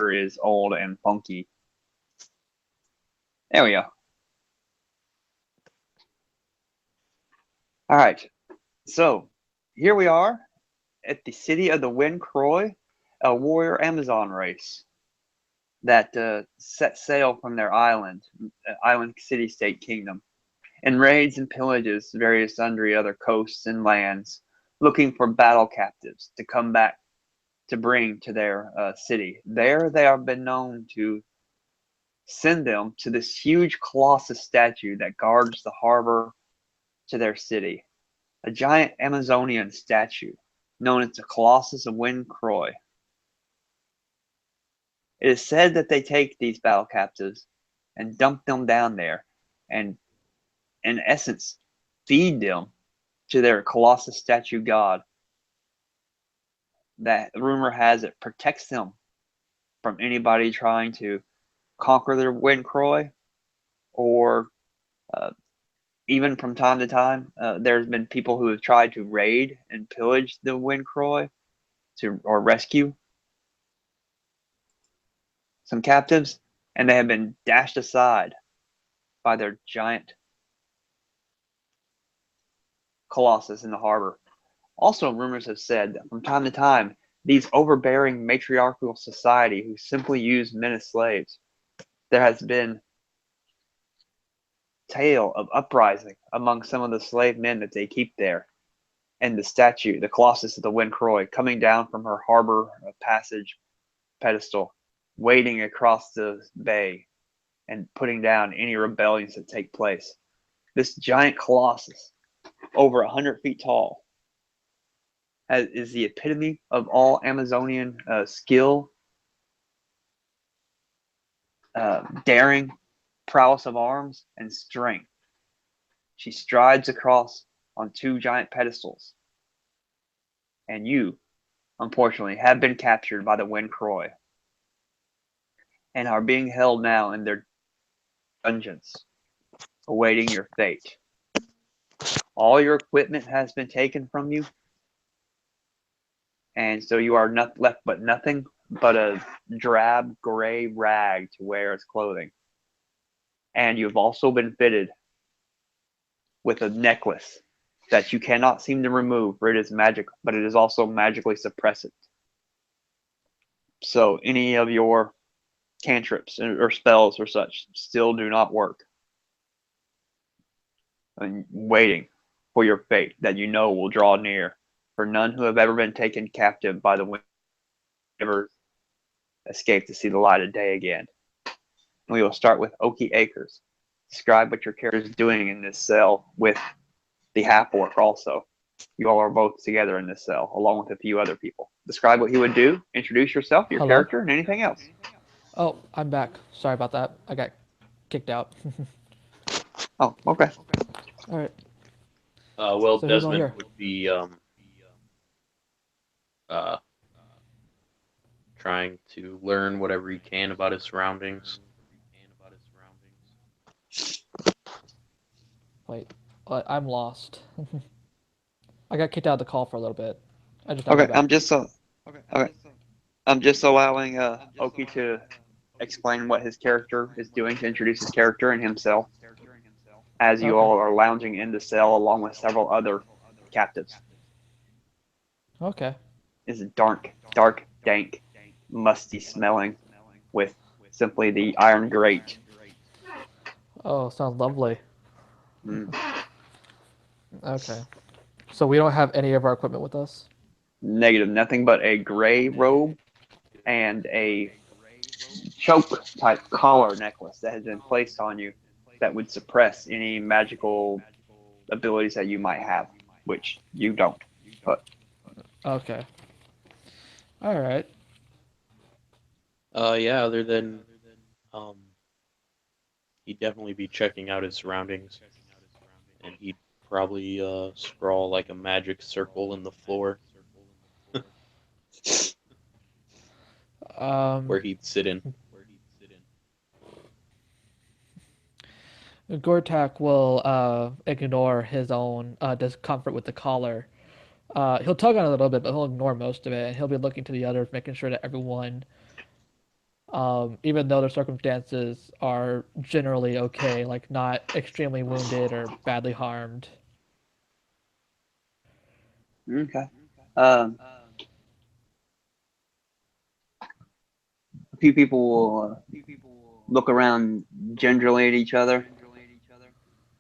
is old and funky. There we go. All right. So here we are at the city of the Wind Kroy, a warrior Amazon race that set sail from their island city-state kingdom, and raids and pillages various sundry other coasts and lands, looking for battle captives to come back to bring to their city. There they have been known to send them to this huge Colossus statue that guards the harbor to their city, a giant Amazonian statue known as the Colossus of Wind Kroy. It is said that they take these battle captives and dump them down there and, in essence, feed them to their Colossus statue god. That rumor has it protects them from anybody trying to conquer their Wind Kroy, or even from time to time, there's been people who have tried to raid and pillage the Wind Kroy or rescue some captives, and they have been dashed aside by their giant Colossus in the harbor. Also, rumors have said that from time to time, these overbearing matriarchal society who simply use men as slaves, there has been tale of uprising among some of the slave men that they keep there, and the statue, the Colossus of the Wind Kroy, coming down from her harbor passage pedestal, wading across the bay and putting down any rebellions that take place. This giant Colossus, over 100 feet tall, is the epitome of all Amazonian skill, daring, prowess of arms, and strength. She strides across on two giant pedestals, and you, unfortunately, have been captured by the Wind Kroy and are being held now in their dungeons, awaiting your fate. All your equipment has been taken from you, and so you are not left but nothing but a drab gray rag to wear as clothing. And you've also been fitted with a necklace that you cannot seem to remove, for it is magic, but it is also magically suppressant. So any of your cantrips or spells or such still do not work. And waiting for your fate that you know will draw near. For none who have ever been taken captive by the wind ever escape to see the light of day again. We will start with Oki Acres. Describe what your character is doing in this cell with the half-orc also. You all are both together in this cell, along with a few other people. Describe what he would do, introduce yourself, your Hello? character, and anything else. Oh, I'm back. Sorry about that. I got kicked out. Oh, okay. All right. Well, So who's all Desmond here? would be uh, trying to learn whatever he can about his surroundings. Wait, I'm lost. I got kicked out of the call for a little bit. I just now Okay, got back. okay. I'm just allowing Oki to explain what his character is doing to introduce his character and himself as you Okay. all are lounging in the cell along with several other captives. Okay. It's dark, dank, musty smelling with simply the iron grate. Oh, sounds lovely. Mm. Okay. So we don't have any of our equipment with us? Negative, nothing but a gray robe and a choke type collar necklace that has been placed on you that would suppress any magical abilities that you might have, which you don't. But Okay. All right. Yeah, other than um, he'd definitely be checking out his surroundings, and he'd probably scrawl like a magic circle in the floor Um, where he'd sit in. Gortak will ignore his own discomfort with the collar. He'll tug on it a little bit, but he'll ignore most of it, and he'll be looking to the others, making sure that everyone even though their circumstances are generally okay, like not extremely wounded or badly harmed. Okay. Um, a few people will look around gingerly at each other,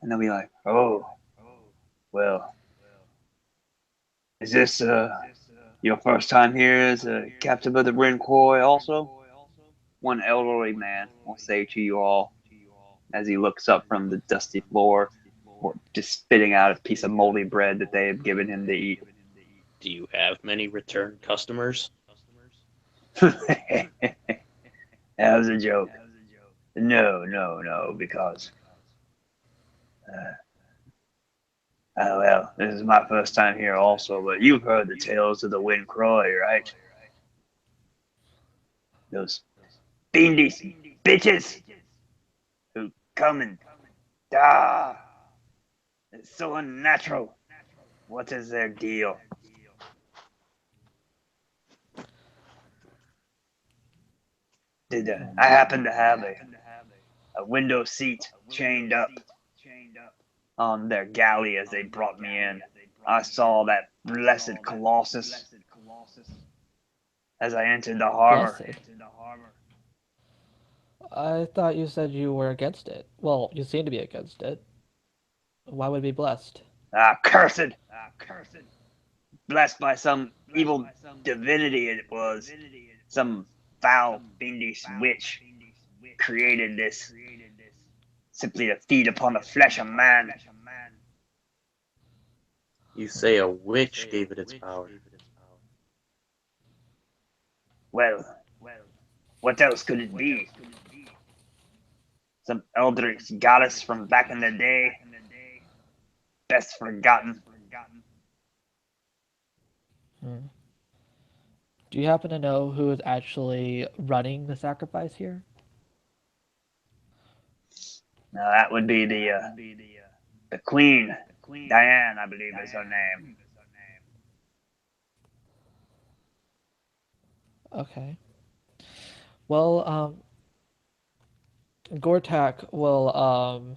and they'll be like, "Oh, well, is this your first time here as a captain of the Rin Koi also?" One elderly man will say to you all as he looks up from the dusty floor, or just spitting out a piece of moldy bread that they have given him to eat. Do you have many return customers? That was a joke. No, no, no, because, uh, well, this is my first time here also, but you've heard the tales of the Wind Croy, right? Those fiendish bitches who come and it's so unnatural. What is their deal? I happen to have a window seat chained up on their galley as they brought me in. I saw that blessed Colossus as I entered the harbor. Blessed. I thought you said you were against it. Well, you seem to be against it. Why would it be blessed? Ah, cursed! Blessed by some evil divinity it was. Some foul, fiendish witch created this simply to feed upon the flesh of man. You say a witch gave it its power. Well, what else could it be? Some eldritch goddess from back in the day, best forgotten. Hmm. Do you happen to know who is actually running the sacrifice here? Now that would be the queen, Diane, I believe is her name. Okay. Well, Gortak will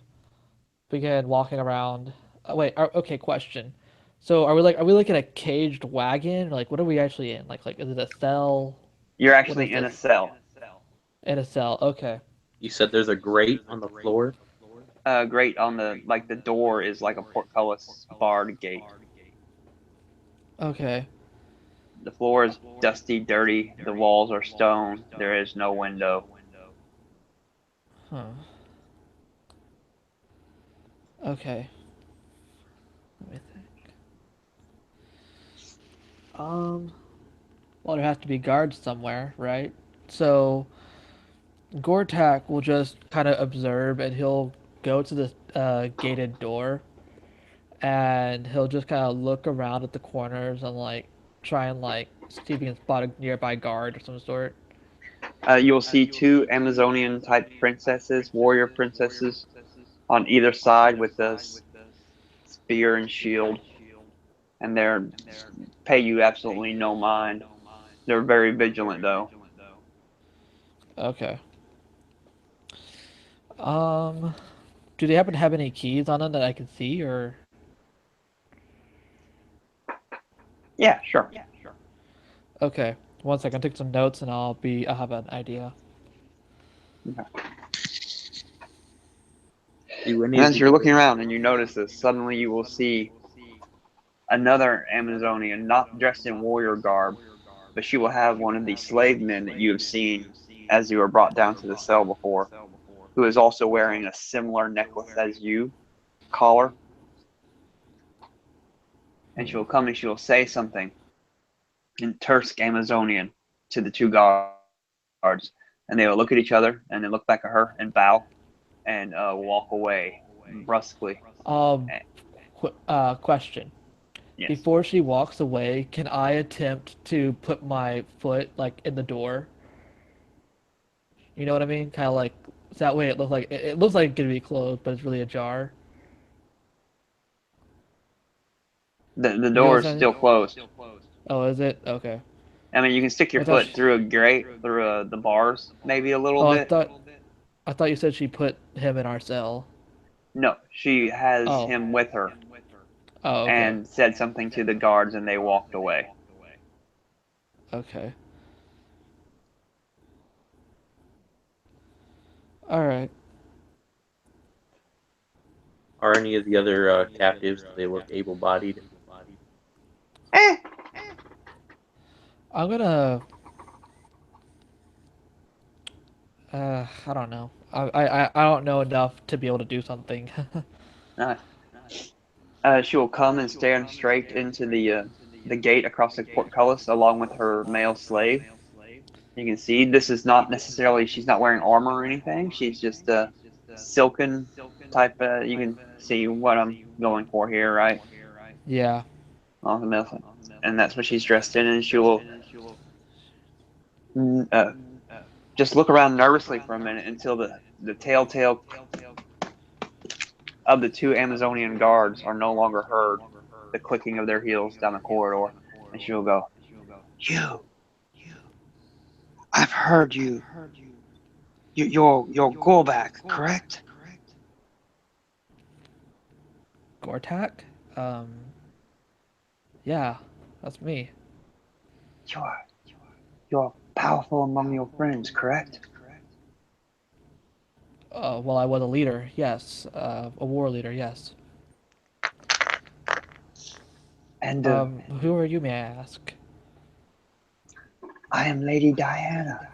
begin walking around. Wait, okay, question. So are we like in a caged wagon? Like what are we actually in? Like is it a cell? You're What is actually in a this? cell. In a cell. Okay. You said there's a grate on the floor? Great on the door is like a portcullis barred gate. Okay. The floor is dusty, dirty. The walls are stone. There is no window. Huh. Okay. Let me think. Um well there has to be guards somewhere, right? So Gortak will just kind of observe and he'll go to the gated door and he'll just kind of look around at the corners and like try and like see if he can spot a nearby guard of some sort. You'll see two Amazonian type princesses, warrior princesses, on either side with a spear and shield, and they're pay you absolutely no mind. They're very vigilant though. Okay. Um, do they happen to have any keys on them that I can see or? Yeah, sure. Okay. One second, take some notes and I'll have an idea. Okay. Do any And of as the you're looking around and you notice this, suddenly you will see another Amazonian, not dressed in warrior garb, but she will have one of the slave men that you have seen as you were brought down to the cell before, who is also wearing a similar necklace as you, collar, and she Hmm. will come and she will say something in terse Amazonian to the two guards, and they will look at each other and then look back at her and bow and walk away brusquely. Um, Eh, question. yes. Before she walks away, can I attempt to put my foot like in the door? You know what I mean? Kind of like so that way it looks like it's gonna be closed, but it's really ajar. The You know door what is I'm saying? still closed. Oh, is it? Okay. I mean, you can stick your I thought foot she, through a grate, through the bars, maybe a little oh, bit. I thought you said she put him in our cell. No, she has Oh. him with her Oh, okay. and said something to the guards, and they walked away. Okay. All right. Are any of the other captives? Do they look able-bodied? Eh, I'm gonna. I don't know. I don't know enough to be able to do something. uh, she will come and stand straight into the gate across the portcullis, along with her male slave. You can see this is not necessarily, she's not wearing armor or anything. She's just a silken type. You can see what I'm going for here, right? Yeah. On the male, and that's what she's dressed in, and she will just look around nervously for a minute until the telltale of the two Amazonian guards are no longer heard, the clicking of their heels down the corridor, and she will go, "You, I've heard you. You're Gorbak, correct? Gortak? Um. Yeah. That's me. You're you're powerful among your friends, correct? Well, I was a leader. Yes. A war leader. Yes. And Who are you, may I ask? I am Lady Diana.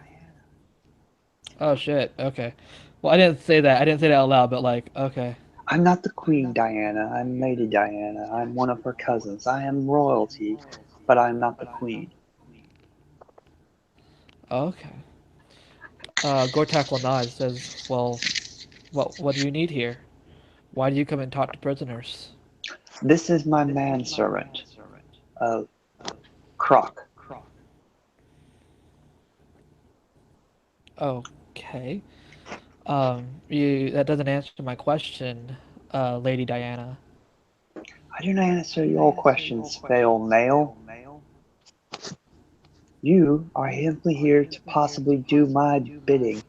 Oh shit. Okay. Well, I didn't say that. I didn't say that out loud, but like, okay. I'm not the Queen Diana. I'm Lady Diana. I'm one of her cousins. I am royalty, but I'm not the Queen. Okay. Gortak will nod. Says, "Well, what do you need here? Why do you come and talk to prisoners?" This is my manservant, uh, Croc. Okay. You that doesn't answer my question, Lady Diana. I do not answer your questions, fail male. You are simply here to possibly do my bidding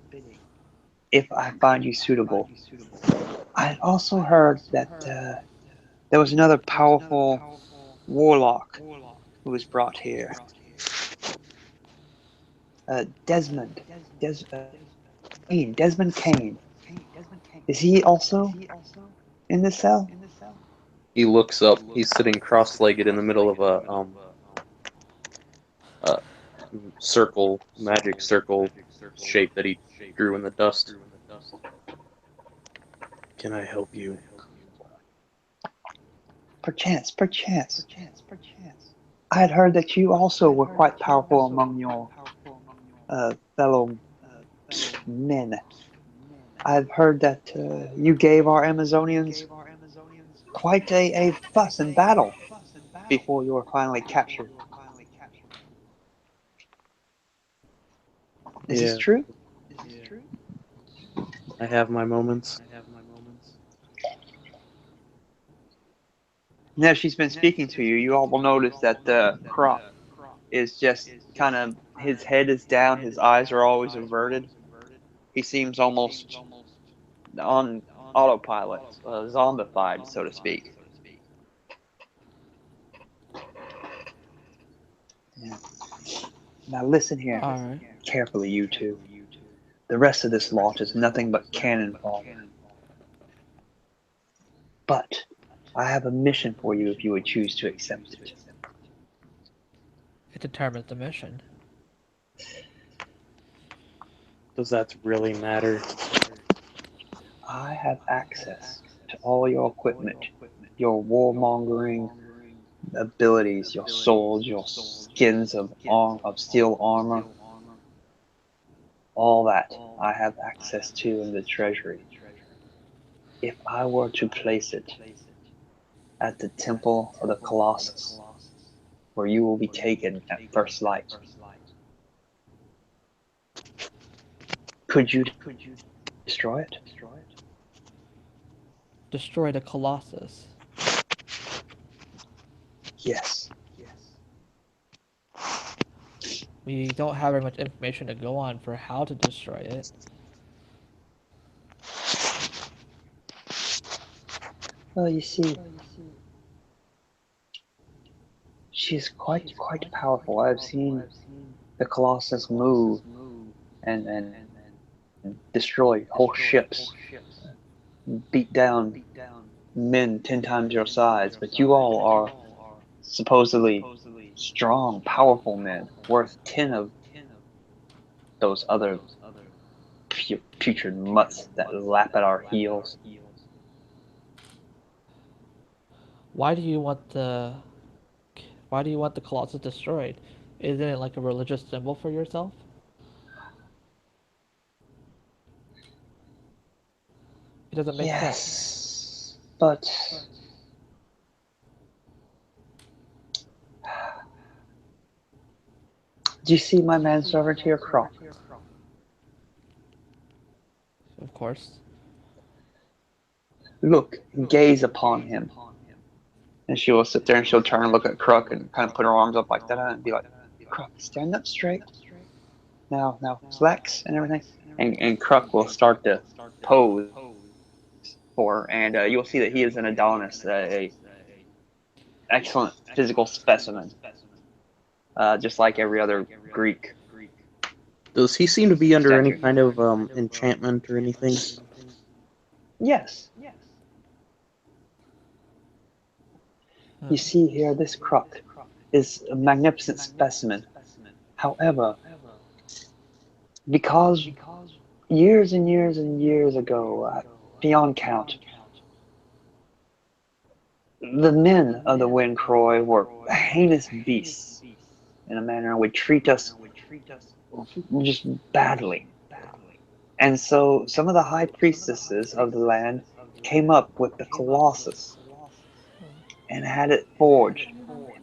if I find you suitable. I also heard that there was another powerful warlock who was brought here. Desmond. Desmond Kane. Is he also in the cell? He looks up. He's sitting cross-legged in the middle of a circle, magic circle shape that he drew in the dust. Can I help you? Perchance, perchance. I had heard that you also were quite powerful among your fellow men. I've heard that you gave our Amazonians quite a fuss and battle before you were finally captured. Is this Yeah, true? I have my moments. Now she's been speaking to you. You all will notice that Croc is just kind of, his head is down, his eyes are always averted. He seems almost on autopilot, zombified, so to speak. Yeah. Now listen here All right. carefully, you two. The rest of this lot is nothing but cannon fodder. But I have a mission for you if you would choose to accept it. It determines the mission. Does that really matter? I have access to all your equipment, your warmongering abilities, your swords, your skins of steel armor, all that I have access to in the treasury. If I were to place it at the temple of the Colossus, where you will be taken at first light, could you destroy it? Destroy the Colossus. Yes. We don't have very much information to go on for how to destroy it. Well, you see, she's quite powerful. I've seen the Colossus move and destroy whole ships, beat down men 10 times your size. But you all are supposedly strong, powerful men, worth 10 of those other putrid mutts that lap at our heels. Why do you want the Why do you want the Colossus destroyed? Isn't it like a religious symbol for yourself? It doesn't make sense. Yes, but do you see my manservant here, Kroy? Of course. Look, gaze upon him. And she will sit there and she'll turn and look at Kruk and kind of put her arms up like that and be like, Kruk, stand up straight. Now, flex and everything. And Kruk will start to pose for her. And you'll see that he is an Adonis, a excellent physical specimen, just like every other Greek. Does he seem to be under any Statue. kind of enchantment or anything? Yes, Hmm. you see here, this Kruk is a magnificent specimen. However, because years and years and years ago, beyond count, the men of the Wind Kroy were heinous beasts in a manner and would treat us just badly. And so some of the high priestesses of the land came up with the Colossus and had it forged.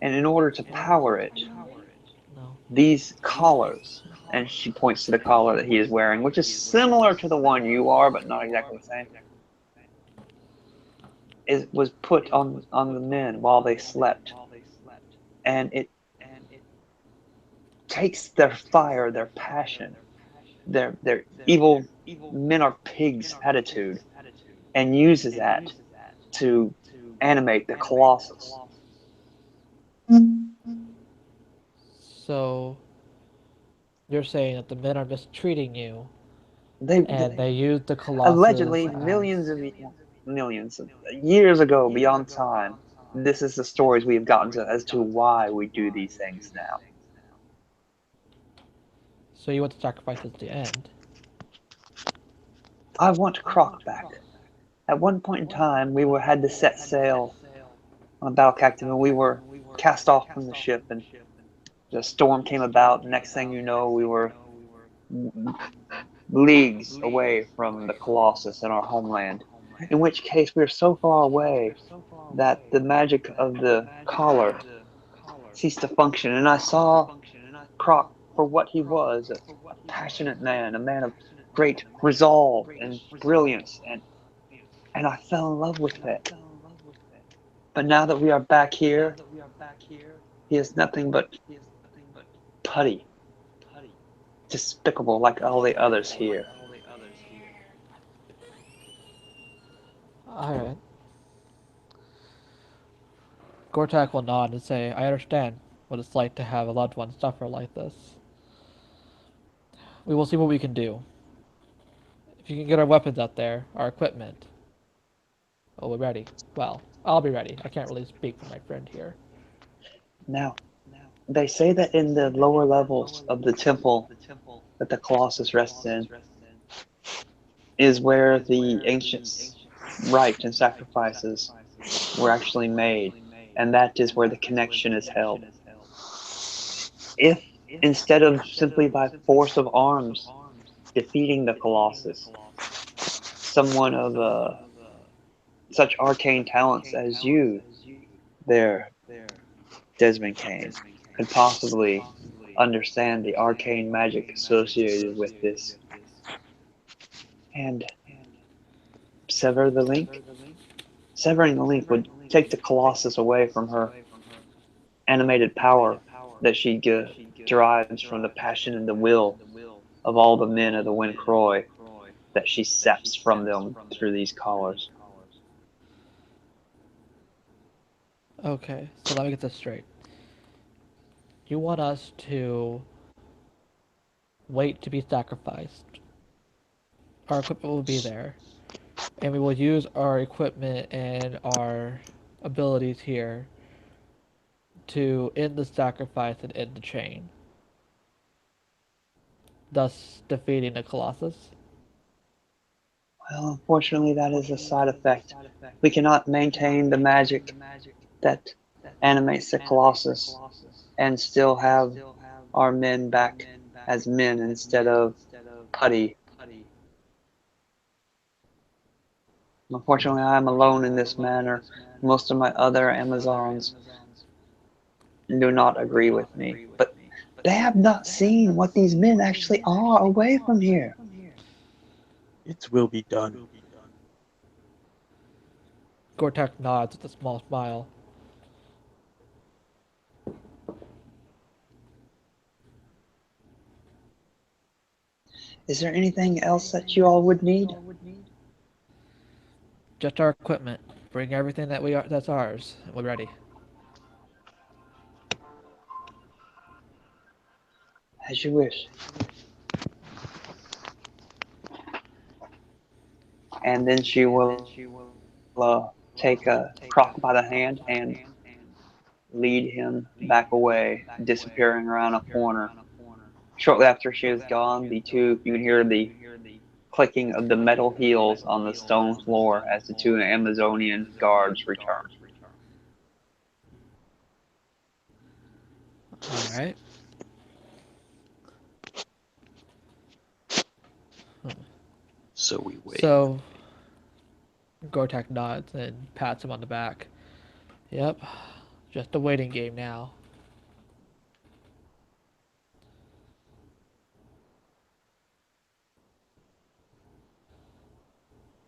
And in order to power it, No. these collars, and she points to the collar that he is wearing, which is similar to the one you are, but not exactly the same, it was put on the men while they slept. And it takes their fire, their passion, their evil men are pigs attitude, and uses that to animate the Colossus. So you're saying that the men are mistreating you, and They they use the Colossus allegedly as millions of years ago, beyond time. This is the stories we have gotten to as to why we do these things now. so you want to sacrifice at the end. I want Croc back. At one point in time, had to set sail on a battle captain, and we were cast off from the ship, and the storm came about. Next thing you know, we were leagues away from the Colossus in our homeland. In which case, we were so far away that the magic of the collar ceased to function, and I saw Croc for what he was, a passionate man, a man of great resolve and brilliance, and I fell in love with it. But now that we are back here, he is nothing but putty, despicable like all the others here. All right. Gortak will nod and say, "I understand what it's like to have a loved one suffer like this. We will see what we can do. If you can get our weapons out there, our equipment, oh, we're ready. Well, I'll be ready. I can't really speak for my friend here. Now, they say that in the lower levels of the temple that the Colossus rests in is where the ancients' rites and sacrifices were actually made, and that is where the connection is held. If instead of simply by force of arms defeating the Colossus, someone of such arcane talents as you, there, Desmond Kane, could possibly understand the arcane magic associated with this and sever the link. Severing the link would take the Colossus away from her animated power that she derives from the passion and the will of all the men of the Wind Kroy that she saps from them through these collars. Okay, so let me get this straight. You want us to wait to be sacrificed. Our equipment will be there, and we will use our equipment and our abilities here to end the sacrifice and end the chain, thus defeating the Colossus. Well, unfortunately, that is a side effect. We cannot maintain the magic that animates the Colossus and still have our men back as men instead of putty. Unfortunately, I am alone in this matter. Most of my other Amazons do not agree with me, but they have not seen what these men actually are away from here. It will be done. Gortak nods with a small smile. Is there anything else that you all would need? Just our equipment. Bring everything that's ours, and we're ready. As you wish. And then she will take Croc by the hand and lead him back away, disappearing around a corner. Shortly after she is gone, you can hear the clicking of the metal heels on the stone floor as the two Amazonian guards return. All right. So we wait. So Gortak nods and pats him on the back. Yep, just a waiting game now.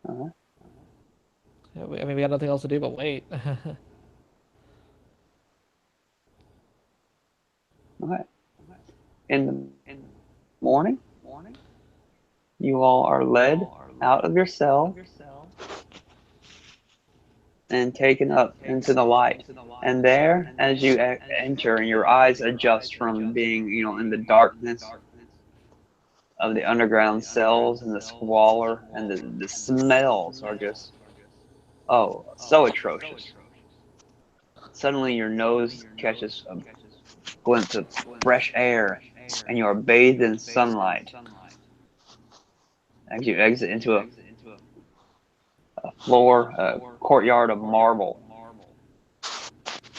Uh-huh. Yeah, I mean, we got nothing else to do but wait. All right. In the morning, you all are led out of your cell and taken up into the light. And there, as you enter, and your eyes adjust from being, in the darkness of the underground cells and the squalor and the smells are just, oh, so atrocious. Suddenly, your nose catches a glimpse of fresh air, and you are bathed in sunlight as you exit into a courtyard of marble.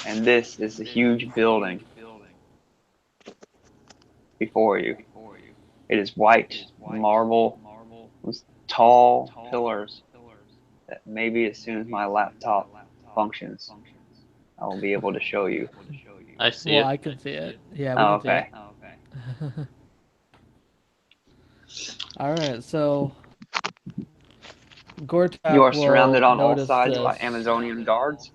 And this is a huge building before you. It is white marble with tall pillars that maybe as soon as my laptop functions, I will be able to show you. I see Well, it. I can see it. Yeah, we Oh, can see it. okay. All right, so You Gortak are surrounded will on all notice sides by this. Amazonian guards.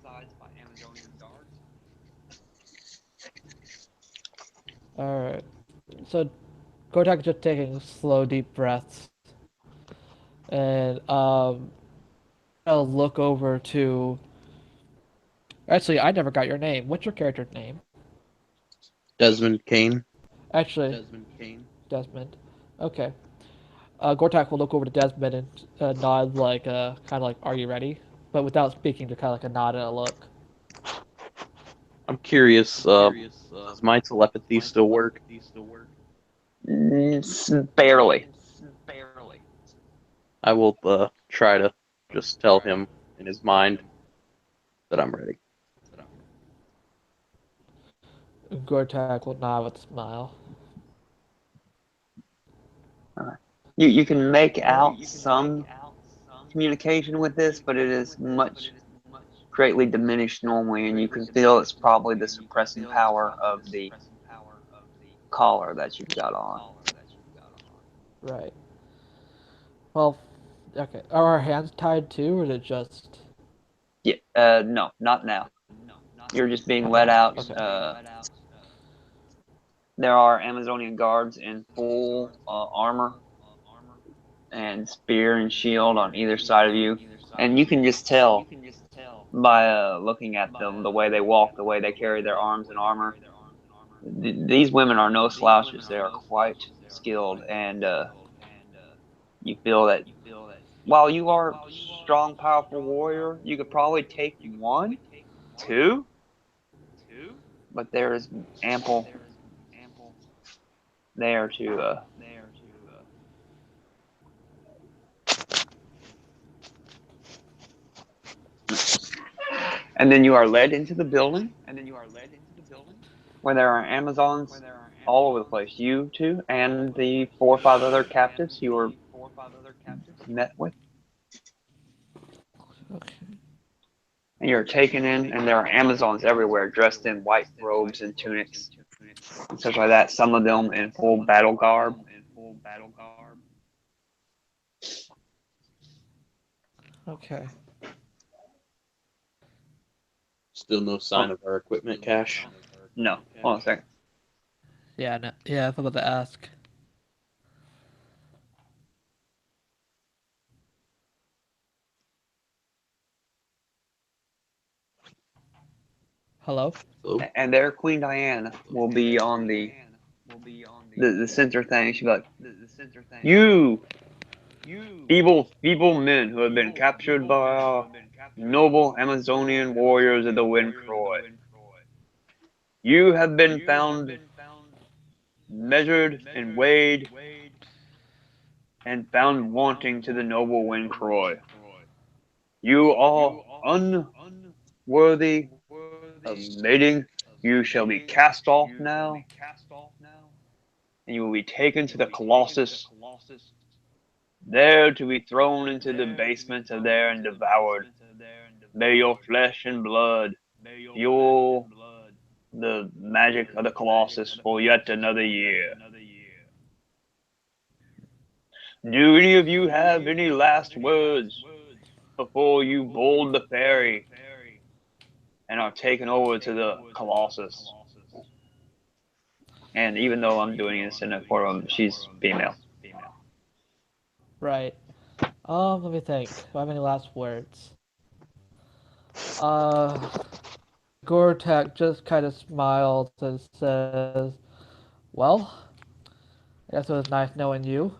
All right, so Gortak is just taking slow, deep breaths, and I'll look over to. Actually, I never got your name. What's your character's name? Desmond Kane. Actually, Desmond. Okay. Gortak will look over to Desmond and nod like, kind of like, "Are you ready?" But without speaking, to kind of like a nod and a look. I'm curious. Does my telepathy still work? Barely. I will try to just tell him in his mind that I'm ready. Gortak will nod with a smile. You can make out some communication with this, but it is much greatly diminished normally, and you can feel it's probably the suppressing power of the collar that you've got on. Right. Well, okay. Are our hands tied too, or is it just? Yeah, no, not now. You're just being let out. Okay. There are Amazonian guards in full armor and spear and shield on either side of you, and you can just tell by looking at them, the way they walk, the way they carry their arms and armor. These women are no slouches. They are quite skilled, and you feel that while you are a strong, powerful warrior, you could probably take one, two, but there is ample there to. And then you are led into the building where there are Amazons all over the place. You two and the 4 or 5 other captives you were met with. Okay. And you're taken in, and there are Amazons everywhere, dressed in white robes and tunics and such like that. Some of them in full battle garb. Okay. Still no Oh, sign of our equipment cache. no, hold on a second. Yeah. No, yeah. I was about to ask. Hello. Hello? And there, Queen Diana will be on the center thing. She'll be like, "You feeble men who have been captured by our noble Amazonian warriors of the wind Kroy. You have been found, measured, and weighed, and found wanting to the noble wind Kroy. You are unworthy of mating. You shall be cast off now, and you will be taken to the Colossus, there to be thrown into the basement of there and devoured. May your flesh and blood fuel the magic of the Colossus for yet another year. Do any of you have any last words before you board the ferry and are taken over to the Colossus?" And even though I'm doing this in a form of she's female. Right. Let me think. Do I have any last words? Uh, Gortak just kind of smiles and says, "Well, I guess it was nice knowing you.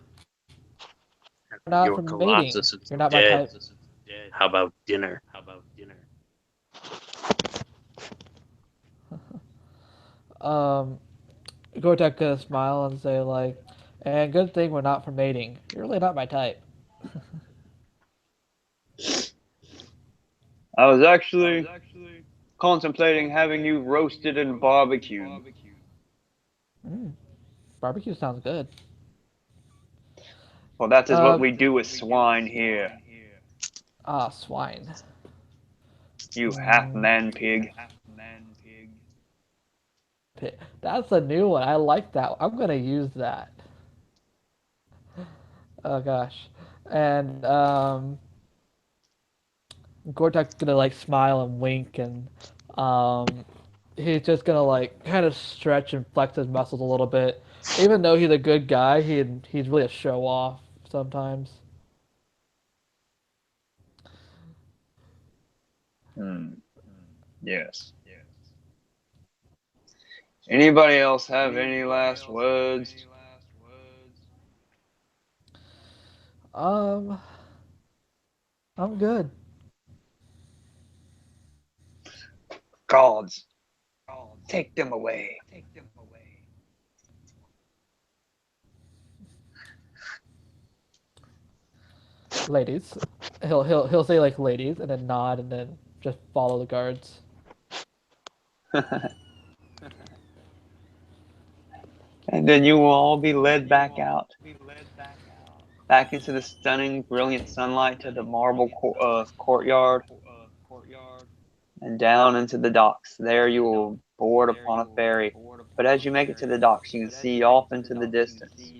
You're not Your for mating. Colossus is You're not my dead. type." How about dinner? Um, Gortak gonna smile and say like, "And good thing we're not for mating. You're really not my type." I was actually contemplating having you roasted and barbecued. Mm, barbecue sounds good. Well, that is what Uh, we do with swine here, swine. you half Mm, man pig. that's a new one. I like that. I'm gonna use that. Oh gosh. And Gortak's gonna like smile and wink, and um, he's just gonna like kind of stretch and flex his muscles a little bit. Even though he's a good guy, he's really a show off sometimes. Hmm. Yes. Anybody else have any last words? Um, I'm good. Gods, take them away. Ladies. He'll say like ladies and then nod and then just follow the guards. And then you will all be led back out, back into the stunning, brilliant sunlight to the marble courtyard and down into the docks. There you will board upon a ferry. But as you make it to the docks, you can see off into the distance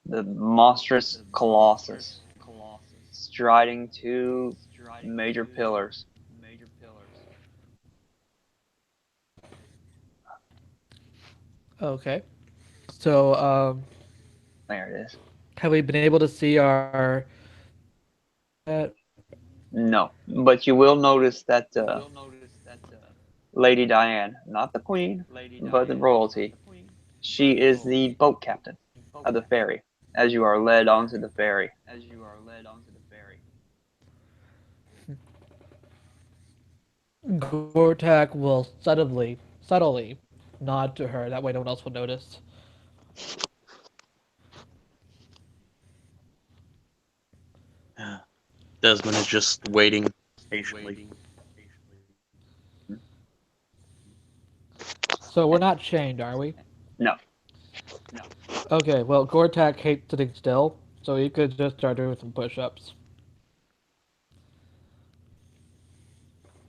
the monstrous Colossus striding 2 major pillars. Okay. So, There it is. have we been able to see our? No, but you will notice that Lady Diane, not the queen, but the royalty, she is the boat captain of the ferry as you are led onto the ferry. Gortak will subtly nod to her. That way, no one else will notice. Desmond is just waiting patiently. So we're not chained, are we? No, Okay. Well, Gortak hates sitting still, so he could just start doing some push-ups,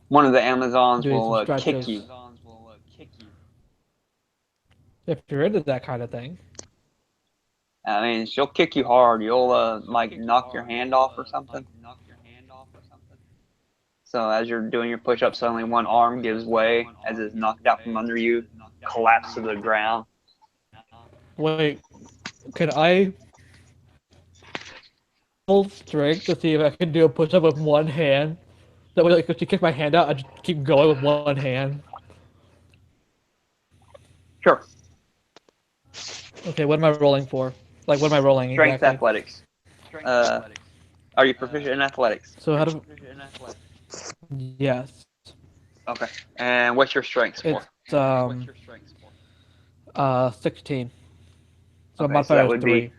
one of the Amazons doing will some kick stretches. you. If you're into that kind of thing. I mean, she'll kick you hard. You'll like knock your hand off or something. So as you're doing your push-ups, suddenly one arm gives way as it's knocked out from under you, collapse to the ground. Wait, can I full strength to see if I can do a push-up with one hand? That way, like, if she kicks my hand out, I just keep going with one hand. Sure. Okay, what am I rolling for? Like, what am I rolling Strength exactly? athletics. Uh, are you proficient in athletics? So how do? Yes, Okay. And what's your strength score? it's 16. So Okay, so that modifier is would be 3.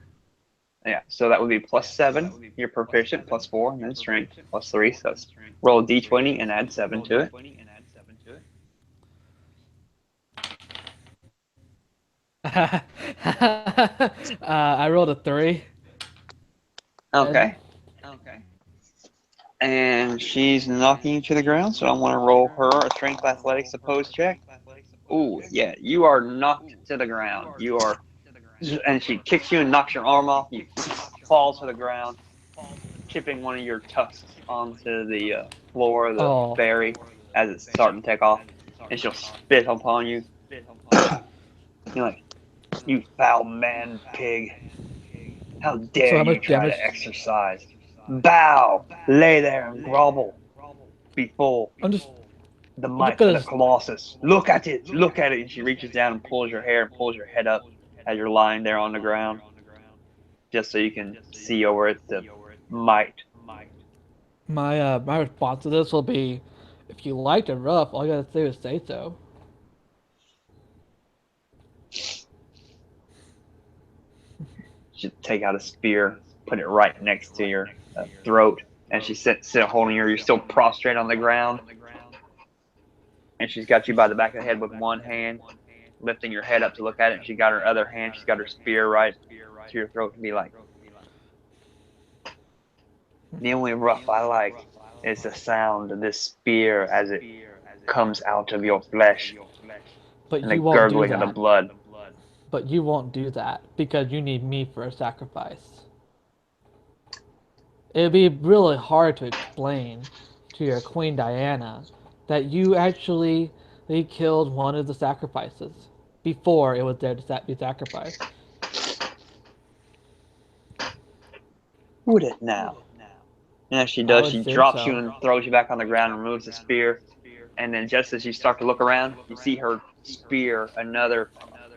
yeah. So that would be +7. You're proficient +4, and then strength +3. So that's roll a d20 and add 7 to it. I rolled a 3. And Okay. And she's knocking you to the ground, so I want to roll her a strength athletics opposed check. Ooh, yeah, you are knocked to the ground. You are, and she kicks you and knocks your arm off. You fall to the ground, chipping one of your tusks onto the floor of the oh, ferry as it's starting to take off, and she'll spit upon you. You're like, you foul man pig! How so dare how you much try damage? to exercise? Bow, lay there and grovel before I'm just, the I'm just might of gonna. the Colossus. Look at it, look at it. And she reaches down and pulls your hair and pulls your head up as you're lying there on the ground, just so you can see over it the might. My response to this will be, if you liked it rough, all you gotta do is say so. She take out a spear, put it right next to your throat, and she sits holding you. You're still prostrate on the ground, and she's got you by the back of the head with one hand, lifting your head up to look at it. And she got her other hand. She's got her spear right to your throat to be like, the only rough I like is the sound of this spear as it comes out of your flesh But and the you won't do gurgling of the that. blood. But you won't do that because you need me for a sacrifice. It'd be really hard to explain to your Queen Diana that you actually they killed one of the sacrifices before it was there to be sacrificed. Would it now? And as she I does, would she think drops you so. and throws you back on the ground and removes the spear. And then just as you start to look around, you see her spear another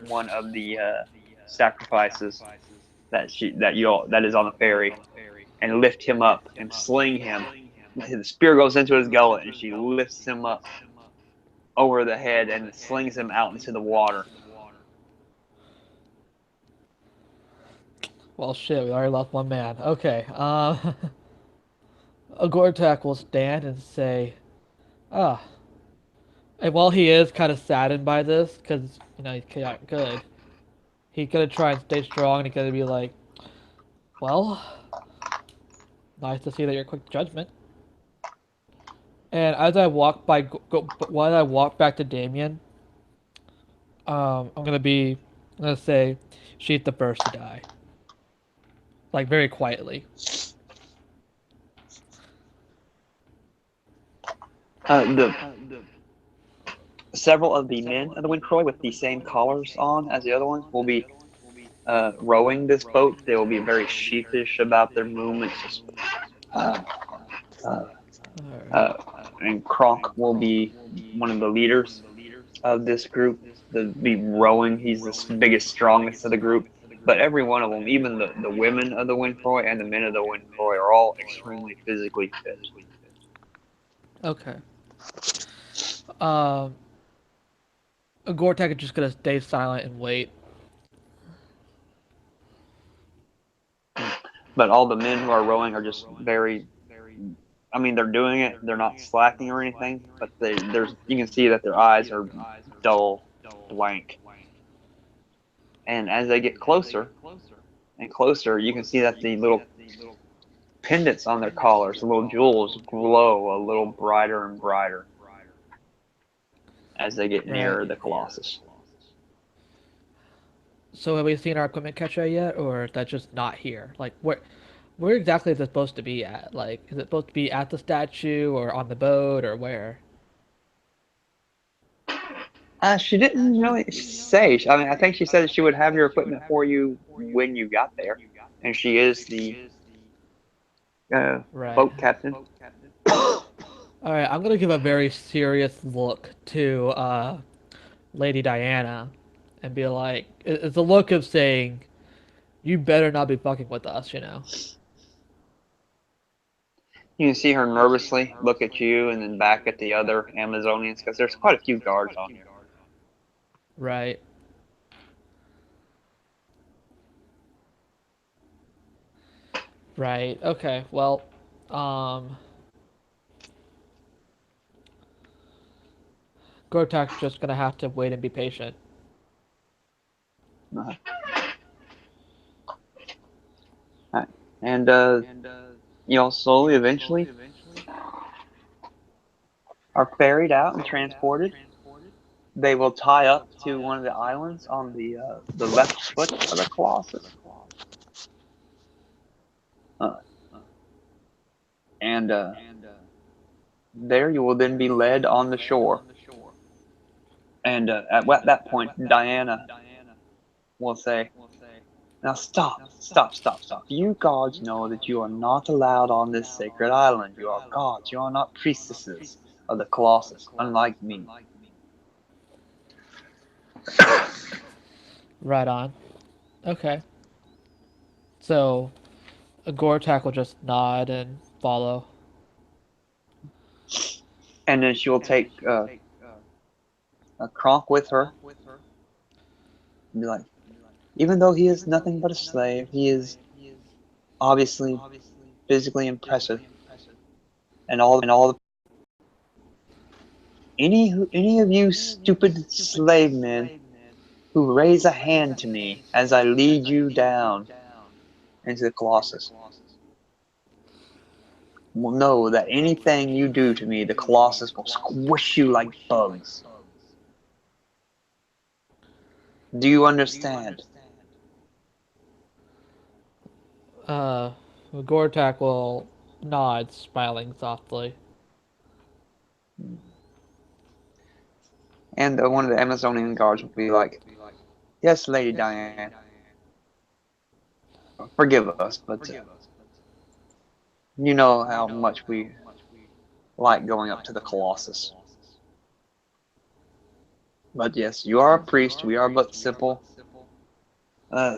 one of the sacrifices that is on the ferry, and lift him up and sling him. The spear goes into his gullet, and she lifts him up over the head and slings him out into the water. Well, shit, we already lost one man. Okay, Agortak will stand and say, ah. And while he is kind of saddened by this, because, he's chaotic good, he's gonna try and stay strong and he's gonna be like, well, nice to see that you're quick to judgment. And as I walk by, while I walk back to Damien, I'm gonna say, she's the first to die. Like, very quietly. The several of the men of the Wind Croy with the same collars on as the other ones will be rowing this boat. They will be very sheepish about their movements. Just, uh, uh, All right. uh, and Kronk will be one of the leaders of this group. The be rowing. He's the biggest, strongest of the group. But every one of them, even the women of the Wind Croy and the men of the Wind Croy, are all extremely physically fit. Okay. Um, Gortek is just gonna stay silent and wait. But all the men who are rowing are just very. I mean, they're doing it. They're not slacking or anything, but there's you can see that their eyes are dull, blank. And as they get closer and closer, you can see that the little pendants on their collars, the little jewels, glow a little brighter and brighter as they get Right. nearer the Colossus. So have we seen our equipment catcher yet, or that's just not here? Like, where exactly is it supposed to be at? Like, is it supposed to be at the statue, or on the boat, or where? She didn't really say. I mean, I think she said she would have your equipment for you when you got there, and she is the uh, Right. boat captain. All right. I'm gonna give a very serious look to Lady Diana, and be like, it's a look of saying, "You better not be fucking with us," you know? You can see her nervously look at you and then back at the other Amazonians because there's quite a few guards on here. Right. Right. Okay. Well, um, Gortak's just gonna have to wait and be patient. Uh, right. And slowly, eventually, are ferried out and transported. They will tie up to one of the islands on the left foot of the Colossus. Uh, and there you will then be led on the shore. And at that point, Diana will say, "Now stop, stop, stop, stop. You gods know that you are not allowed on this sacred island. You are gods. You are not priestesses of the Colossus, unlike me." Right on. Okay. So Gortak will just nod and follow. And then she will take a Kronk with her and be like, "Even though he is nothing but a slave, he is obviously physically impressive. And all the any of you stupid slave men who raise a hand to me as I lead you down into the Colossus will know that anything you do to me, the Colossus will squish you like bugs. Do you understand?" Uh, Gortak will nod, smiling softly. And one of the Amazonian guards will be like, "Yes, Lady Diane, forgive us, but you know how much we like going up to the Colossus. But yes, you are a priest. We are but simple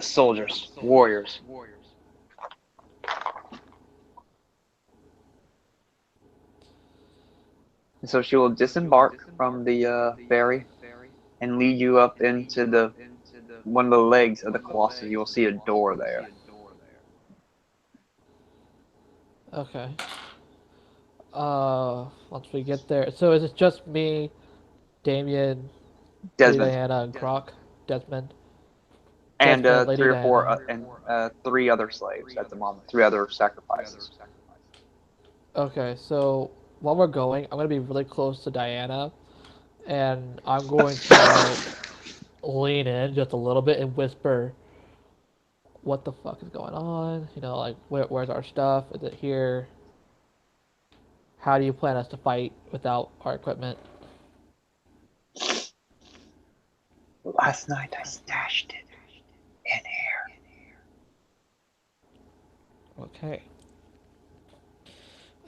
soldiers, warriors." And so she will disembark from the ferry and lead you up into the one of the legs of the Colossus. You will see a door there. Okay. Once we get there, so is it just me, Damien, Lady Desmond Diana, and Croc, Desmond, and Desmond, Lady three or four Diana? and three other slaves at the moment. Three other sacrifices. Okay, so while we're going, I'm gonna be really close to Diana, and I'm going to like lean in just a little bit and whisper, "What the fuck is going on? You know, like where's our stuff? Is it here? How do you plan us to fight without our equipment?" Last night I stashed it in here. Okay.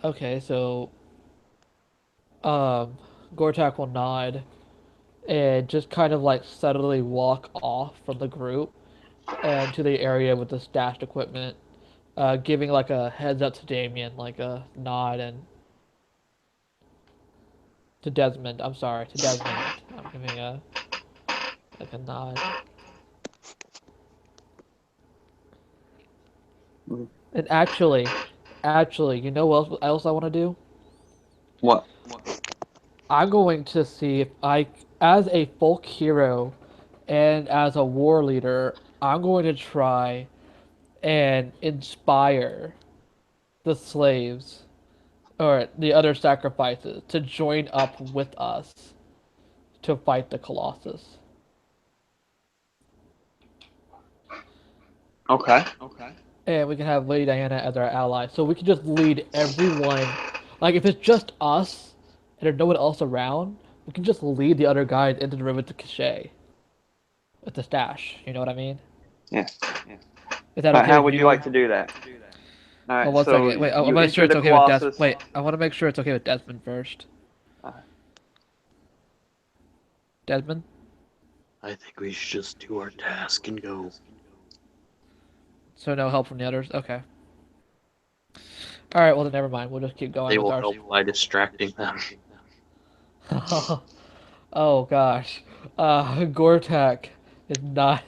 Okay, so um, Gortak will nod and just kind of like subtly walk off from the group and to the area with the stashed equipment, giving like a heads up to Damien, like a nod, and to Desmond. I'm sorry, to Desmond. I'm giving a like a nod. Mm. And actually, you know what else I want to do? What? I'm going to see if I, as a folk hero and as a war leader, I'm going to try and inspire the slaves or the other sacrifices to join up with us to fight the Colossus. Okay. And we can have Lady Diana as our ally. So we can just lead everyone. Like, if it's just us and there's no one else around, we can just lead the other guys into the river to Cachet with the stash. You know what I mean? Yeah. Is that All right, okay how with would you you? like to do that? All Well, right. one So second. Wait, I you want to make sure enter it's the okay with Des. Colossus. Wait, I want to make sure it's okay with Desmond first. Uh, Desmond? I think we should just do our task and go. So no help from the others? Okay. Alright, well then never mind. We'll just keep going They with will ours. help by distracting them. Oh gosh. Gortak is not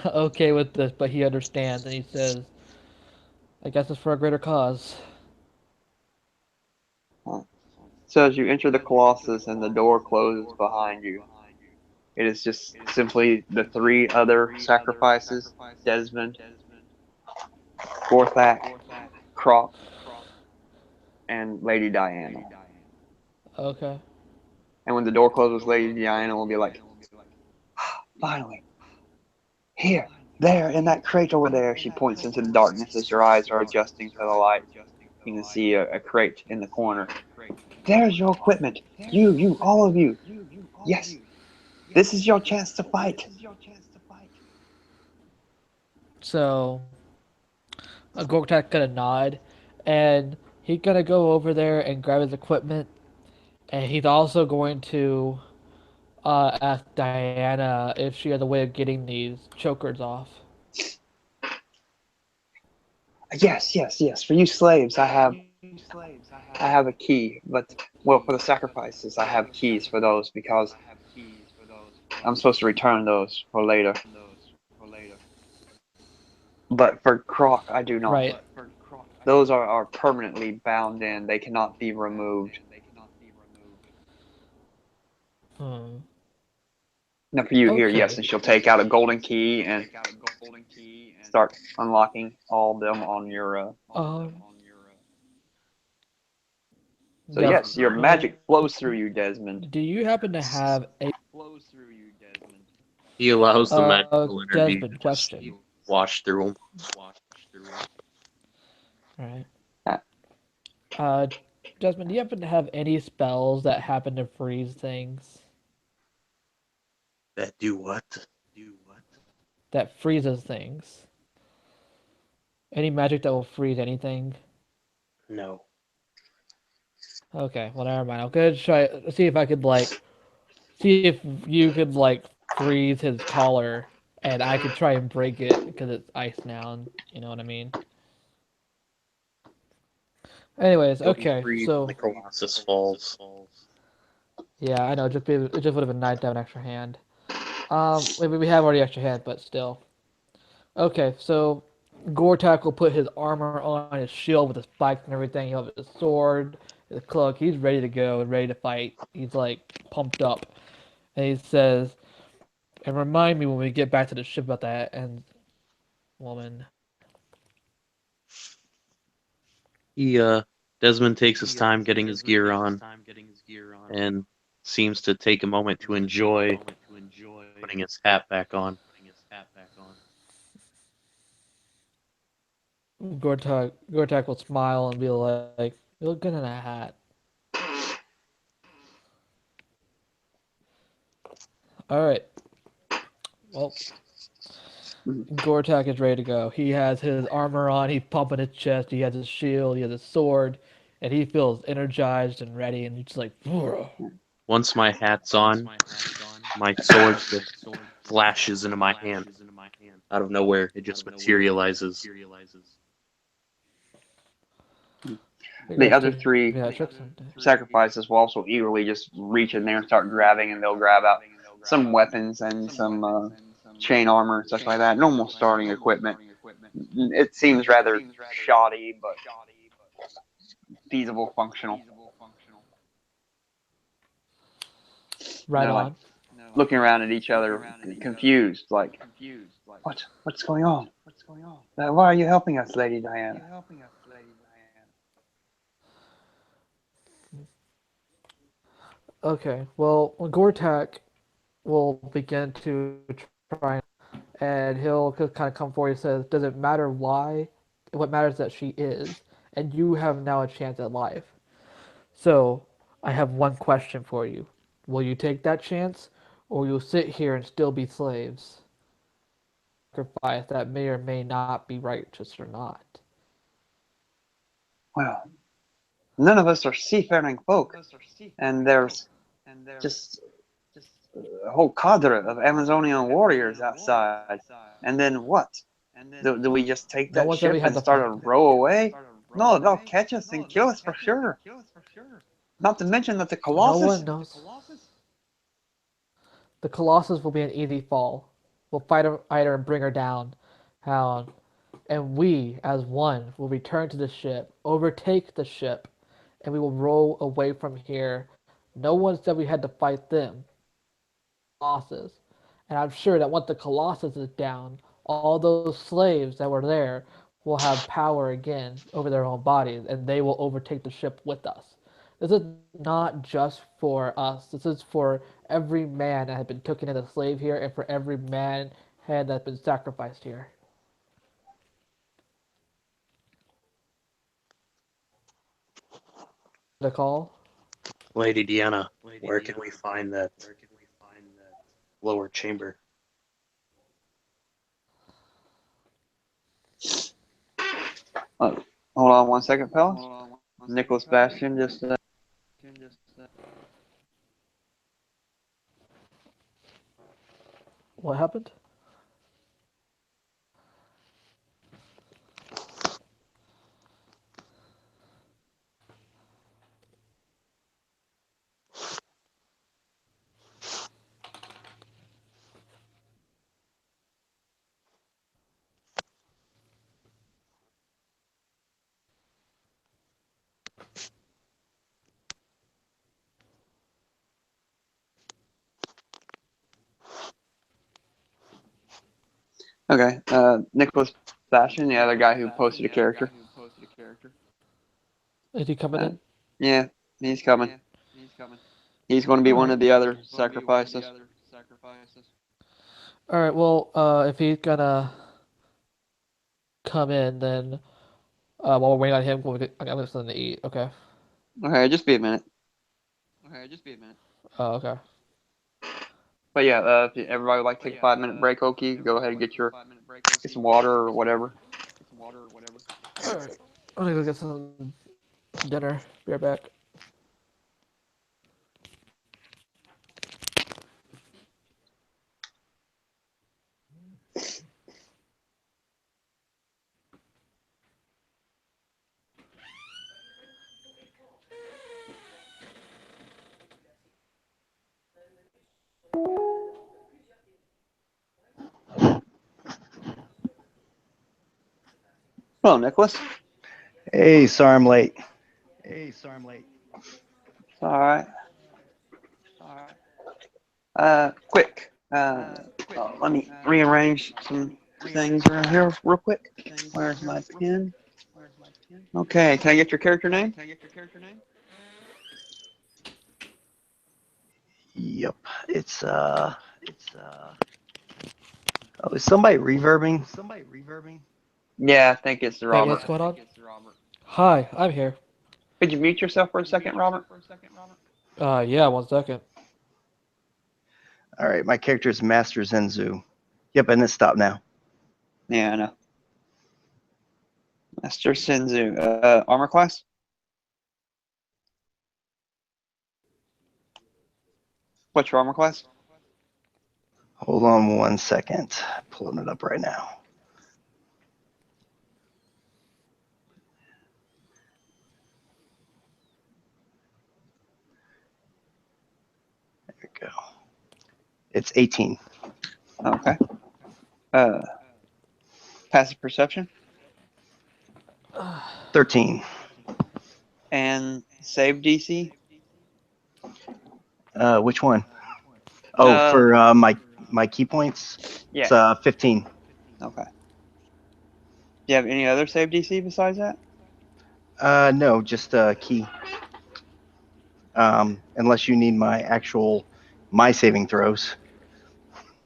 okay with this, but he understands and he says, I guess it's for a greater cause. so as you enter the Colossus and the door closes behind you, it is just simply the three other sacrifices: Desmond, Gorthak, Croc, and Lady Diana. Okay. And when the door closes, Lady Diana will be like, "Finally, here, there, in that crate over there." She points into the darkness as your eyes are adjusting to the light. You can see a crate in the corner. There's your equipment. You, all of you. Yes, this is your chance to fight. So Gortak gonna nod and he's gonna go over there and grab his equipment and he's also going to ask Diana if she has a way of getting these chokers off. Yes. For you slaves, I have a key. But well, for the sacrifices, I have keys for those because I'm supposed to return those for later. But for Croc, I do not. Right. Those are permanently bound in. They cannot be removed. Hmm. Now for you here, yes, Okay. and she'll take out a golden key and start unlocking all of them on your. Um, So yes, your Desmond, magic flows through you, Desmond. do you happen to have a He allows the magical energy to Desmond just question? wash through him. All right. Uh, Uh, Desmond, do you happen to have any spells that happen to freeze things? That do what? That freezes things? Any magic that will freeze anything? No. Okay, well never mind. I'm gonna try see if I could like see if you could like freeze his collar, and I could try and break it because it's ice now, and you know what I mean. Anyways, He'll be okay, free when the so Colossus falls. yeah, I know, it just would have been nice to have an extra hand. Maybe we have already extra hand, but still. Okay, so Gortak will put his armor on, his shield with his spikes and everything. He'll have his sword, his cloak. He's ready to go and ready to fight. He's like pumped up, and he says, "And remind me when we get back to the ship about that and woman." He Desmond takes his time getting his gear on and seems to take a moment to enjoy putting his hat back on. Gortak will smile and be like, "You look good in a hat." All right. Well, Mhm. Gortak is ready to go. He has his armor on. He's pumping his chest. He has his shield. He has his sword, and he feels energized and ready. And he's just like, "Ugh." Once my hat's on, my sword just flashes into my hand out of nowhere. It just materializes. "You The guys other teach me three that trick someday." sacrifices will also eagerly just reach in there and start grabbing, and they'll grab out some weapons and some chain armor and such like that. Normal starting equipment. It seems rather shoddy, but feasible, functional. And Right they're like on. looking around at each other, confused, like, what's going on? Why are you helping us, Lady Diana? Okay. Well, Gortak will begin to try, and he'll kind of come forward and says, "Does it matter why? What matters is that she is, and you have now a chance at life. So I have one question for you. Will you take that chance, or you'll sit here and still be slaves? Sacrifice that may or may not be righteous or not." Well, none of us are seafaring folk, and there's just a whole cadre of Amazonian warriors outside. And then what? Do we just take No that one's ever ship had and to start fight a them. row away? No, they'll catch us and kill us for sure. Not to mention that the No one Colossus. knows. The Colossus will be an easy fall. We'll fight her and bring her down, and we, as one, will return to the ship, overtake the ship, and we will roll away from here. No one said we had to fight them, Colossus. And I'm sure that once the Colossus is down, all those slaves that were there will have power again over their own bodies, and they will overtake the ship with us. This is not just for us. This is for every man that had been taken as a slave here, and for every man had that's been sacrificed here. The call. Lady Deanna, where can we find that lower chamber? Oh, hold on one second, fellas. Nicholas Bastion just. What happened? Okay, Nicholas Bastion, the other guy who posted a character. Is he coming Uh, in? yeah, he's coming. He's going to be All one right. of the other sacrifices. All right. Well, if he's gonna come in, then while we're waiting on him, I'm gonna something to eat. Okay. Okay, just be a minute. Oh, okay. But yeah, if everybody would like to take a 5 minute break, Okie, go ahead and get some water or whatever. All right. I'm gonna go get some dinner. Be right back. Hello, Nicholas. Hey, sorry I'm late. All right. Quick. Let me rearrange some things around here real quick. Where's my pen? Okay, can I get your character name? Yep. Oh, is somebody reverbing? Yeah, I think it's Wait, Robert. what's going on? Hi, I'm here. Could you mute yourself for a second, Robert? Yeah, 1 second. All right, my character is Master Zenzu. Yep, and it stopped now. Yeah, I know. Master Senzu. Armor class? What's your armor class? Hold on 1 second. Pulling it up right now. There we go. It's 18. Okay. Passive perception 13. and save DC. Which one? Oh, for my key points, it's Yeah. 15. Okay. Do you have any other save DC besides that? No, just key. Unless you need my saving throws.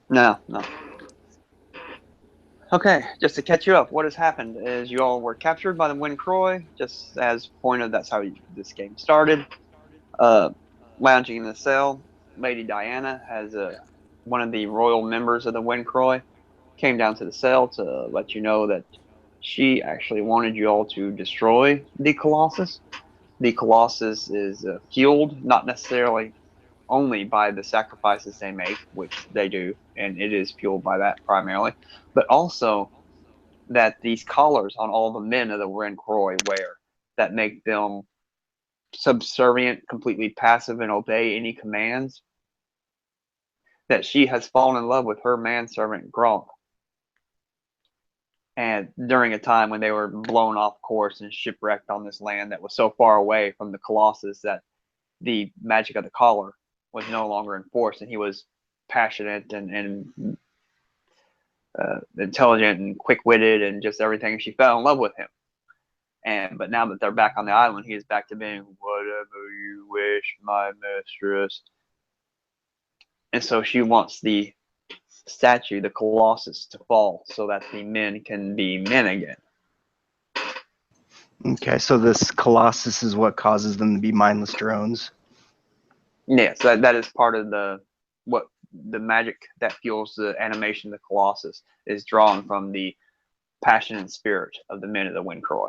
No. Okay, just to catch you up, what has happened is you all were captured by the Wind Kroy, just as pointed. That's how this game started. Uh, Lounging in the cell, Lady Diana has one of the royal members of the Wind Kroy came down to the cell to let you know that she actually wanted you all to destroy the Colossus. The Colossus is fueled not necessarily only by the sacrifices they make, which they do, and it is fueled by that primarily, but also that these collars on all the men of the Ren Croy wear that make them subservient, completely passive, and obey any commands. That she has fallen in love with her manservant Gronk, and during a time when they were blown off course and shipwrecked on this land that was so far away from the Colossus that the magic of the collar was no longer in force, and he was passionate and intelligent and quick-witted and just everything. She fell in love with him. But now that they're back on the island, he is back to being whatever you wish, my mistress. And so she wants the statue, the Colossus, to fall so that the men can be men again. Okay, so this Colossus is what causes them to be mindless drones. Yes, that is part of the magic that fuels the animation of the Colossus is drawn from the passion and spirit of the men of the Wind Kroy.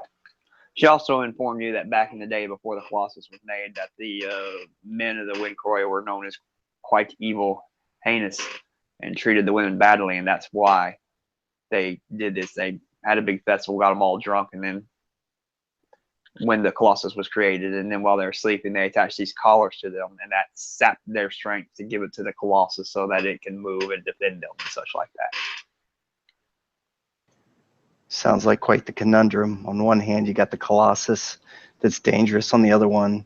She also informed you that back in the day before the Colossus was made, that the men of the Wind Kroy were known as quite evil, heinous, and treated the women badly, and that's why they did this. They had a big festival, got them all drunk, and then when the Colossus was created, and then while they were sleeping, they attached these collars to them, and that sapped their strength to give it to the Colossus so that it can move and defend them and such like that. Sounds like quite the conundrum. On one hand, you got the Colossus that's dangerous. On the other one,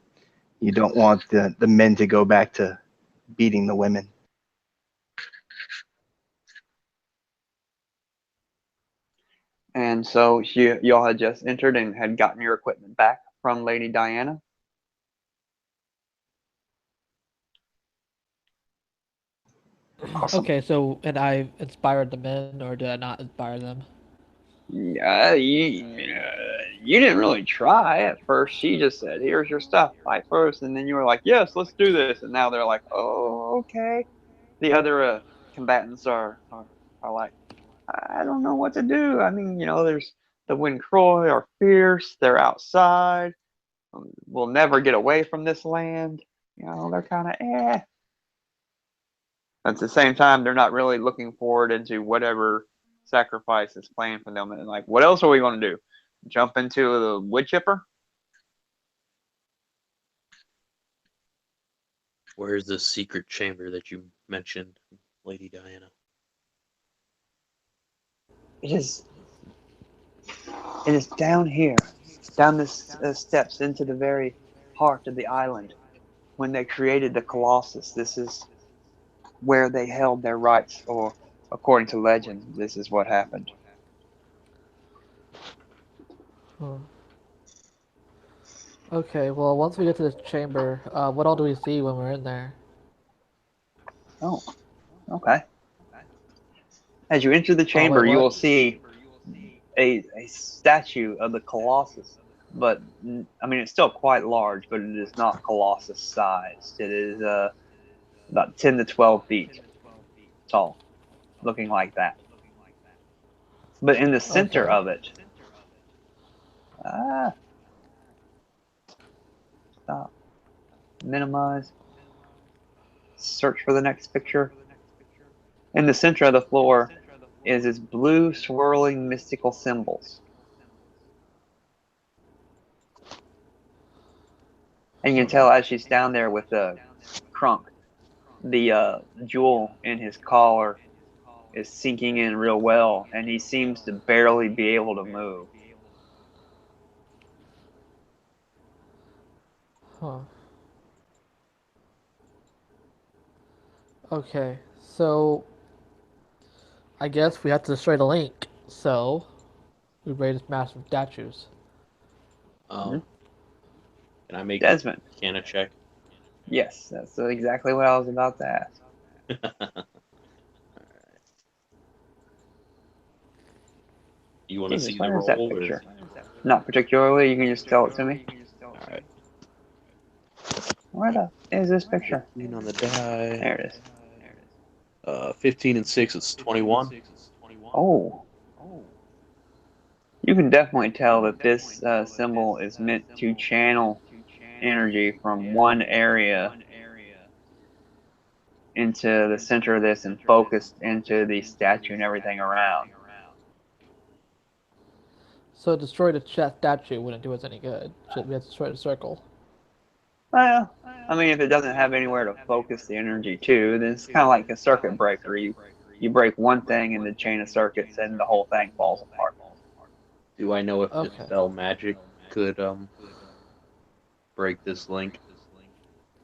you don't want the men to go back to beating the women. And so y'all had just entered and had gotten your equipment back from Lady Diana. Awesome. Okay, so and I inspired the men, or did I not inspire them? Yeah, you didn't really try at first. She just said, "Here's your stuff, fight first," and then you were like, "Yes, let's do this." And now they're like, "Oh, okay." The other combatants are like, "I don't know what to do." I mean, there's the Wind Croy are fierce. They're outside. We'll never get away from this land. They're kind of eh. At the same time, they're not really looking forward into whatever sacrifice is planned for them. And like, what else are we going to do? Jump into the wood chipper? Where's the secret chamber that you mentioned, Lady Diana? It is down here, down the steps into the very heart of the island. When they created the Colossus, this is where they held their rights, or according to legend, this is what happened. Hmm. Okay, well, once we get to this chamber, what all do we see when we're in there? Oh, okay. As you enter the Oh, wait, chamber, you what? will see a statue of the Colossus, but I mean it's still quite large, but it is not Colossus sized. It is about 10 to 12 feet tall, looking like that. But in the center Okay. of it, stop, minimize, search for the next picture. In the center of the floor is this blue swirling mystical symbols. And you can tell as she's down there with the Crunk, the jewel in his collar is sinking in real well, and he seems to barely be able to move. Huh. Okay. So I guess we have to destroy the link. So we raise massive statues. Um, can I make a Desmond. Arcana check? Yes, that's exactly what I was about to ask. You want to Jesus, see the where is that roll? Or... picture? Not particularly. You can just tell it to me. All right. Where the is this picture? 15 on the die. There it is. 15 and 6 is 21. Oh, you can definitely tell that this symbol is meant to channel energy from one area into the center of this and focused into the statue and everything around. So destroy the statue wouldn't do us any good. We have to destroy the circle. Well, I mean, if it doesn't have anywhere to focus the energy to, then it's kind of like a circuit breaker. You break one thing in the chain of circuits, and the whole thing falls apart. Do I know if Okay. dispel magic could break this link?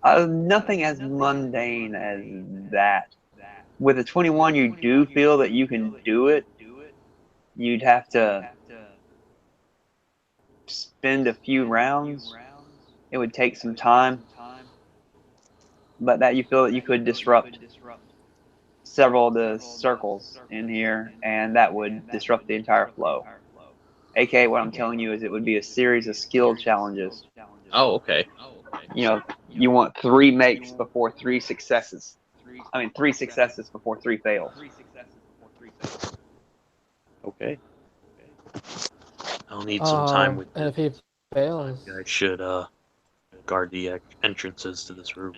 Nothing as mundane as that. With a 21, you do feel that you can do it. You'd have to spend a few rounds. It would take some time, but that you feel that you could disrupt several of the circles in here, and that would disrupt the entire flow. AKA, what I'm telling you is it would be a series of skill challenges. Oh, okay. You know, you want 3 makes before 3 successes. I mean, 3 successes before 3 fails. Okay. I'll need some time with And this. if he fails, You guys should guard the entrances to this room.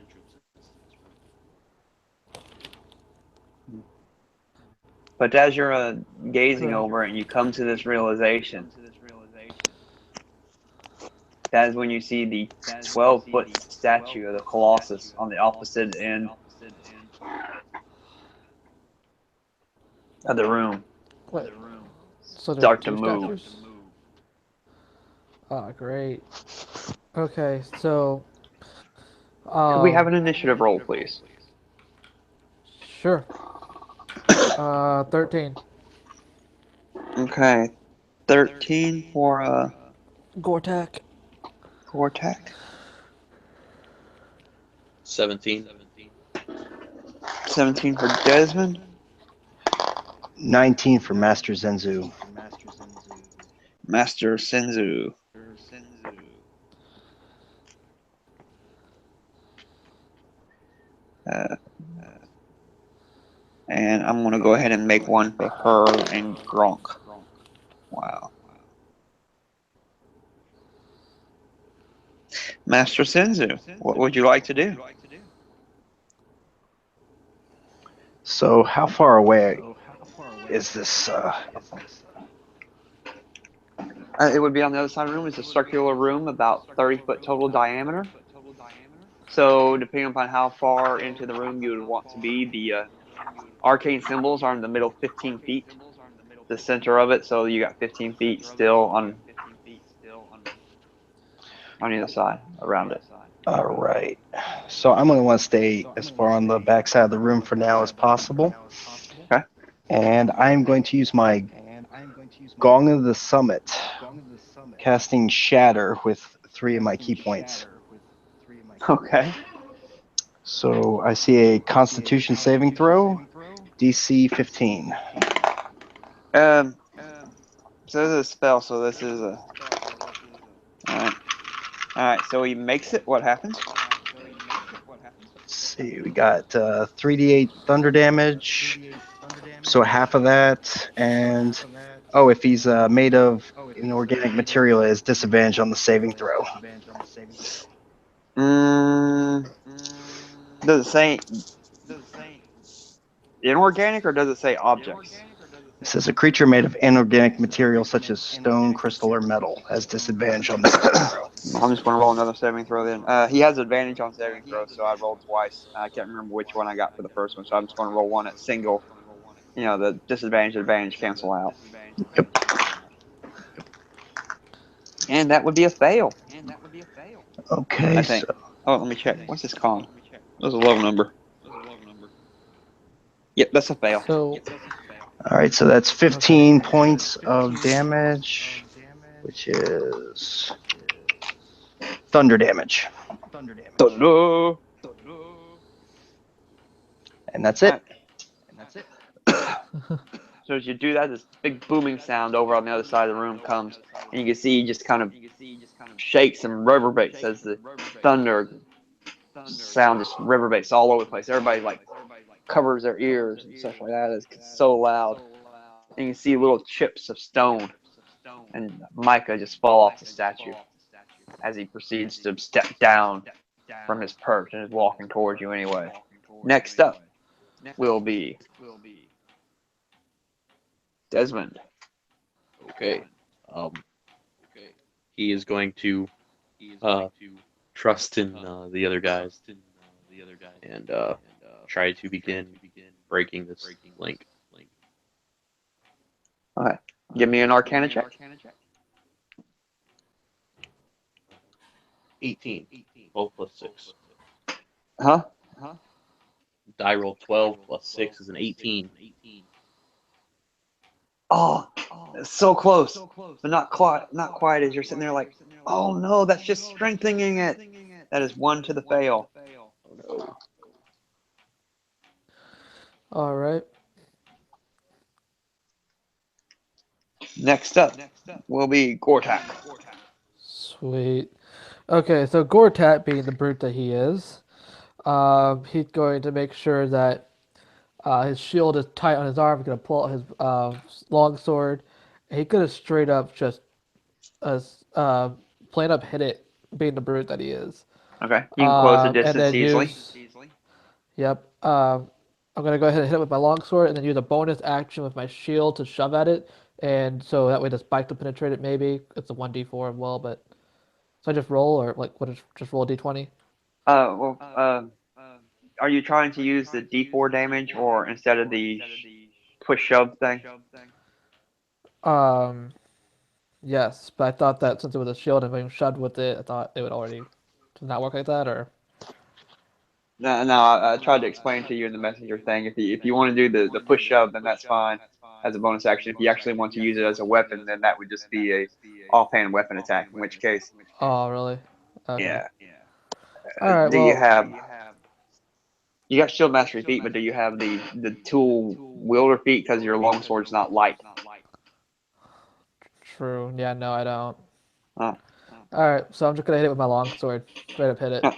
But as you're gazing over it, and you come to this realization, that is when you see the 12-foot statue of the Colossus on the opposite end of the room what? So there's start to 2 move. statues. Oh, great. Okay, so Could we have an initiative roll, please? sure. 13. Okay, 13 for Gortak. Vortek, 17. 17 for Desmond, 19 for Master Zenzu. Master Senzu. And I'm going to go ahead and make one for her and Gronk. Wow. Master Senzu, what would you like to do? So how far away is this? It would be on the other side of the room. It's a circular room, about 30-foot total diameter. So depending upon how far into the room you would want to be, the arcane symbols are in the middle 15 feet, the center of it. So you got 15 feet still on either side around it. All right. So I'm going to want to stay as far on the back side of the room for now as possible. Okay. And I'm going to use my Gong of the Summit, casting Shatter with 3 of my key points. Okay. So I see a Constitution saving throw, DC 15. So this is a spell. So this is a. All right. So he makes it. What happens? Let's see. We got 3d8 thunder damage. So half of that, and Oh, if he's made of inorganic material, it has disadvantage on the saving throw. Mm, does it say inorganic or does it say objects? It says a creature made of inorganic material such as stone, crystal, or metal has disadvantage on the saving throw. I'm just going to roll another saving throw then. He has advantage on saving throws, so I rolled twice. I can't remember which one I got for the first one, so I'm just going to roll one at single. The disadvantage and advantage cancel out. Yep. And that would be a fail, Okay, I so think. Oh, let me check. What's his con? That's a low number. Yep, that's a fail. So all right, so that's 15 points of damage, which is thunder damage, Thunder. and that's it. So as you do that, this big booming sound over on the other side of the room comes, and you can see he just kind of shakes and reverberates as the thunder sound just reverberates all over the place. Everybody like covers their ears and stuff like that. It's so loud, and you can see little chips of stone and Micah just fall off the statue as he proceeds to step down from his perch and is walking towards you anyway. Next up will be Desmond. Okay. He is going to trust in the other guys and try to begin breaking this link. Okay, give me an Arcana check. 18. 12 plus 6. Huh? Die roll 12 plus 6 is an 18. Oh, it's so close, but not quite. Not quite. As you're sitting there, like, oh no, that's just strengthening it. That is one to the fail. Oh no. all right. Next up will be Gortak. Sweet. Okay, so Gortat, being the brute that he is, he's going to make sure that his shield is tight on his arm. He's going to pull out his long sword. He could have straight up just plain up hit it, being the brute that he is. Okay, you can close the And distance then easily. Yep. I'm gonna go ahead and hit it with my longsword, and then use a bonus action with my shield to shove at it, and so that way the spike will penetrate it. Maybe it's a 1d4 as well, but so I just roll, or like what? Just roll a d20. Well, are you trying to use the D4 damage or instead of the push shove thing? Yes, but I thought that since it was a shield and being shoved with it, I thought it would already not work like that, or No, I tried to explain to you in the messenger thing. If you want to do the push shove, then that's fine as a bonus action. If you actually want to use it as a weapon, then that would just be a offhand weapon attack. In which case, oh really? Okay. yeah. All right. Do you Well, have you got shield mastery feat, but do you have the tool wielder feat because your longsword's not light? true. Yeah. No, I don't. Oh. All right. So I'm just gonna hit it with my longsword. Straight up hit it. Oh.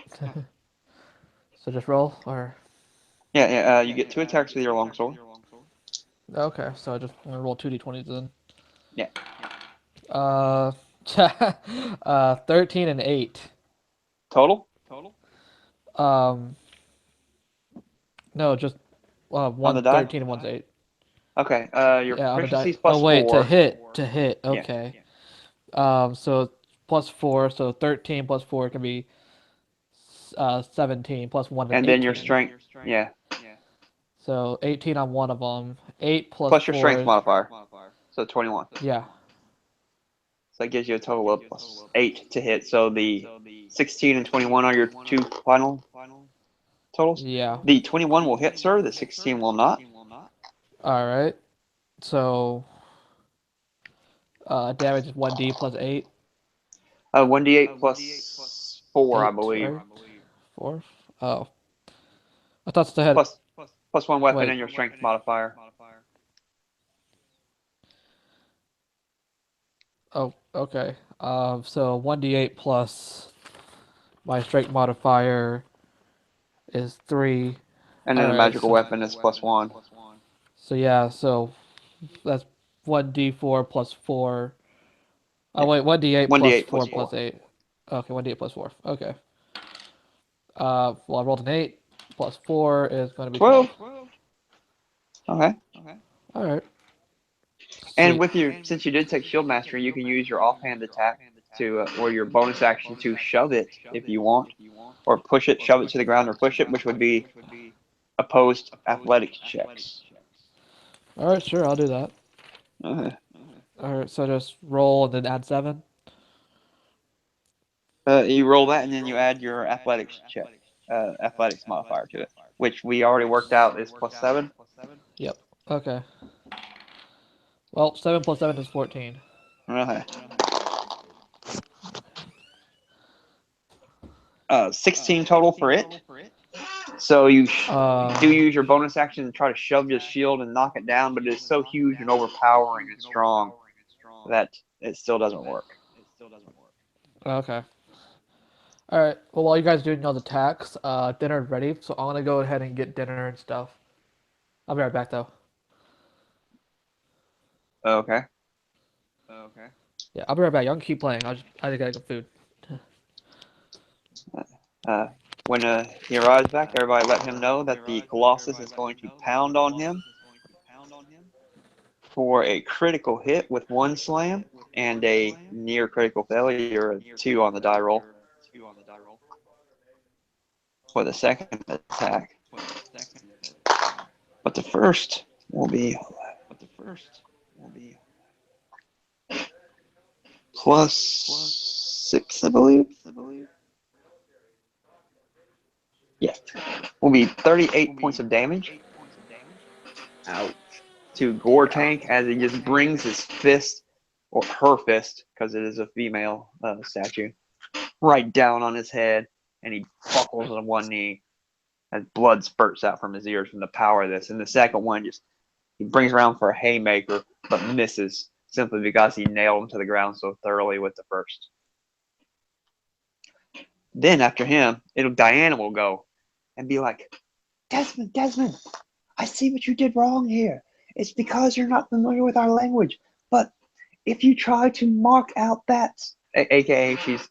So just roll, or Yeah. You get 2 attacks with your longsword. okay. So I just I'm gonna roll 2d20s then. Yeah. Uh, 13 and 8. Total Um, no, just on the one die. 13 and one's 8. Okay. Your Yeah, on the die. proficiency's Oh plus wait, 4. to hit. Yeah. Okay. So plus 4, so 13 plus 4 can be 17 plus 1 is And then your 18. strength. Yeah. So 18 on one of them. 8 plus Plus your 4 strength is modifier. So 21. yeah. So that gives you a total of plus 8 to hit. So the 16 and 21 are your 2 final totals. Yeah. The 21 will hit, sir. The 16 will not. All right. So damage is 1d plus 8. 1d8 plus 4, I 8, believe. right? 4? Oh. I thought it had. Plus 1 weapon Wait. and your strength modifier. Oh, okay. So 1d8 plus my strength modifier is 3. And All then the right. magical weapon is plus 1. So yeah. So that's 1d4 plus 4. Oh, wait, 1d8 1d8 plus plus 4 plus 8. Okay, 1d8 plus 4. Okay. Well, I rolled an 8. Plus 4 is going to be 12. 12. Okay. Alright. And Sweet. with your, since you did take Shield Mastery, you can use your offhand attack to, or your bonus action to shove it if you want, or push it, shove it to the ground, or push it, which would be opposed athletics checks. Alright, sure, I'll do that. Uh, Alright, so just roll and then add 7. you roll that, and then you add your athletics check, athletics modifier to it, which we already worked out is +7. Yep. Okay. Well, 7 plus 7 is 14. Okay. 16 total for it. So you do use your bonus action to try to shove your shield and knock it down, but it is so huge and overpowering and strong that it still doesn't work. Okay. Alright, well, while you guys doing all the attacks, dinner's ready, so I'm gonna go ahead and get dinner and stuff. I'll be right back, though. Okay. Yeah, I'll be right back. Y'all can keep playing. I just gotta get food. When he arrives back, everybody let him know that the Colossus is going to pound on him for a critical hit with 1 slam and a near critical failure of 2 on the die roll for the second attack. But the first will be +6, I believe. Yes. Will be 38 points of damage. Ouch. To Gore Tank as he just brings his fist, or her fist, because it is a female statue, right down on his head, and he buckles on one knee as blood spurts out from his ears from the power of this. And the second one just he brings around for a haymaker, but misses simply because he nailed him to the ground so thoroughly with the first. Then after him, Diana will go and be like, Desmond, I see what you did wrong here. It's because you're not familiar with our language. But if you try to mark out that, aka she's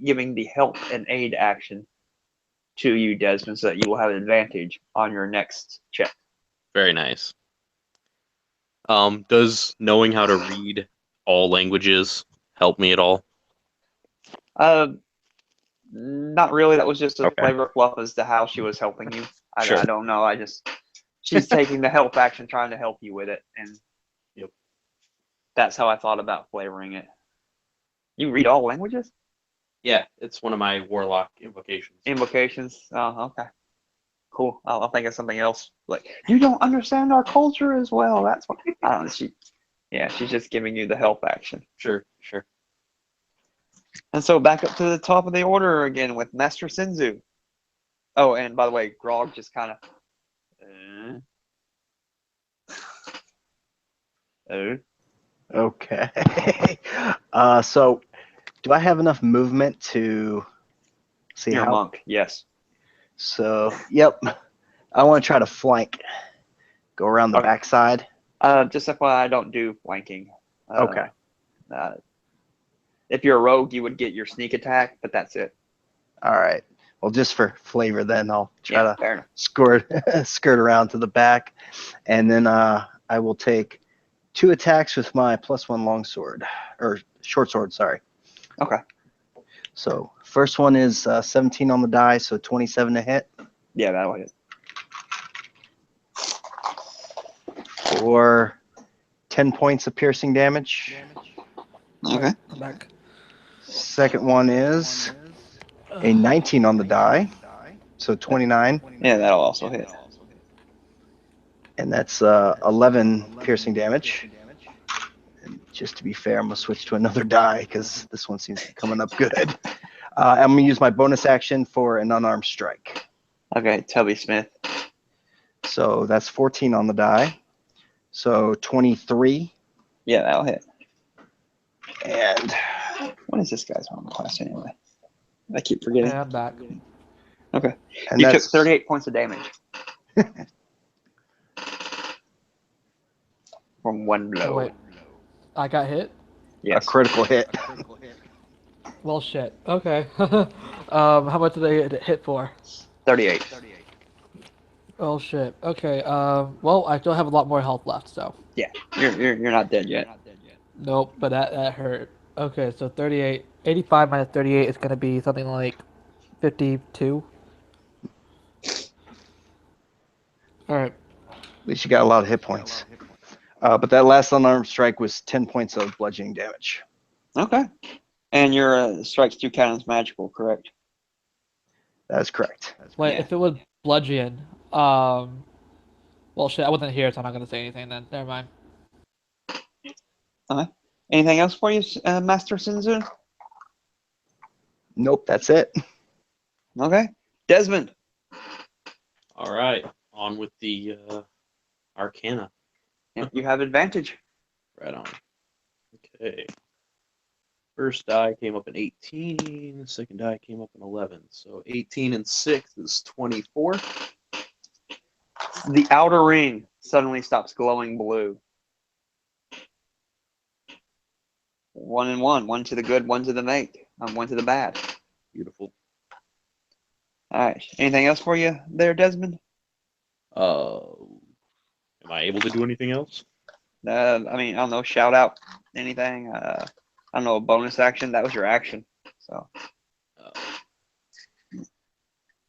giving the help and aid action to you, Desmond, so that you will have an advantage on your next check. Very nice. Does knowing how to read all languages help me at all? Not really. That was just a Okay. flavor fluff as to how she was helping you. Sure. I don't know. She's taking the help action, trying to help you with it, and Yep. That's how I thought about flavoring it. You read all languages? Yeah, it's one of my warlock invocations. Invocations? Oh, okay. Cool. I'll think of something else. Like, you don't understand our culture as well. That's what. I don't know. She's just giving you the help action. Sure. And so back up to the top of the order again with Master Senzu. Oh, and by the way, Grog just kind of. Okay. So do I have enough movement to see You're how? a monk, yes. So, yep. I want to try to flank. Go around the Okay. backside. Just FYI, I don't do flanking. Okay. If you're a rogue, you would get your sneak attack, but that's it. All right. Well, just for flavor, then I'll try to fair enough. skirt around to the back, and then I will take 2 attacks with my +1 longsword or short sword. Sorry. Okay. So first one is 17 on the die, so 27 to hit. Yeah, that'll hit. For 10 points of piercing damage. Okay. I'm back. Second one is a 19 on the die, so 29. Yeah, that'll also hit. And that's 11 piercing damage. And just to be fair, I'm going to switch to another die because this one seems to be coming up good. I'm going to use my bonus action for an unarmed strike. Okay, Tubby Smith. So that's 14 on the die. So 23. Yeah, that'll hit. And What is this guy's armor class anyway? I keep forgetting. Yeah, I'm back. Okay. and You took that's 38 points of damage. From one blow. Oh, wait. I got hit. A Yes. critical hit. Well, shit. Okay. How much did they hit for? 38. Oh shit. Okay. Well, I still have a lot more health left, so Yeah. You're not dead yet. nope. But that hurt. Okay, so 38, 85 minus 38 is gonna be something like 52. All right. At least you got a lot of hit points. But that last unarmed strike was 10 points of bludgeoning damage. Okay. And your strikes 2 count as magical, correct? That is correct. Wait, Yeah. if it was bludgeon, well, shit, I wasn't here, so I'm not gonna say anything then. Never mind. Okay. Anything else for you, Master Sinzu? Nope, that's it. Okay. Desmond. All right, on with the Arcana. Yeah, you have advantage. Right on. Okay. First die came up an 18. The second die came up an 11. So 18 and 6 is 24. The outer ring suddenly stops glowing blue. 1 and 1. 1 to the good, 1 to the mate. 1 to the bad. Beautiful. All right. Anything else for you there, Desmond? Am I able to do anything else? I mean, I don't know. Shout out anything. I don't know. A bonus action. That was your action. So.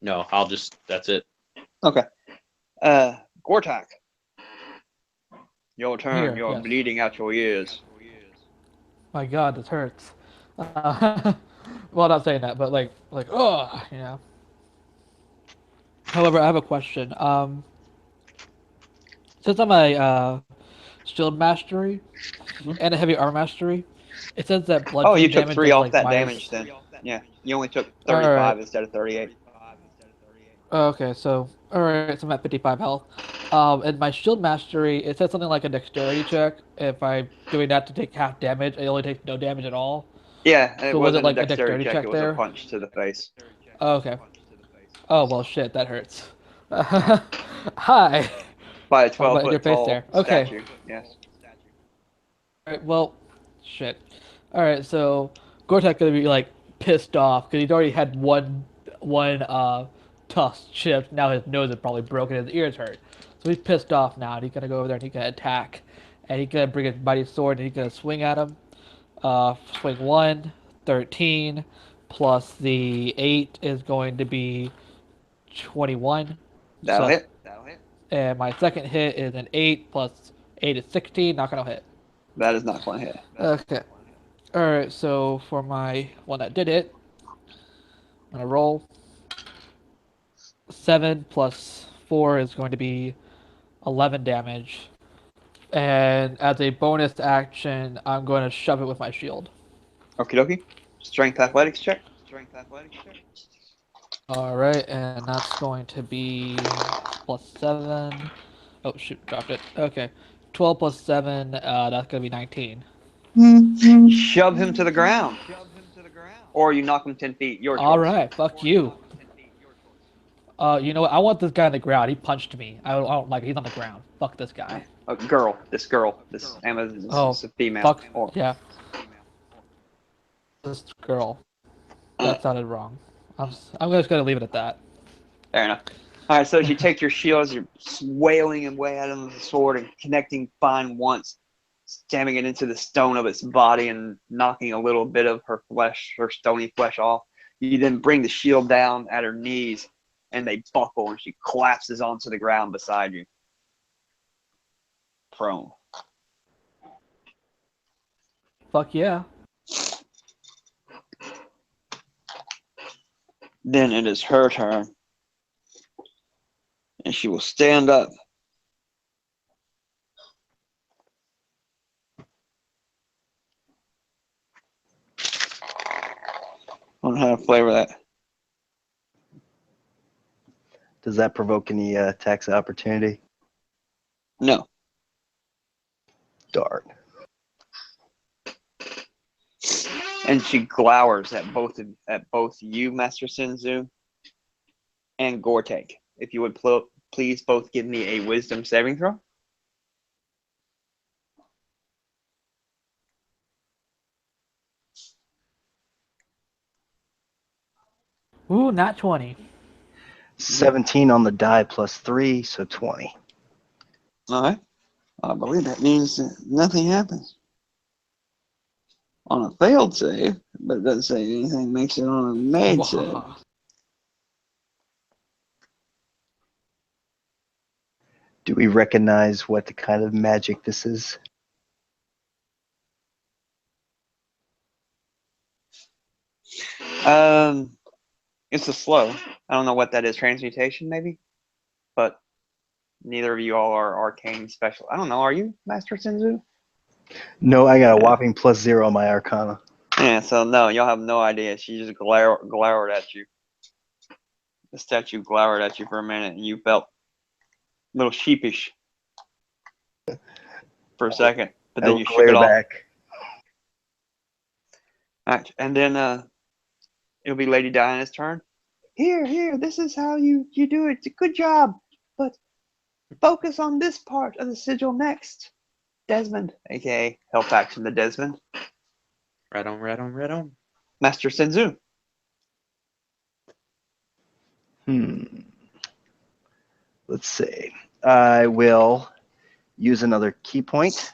No, that's it. Okay. Gortak. Your turn. Here, You're yes. bleeding out your ears. My God, this hurts. Well, not saying that, but like, oh, you know. However, I have a question. Since I'm a shield mastery Mhm. and a heavy armor mastery, it says that Oh, you bludgeoning took damage 3 is off like that damage minus. then. Yeah. You only took All 35 right. instead of 38. Okay, so all right, so I'm at 55 health. And my shield mastery, it says something like a dexterity check. If I'm doing that to take half damage, it only takes no damage at all. Yeah, it So was it wasn't a like a dexterity dexterity check. It check was a there? punch to the face. Oh, okay. Oh well, shit, that hurts. Hi. By a Talk 12 about in your foot face tall there. Okay. statue. Yes. All right. Well, shit. All right. So Gortek gonna be like pissed off because he's already had one tusk chipped. Now his nose is probably broken. His ears hurt. So he's pissed off now, and he's gonna go over there and he's gonna attack, and he's gonna bring his mighty sword and he's gonna swing at him. Swing 1, 13, plus the 8 is going to be 21. So That'll hit. and my second hit is an 8 plus 8 is 16. Not gonna hit. That is not going to hit. Okay. All right. So for my one that did it, I'm gonna roll 7 plus 4 is going to be 11 damage. And as a bonus action, I'm going to shove it with my shield. Okie dokie. Strength athletics check. All right, and that's going to be plus 7. Oh shoot, dropped it. Okay, 12 plus 7. That's gonna be 19. Shove him to the ground. Or you knock him 10 feet. Your All choice. right, fuck you. You know what? I want this guy on the ground. He punched me. I don't like it. He's on the ground. Fuck this guy. A girl. This girl. This Amazon. This Oh, is a female. fuck. Or, Yeah, this girl. That sounded wrong. I'm just gonna leave it at that. fair enough. All right, so as you take your shield, as you're wailing away at him with the sword and connecting fine once, stabbing it into the stone of its body and knocking a little bit of her flesh, her stony flesh off. You then bring the shield down at her knees, and they buckle, and she collapses onto the ground beside you. Prone. Fuck yeah. Then it is her turn, and she will stand up. I don't know how to flavor that. Does that provoke any attacks of opportunity? No. Darn. And she glowers at both you, Master Sinzu, and Gortek. If you would please both give me a wisdom saving throw. Ooh, not 20. 17 on the die plus 3, so 20. All right. I believe that means that nothing happens on a failed save, but it doesn't say anything makes it on a made save. Wahaha. Do we recognize what the kind of magic this is? It's a slow. I don't know what that is. Transmutation, maybe? But neither of you all are arcane special. I don't know. Are you, Master Senzu? No, I got a Yeah. whopping +0 on my Arcana. Yeah, so no, y'all have no idea. She just glowered at you. The statue glowered at you for a minute, and you felt a little sheepish for a second, but I then will you shook it glare off. back. All right, and then it'll be Lady Diana's turn. Here, this is how you do it. Good job, but focus on this part of the sigil next. Desmond, aka help action to Desmond. Right on, right on, right on. Master Senzu. Let's see. I will use another key point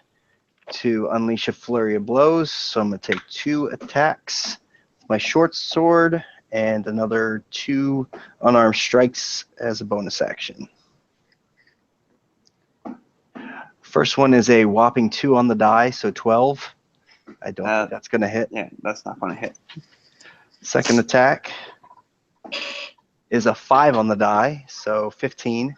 to unleash a flurry of blows. So I'm going to take 2 attacks, my short sword, and another 2 unarmed strikes as a bonus action. First one is a whopping 2 on the die, so 12. I don't think that's going to hit. Yeah, that's not going to hit. Second attack is a 5 on the die, so 15.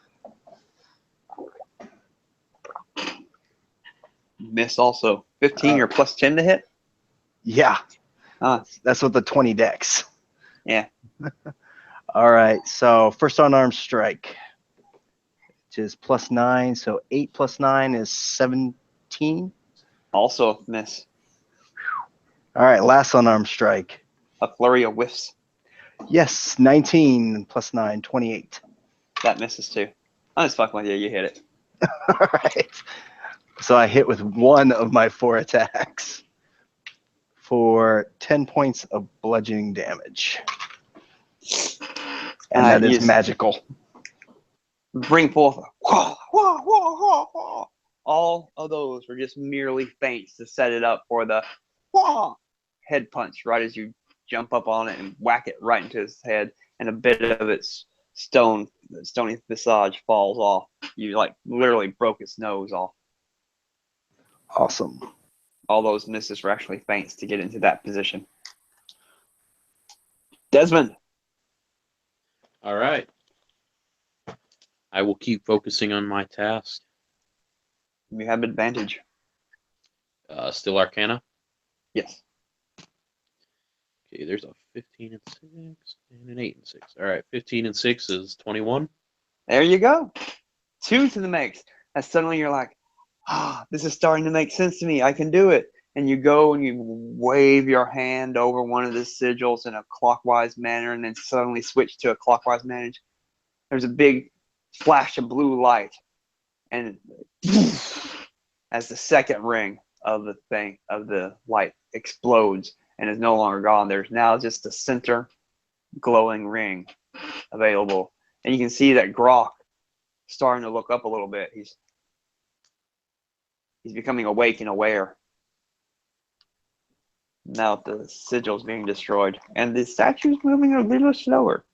Miss also. 15, you're plus 10 to hit? Yeah, Ah, that's with the 20 dex. yeah. All right, so first unarmed strike, which is +9, so 8 plus 9 is 17. Also miss. All right, last unarmed strike. A flurry of whiffs. Yes, 19 plus 9, 28. That misses too. I'm just fucking with you. You hit it. All right, so I hit with 1 of my 4 attacks for 10 points of bludgeoning damage. And that is magical. Bring forth wah, wah, wah, wah, wah. All of those were just merely feints to set it up for the wah head punch right as you jump up on it and whack it right into his head, and a bit of its stony visage falls off. You like literally broke its nose off. Awesome. All those misses were actually feints to get into that position. Desmond. All right. I will keep focusing on my task. You have advantage. Still Arcana. Yes. Okay, there's a 15 and 6 and an 8 and 6. All right, 15 and 6 is 21. There you go. 2 to the max. And suddenly you're like, this is starting to make sense to me. I can do it. And you go and you wave your hand over one of the sigils in a clockwise manner, and then suddenly switch to a clockwise manner. There's a big flash of blue light, and as the second ring of the light explodes and is no longer gone, there's now just a center glowing ring available, and you can see that Grok starting to look up a little bit. He's becoming awake and aware now that the sigil's being destroyed, and the statue's moving a little slower.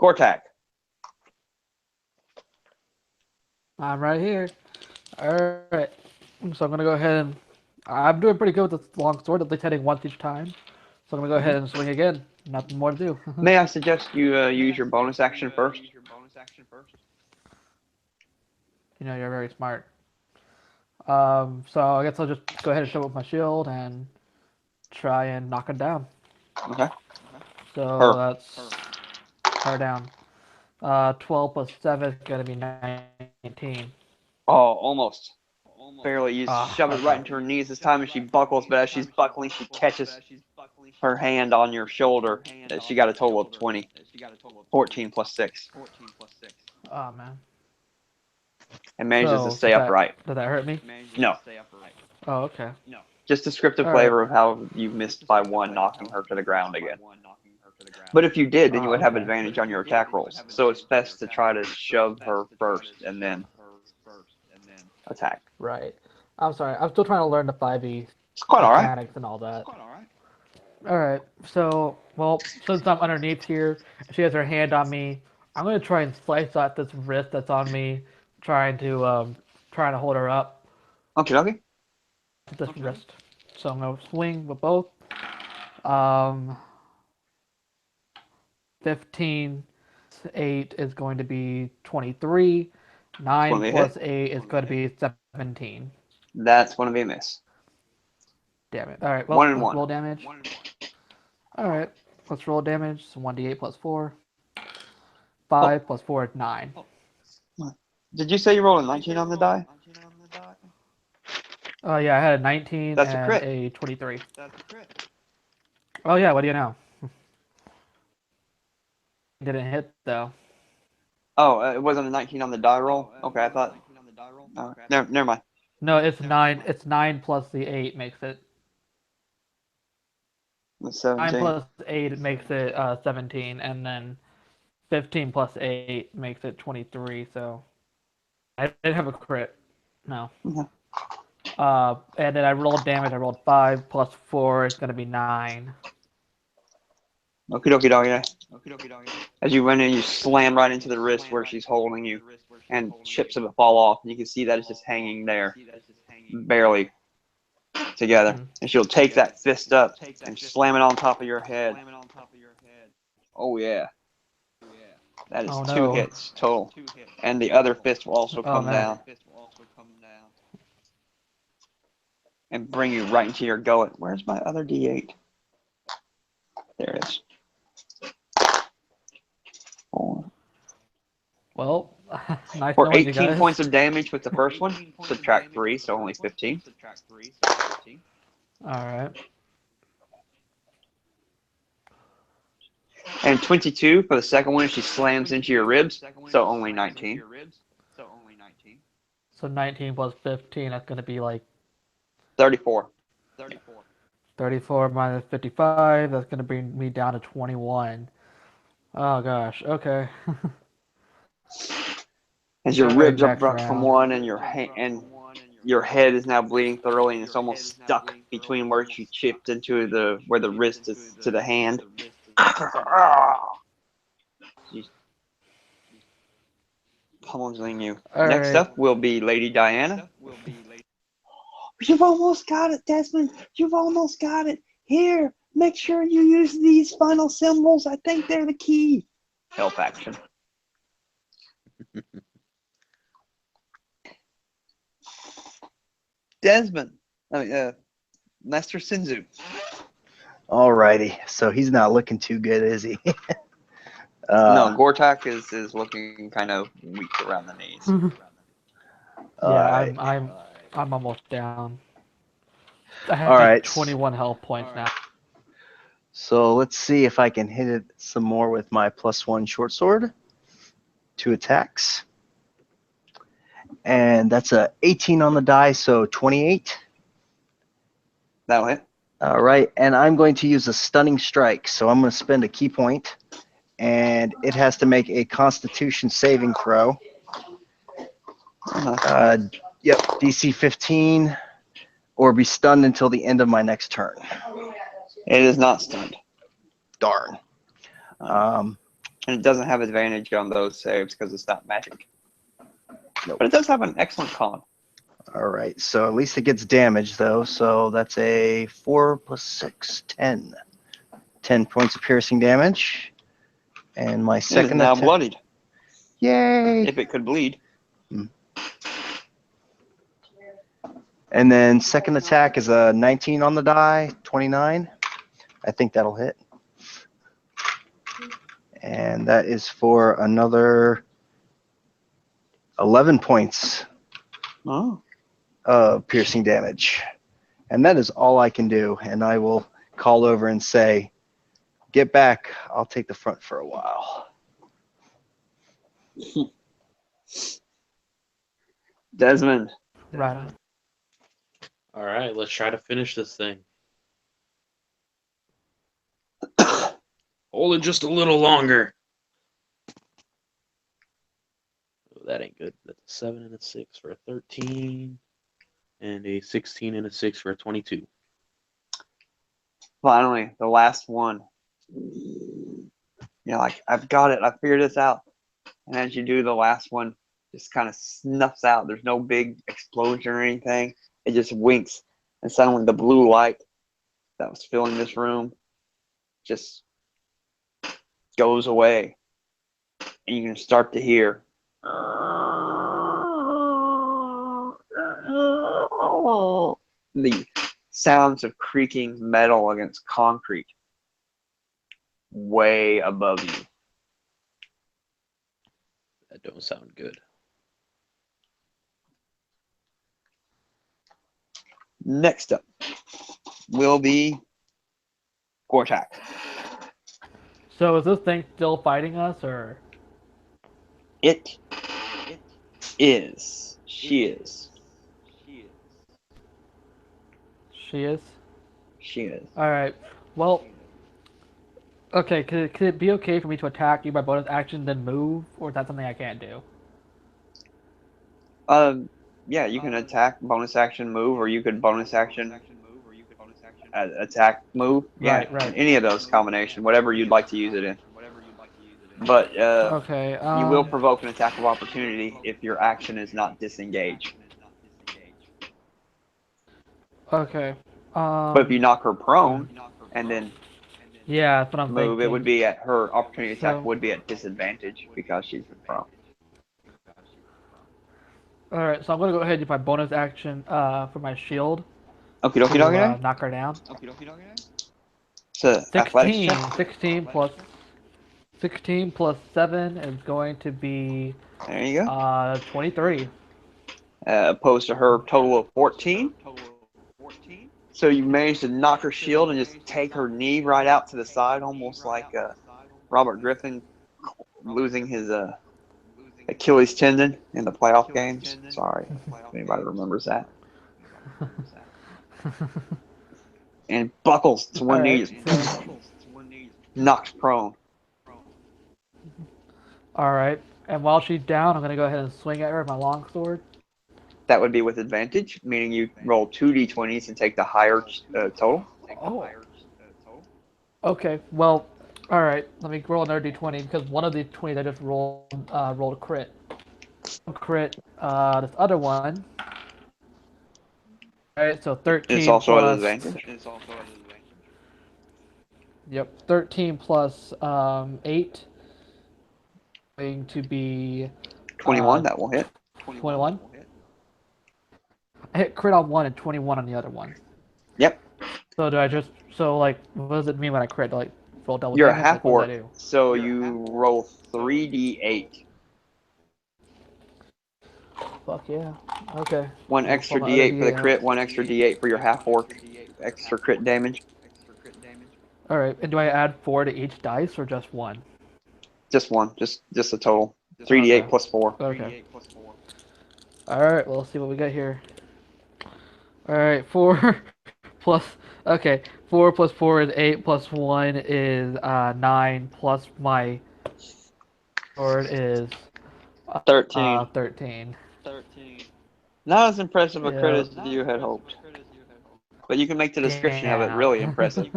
Gortak. I'm right here. All right. So I'm gonna go ahead and I'm doing pretty good with this long sword, at least hitting once each time. So I'm gonna go ahead and swing again. Nothing more to do. May I suggest you use your bonus action first? You know, you're very smart. So I guess I'll just go ahead and show up with my shield and try and knock it down. Okay. So Her. that's her down. 12 plus 7 is gonna be 19. Oh, almost. Barely. You shove it right Okay. into her knees this time, and she buckles. But as she's buckling, she catches her hand on your shoulder. She got a total of 20. 14 plus 6. Oh man. And manages to So stay upright. did that hurt me? No. Oh, okay. Just descriptive All flavor right. of how you missed by 1, knocking her to the ground again. But if you did, then you Oh, would have okay. advantage on your attack rolls. So it's best to try to shove her first and then attack. Right. I'm sorry. I'm still trying to learn the 5e It's quite all right. mechanics and all that. All right. So, well, since I'm underneath here, she has her hand on me. I'm gonna try and slice out this wrist that's on me, trying to hold her up. Okay, okay. This wrist. So I'm gonna swing with both. Um, 15 8 is going to be 23. It's 9 going to be a plus hit. 8 is going to be 17. That's going to be a miss. Damn it. All right. Well, 1 and let's 1. roll damage. All right. Let's roll damage. So 1d8 plus 4. 5 plus 4 is 9. Did you say you rolled a 19 on the die? Oh, yeah. I had a 19 That's a and crit. a 23. Oh, yeah. What do you know? Didn't hit, though. Oh, it wasn't a 19 on the die roll? Okay, I thought. Never mind. No, it's 9. It's 9 plus the 8 makes it. It's 9 17. plus 8 makes it 17. And then 15 plus 8 makes it 23. So I didn't have a crit. No. Okay. And then I rolled damage. I rolled 5 plus 4 is going to be 9. Okie dokie doggy. As you run in, you slam right into the wrist where she's holding you, and chips of it fall off. And you can see that it's just hanging there, barely together. And she'll take that fist up and slam it on top of your head. Oh, yeah. That is Oh, 2 no. hits total. And the other fist will also Oh, come man. down and bring you right into your gullet. Where's my other D8? There it is. Well, nice For knowing you 18 guys. points of damage with the first one, subtract 3, so only 15. All right. And 22 for the second one, she slams into your ribs, so only 19. So 19 plus 15, that's going to be like 34. 34 minus 55. That's going to bring me down to 21. Oh, gosh. Okay. As your All right, ribs are next broke from round. one, and your head is now bleeding thoroughly, and it's almost stuck between where she chipped into where the wrist is to the hand. She's pummeling you. All Next right. up will be Lady Diana. You've almost got it, Desmond. You've almost got it. Here, make sure you use these final symbols. I think they're the key. Help action. Desmond. Master Sinzu. Alrighty, so he's not looking too good, is he? No, Gortak is looking kind of weak around the knees. Yeah, alright. I'm almost down. I have Alright. 21 health points now. So let's see if I can hit it some more with my +1 short sword. 2 attacks. And that's a 18 on the die, so 28. That'll hit. All right, and I'm going to use a stunning strike. So I'm going to spend a key point, and it has to make a Constitution saving throw. Yep, DC 15, or be stunned until the end of my next turn. It is not stunned. Darn. And it doesn't have advantage on those saves because it's not magic. Nope. But it does have an excellent con. All right, so at least it gets damage, though. So that's a 4 plus 6, 10. 10 points of piercing damage. And my It is second now attack. bloodied. Yay! If it could bleed. And then second attack is a 19 on the die, 29. I think that'll hit. And that is for another 11 points Oh. of piercing damage. And that is all I can do. And I will call over and say, get back. I'll take the front for a while. Desmond. Right on. All right, let's try to finish this thing. Hold it just a little longer. Oh, that ain't good. That's a 7 and a 6 for a 13. And a 16 and a 6 for a 22. Finally, the last one. You're like, I've got it. I figured this out. And as you do, the last one just kind of snuffs out. There's no big explosion or anything. It just winks. And suddenly the blue light that was filling this room just goes away. And you can start to hear the sounds of creaking metal against concrete way above you. That don't sound good. Next up will be Gortak. So is this thing still fighting us, or? It is. She is. She is? She is. Alright. Well, okay, could it be okay for me to attack you by bonus action, then move? Or is that something I can't do? Yeah, you can attack, bonus action, move, or you could bonus action, attack, move. Yeah, Right. any of those combination, whatever you'd like to use it in. But Okay, you will provoke an attack of opportunity if your action is not disengaged. Okay. But if you knock her prone and then Yeah, that's what I'm move, thinking. it would be at her opportunity attack So- would be at disadvantage because she's been prone. Alright, so I'm gonna go ahead and do my bonus action for my shield Okie dokie dokie. knock her down. So athletics 16. check. 16 plus 7 is going to be There you go. 23. Opposed to her total of 14. So you managed to knock her shield and just take her knee right out to the side, almost like Robert Griffin losing his Achilles tendon in the playoff games. Sorry if anybody remembers that. And buckles to one knee, Alright, just knocks prone. Alright, and while she's down, I'm gonna go ahead and swing at her with my longsword. That would be with advantage, meaning you roll 2d20s and take the higher total. Oh. Okay, well, alright, let me roll another d20 because one of the 20s I just rolled a crit. Crit, this other one. Alright, so 13 It's also plus. at advantage. Yep, 13 plus 8. Going to be 21, that will hit. 21. I hit crit on one and 21 on the other one. Yep. So do I just like what does it mean when I crit? Do I, like roll double You're a damage? half Like, what do I orc, do? so you roll 3d8. Fuck yeah. Okay. One I'll extra pull my other d8 for the D8 crit, out. one extra d8 for your half orc. Extra crit damage. All right. And do I add 4 to each dice or just one? Just one, just a total. 3d8 Okay. plus 4. Okay. All right. Well, let's see what we got here. All right. 4 plus. Okay. 4 plus 4 is 8. Plus 1 is 9. Plus my sword is 13. 13. Not as impressive a crit Yeah. as you had hoped. But you can make the description of it Yeah. really impressive.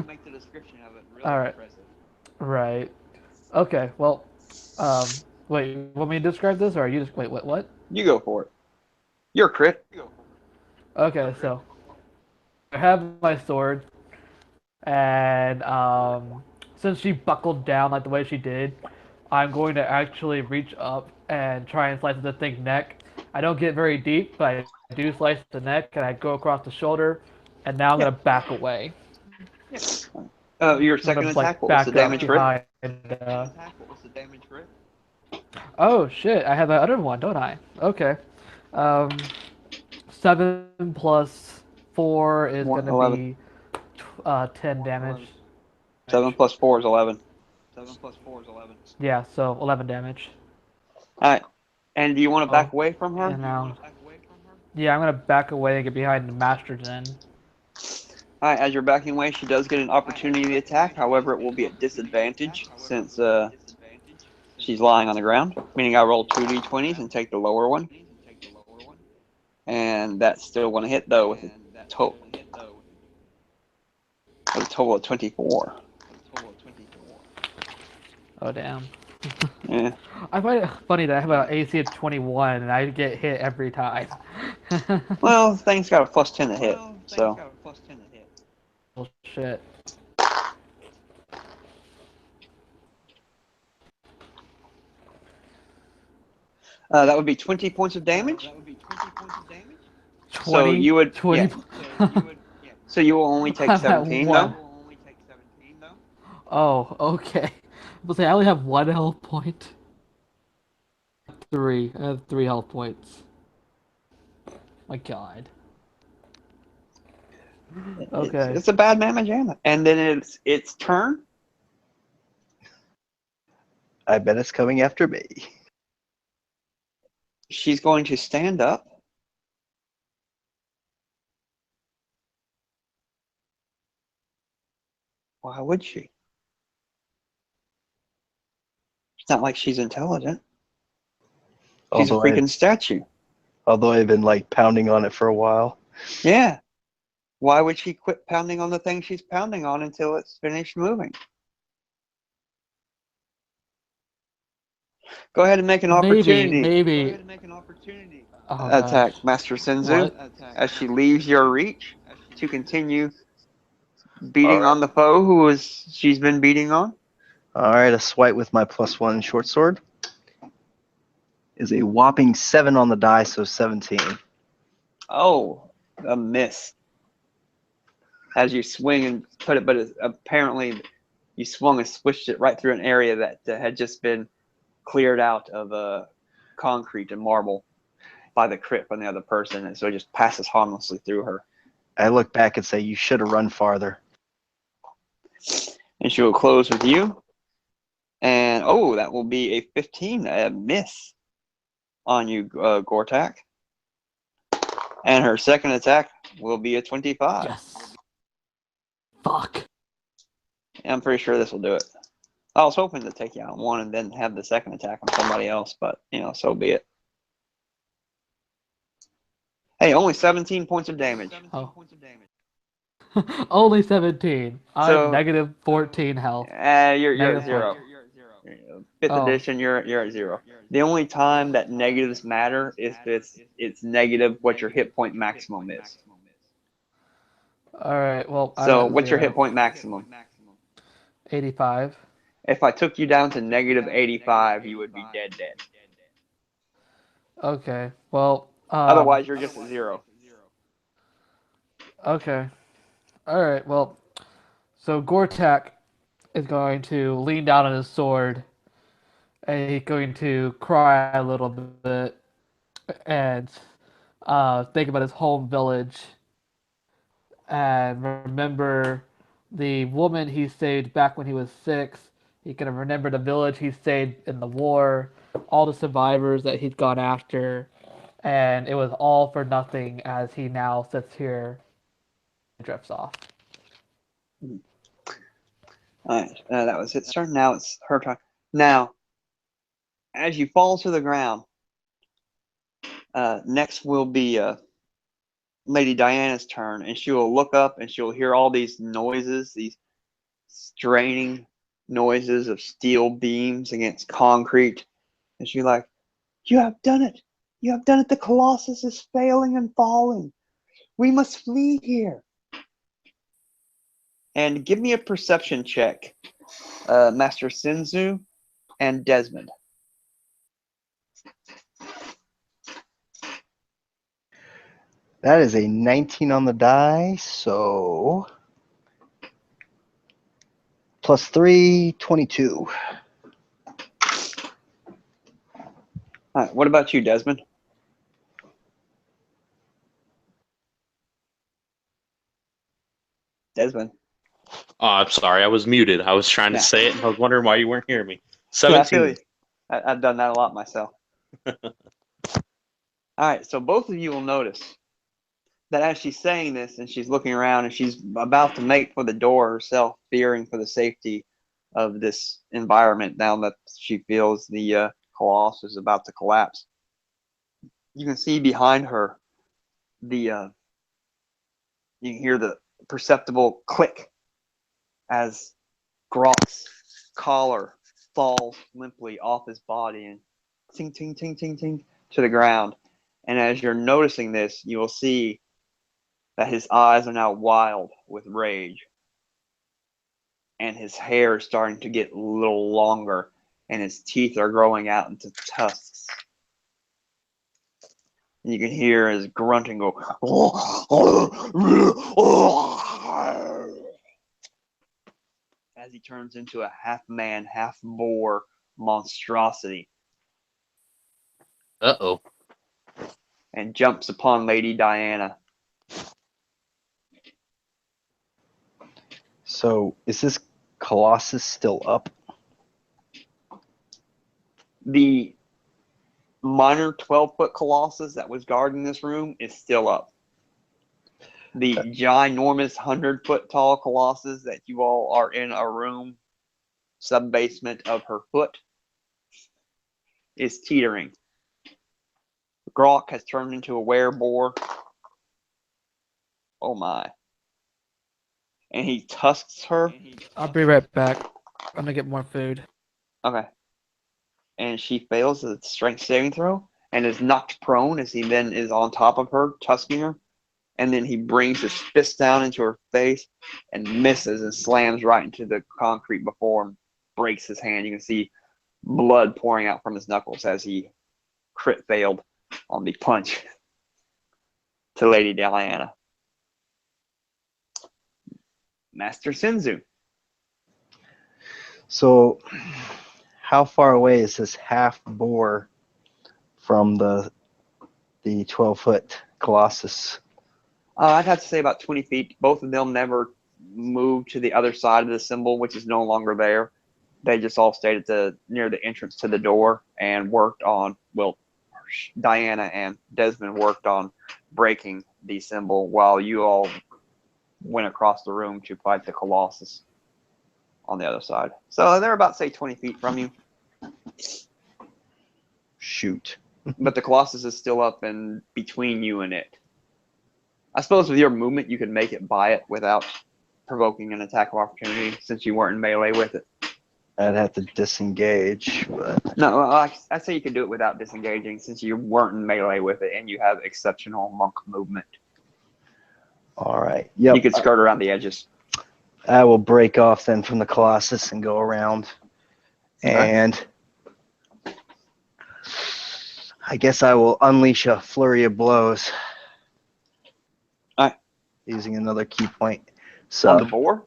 All right. Right. Okay. Well. Wait. You want me to describe this, or are you just wait? What? You go for it. You're a crit. Okay. So I have my sword, and since she buckled down like the way she did, I'm going to actually reach up and try and slice the thing's neck. I don't get very deep, but I do slice the neck, and I go across the shoulder, and now I'm Yeah. gonna back away. Your I'm second gonna attack, what was the back up damage for it? behind. Oh shit! I have that other one, don't I? Okay. 7 plus 4 is gonna 11. be 10 damage. 7 plus 4 is 11. Yeah, so 11 damage. Alright. And do you want to back away from her? And now, yeah, I'm gonna back away and get behind the Master's Inn. All right, as you're backing away, she does get an opportunity to attack. However, it will be at disadvantage since she's lying on the ground, meaning I roll 2d20s and take the lower one. And that's still going to hit, though, with a total of 24. Oh, damn. Yeah. I find it funny that I have an AC of 21 and I get hit every time. Well, thing's got a plus 10 to hit, so. Bullshit. That would be 20 points of damage. 20? So you would, 20. yeah. So you will only take I'm at 17, one. though. Oh, okay. But say I only have 1 health point. 3. I have 3 health points. My God. Okay. It's a bad mamma jamma. And then it's its turn. I bet it's coming after me. She's going to stand up. Why would she? It's not like she's intelligent. She's a freaking statue. Although I've been like pounding on it for a while. Yeah. Why would she quit pounding on the thing she's pounding on until it's finished moving? Go ahead and make an opportunity Maybe. Oh gosh. attack, Master Senzu, What? as she leaves your reach to continue All beating right. on the foe she's been beating on. All right, a swipe with my +1 short sword is a whopping 7 on the die, so 17. Oh, a miss. As you swing and put it, but apparently you swung and swished it right through an area that had just been cleared out of concrete and marble by the crit from the other person, and so it just passes harmlessly through her. I look back and say, you should have run farther. And she will close with you. And, oh, that will be a 15, a miss on you, Gortak. And her second attack will be a 25. Yes. Fuck. I'm pretty sure this will do it. I was hoping to take you out on one and then have the second attack on somebody else, but, so be it. Hey, only 17 points of damage. Oh. Only 17. I'm negative 14 health. You're at Negative 0. 5th Oh. edition, you're at 0. The only time that negatives matter is if it's negative what your hit point maximum is. Alright, well, So I'm at what's your 0. hit point maximum? 85. If I took you down to negative 85, you would be dead. Okay, well, Otherwise, you're just at 0. okay. Alright, well, so Gortak is going to lean down on his sword and he's going to cry a little bit and think about his home village and remember the woman he saved back when he was 6. He can remember the village he saved in the war, all the survivors that he'd gone after, and it was all for nothing as he now sits here and drifts off. All right, that was its turn. Now it's her turn. Now, as you fall to the ground, next will be Lady Diana's turn, and she will look up and she'll hear all these noises, these straining noises of steel beams against concrete, and she's like, "You have done it! You have done it! The Colossus is failing and falling. We must flee here." And give me a perception check, Master Senzu and Desmond. That is a 19 on the die, so +3, 22. All right, what about you, Desmond? Desmond. Oh, I'm sorry. I was muted. I was trying to say it, and I was wondering why you weren't hearing me. 17. Yeah, I feel you. I've done that a lot myself. All right, so both of you will notice that as she's saying this and she's looking around and she's about to make for the door herself, fearing for the safety of this environment now that she feels the Colossus is about to collapse, you can see behind her the you can hear the perceptible click as Grok's collar falls limply off his body and ting, ting, ting, ting, ting to the ground. And as you're noticing this, you will see that his eyes are now wild with rage. And his hair is starting to get a little longer, and his teeth are growing out into tusks. And you can hear his grunting go as he turns into a half man, half boar monstrosity Uh-oh. and jumps upon Lady Diana. So is this Colossus still up? The minor 12-foot Colossus that was guarding this room is still up. The ginormous 100-foot tall Colossus that you all are in a room sub-basement of her foot is teetering. Grok has turned into a wereboar. Oh my. And he tusks her. I'll be right back. I'm gonna get more food. Okay. And she fails the strength saving throw and is knocked prone as he then is on top of her, tusking her. And then he brings his fist down into her face and misses and slams right into the concrete before him, breaks his hand. You can see blood pouring out from his knuckles as he crit failed on the punch to Lady Diana. Master Senzu. So how far away is this half boar from the 12-foot Colossus? I'd have to say about 20 feet. Both of them never moved to the other side of the symbol, which is no longer there. They just all stayed at near the entrance to the door and worked on, well, Diana and Desmond worked on breaking the symbol while you all went across the room to fight the Colossus on the other side. So they're about, say, 20 feet from you. Shoot. But the Colossus is still up and between you and it. I suppose with your movement, you could make it by it without provoking an attack of opportunity since you weren't in melee with it. I'd have to disengage, but No, I'd say you could do it without disengaging since you weren't in melee with it and you have exceptional monk movement. all right. Yep. You could skirt around the edges. I will break off then from the Colossus and go around. And I guess I will unleash a flurry of blows. All right. Using another key point. So On the boar?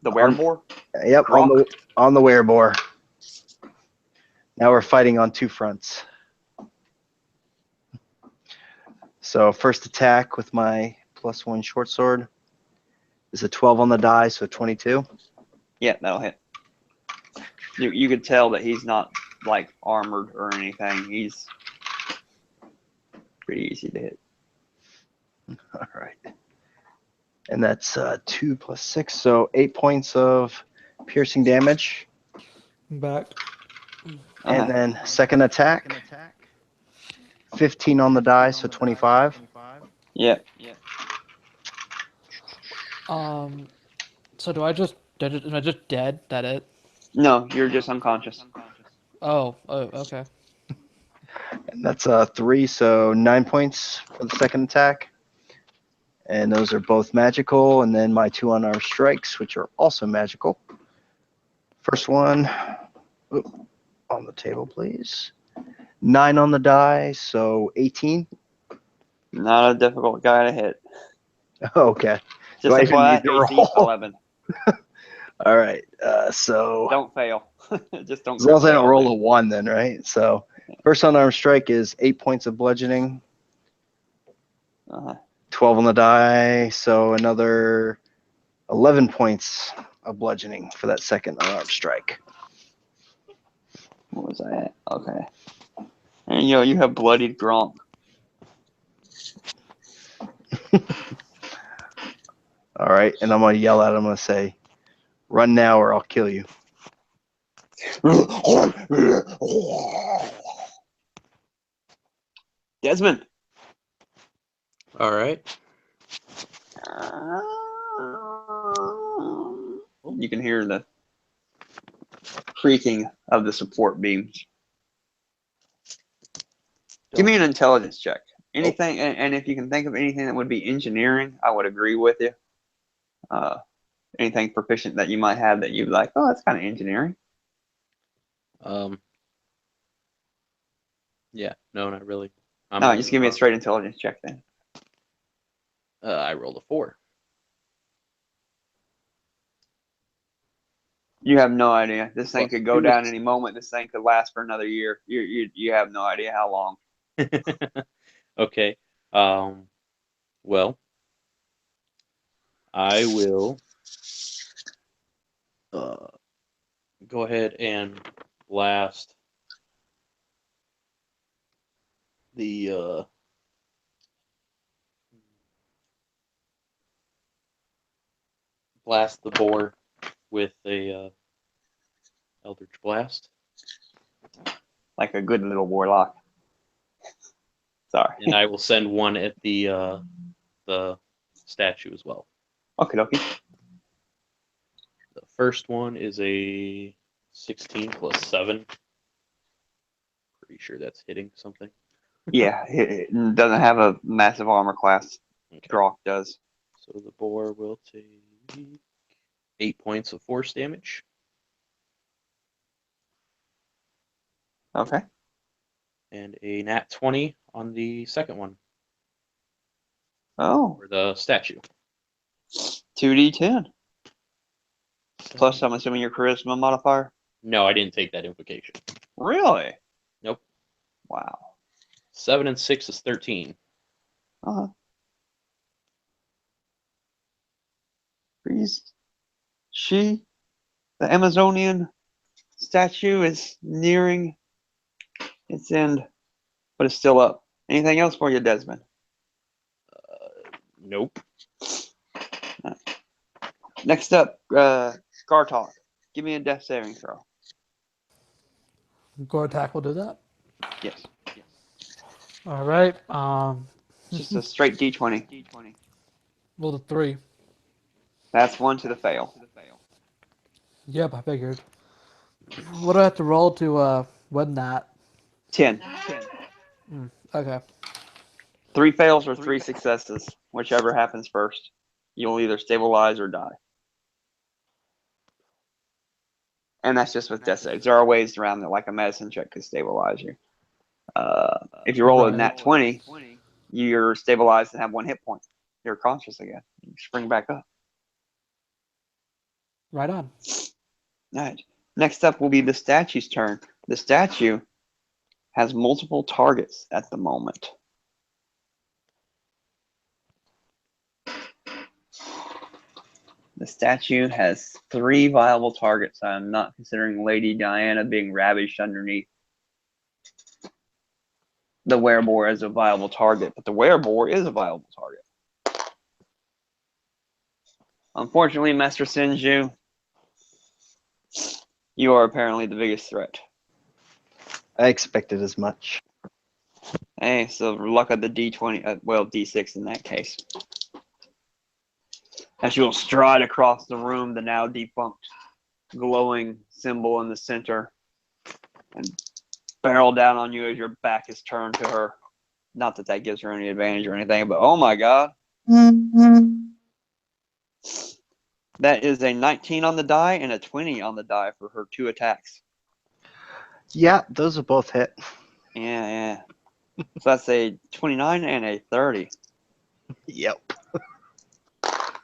The wereboar? Yep, Grok? on the wereboar. Now we're fighting on two fronts. So first attack with my +1 short sword is a 12 on the die, so 22. Yeah, that'll hit. You could tell that he's not like armored or anything. He's pretty easy to hit. All right. And that's 2 + 6, so 8 points of piercing damage. I'm back. And then second attack, 15 on the die, so 25. Yeah. So am I just dead? That it? No, you're just unconscious. Oh, okay. And that's 3, so 9 points for the second attack. And those are both magical. And then my 2 unarmed strikes, which are also magical. First one, on the table, please. 9 on the die, so 18. Not a difficult guy to hit. Okay. Just Do I even FYI, need to AC roll? 11. All right. So Don't fail. Just don't. as long as I don't fail, roll dude. a 1, then, right? So first unarmed strike is 8 points of bludgeoning. 12 on the die, so another 11 points of bludgeoning for that second unarmed strike. What was I at? Okay. And you have bloodied Gronk. All right, and I'm gonna yell at him. I'm gonna say, "Run now, or I'll kill you." Desmond. All right. You can hear the creaking of the support beams. Give me an intelligence check. Anything, and if you can think of anything that would be engineering, I would agree with you. Anything proficient that you might have that you'd like, oh, that's kind of engineering. Yeah. No, not really. No, just give me a straight intelligence check then. I rolled a 4. You have no idea. This thing could go down any moment. This thing could last for another year. You have no idea how long. Okay. Well, I will go ahead and blast the boar with a Eldritch Blast. Like a good little warlock. Sorry. And I will send one at the statue as well. Okay, dokie. The first one is a 16 plus 7. Pretty sure that's hitting something. Yeah, it doesn't have a massive armor class. Okay. Grok does. So the boar will take 8 points of force damage. Okay. And a nat 20 on the second one. Oh. For the statue. 2d10. Plus, I'm assuming your charisma modifier? No, I didn't take that invocation. Really? Nope. Wow. 7 and 6 is 13. Uh-huh. Freeze. The Amazonian statue is nearing its end, but it's still up. Anything else for you, Desmond? Nope. Next up, Gartok. Give me a death saving throw. Gortak will do that. Yes. All right. Just a straight D20. Roll a 3. That's one to the fail. Yep, I figured. What do I have to roll to win that? 10. Okay. 3 fails or 3 successes, whichever happens first. You'll either stabilize or die. And that's just with death saves. There are ways around that, like a medicine check could stabilize you. If you roll a nat 20, you're stabilized and have 1 hit point. You're conscious again. You spring back up. Right on. All right. Next up will be the statue's turn. The statue has multiple targets at the moment. The statue has 3 viable targets. I'm not considering Lady Diana being ravaged underneath the wereboar as a viable target, but the wereboar is a viable target. Unfortunately, Master Sinju, you are apparently the biggest threat. I expected as much. Hey, so luck of the D20, well, D6 in that case. As you'll stride across the room, the now defunct glowing symbol in the center, and barrel down on you as your back is turned to her. Not that that gives her any advantage or anything, but oh my god. That is a 19 on the die and a 20 on the die for her 2 attacks. Yeah, those are both hit. Yeah. So that's a 29 and a 30. Yep.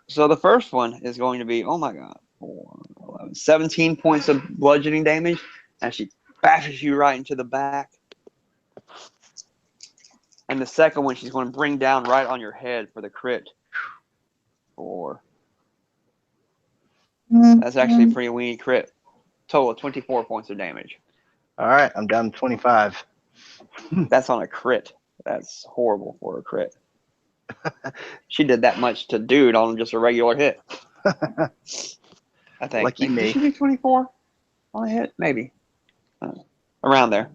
So the first one is going to be, oh my god, 4, 11, 17 points of bludgeoning damage, and she bashes you right into the back. And the second one, she's going to bring down right on your head for the crit. 4. That's actually a pretty weenie crit. Total of 24 points of damage. All right, I'm down to 25. That's on a crit. That's horrible for a crit. She did that much to dude on just a regular hit. I think. Lucky Did me. she do 24 on a hit? Maybe. Around there.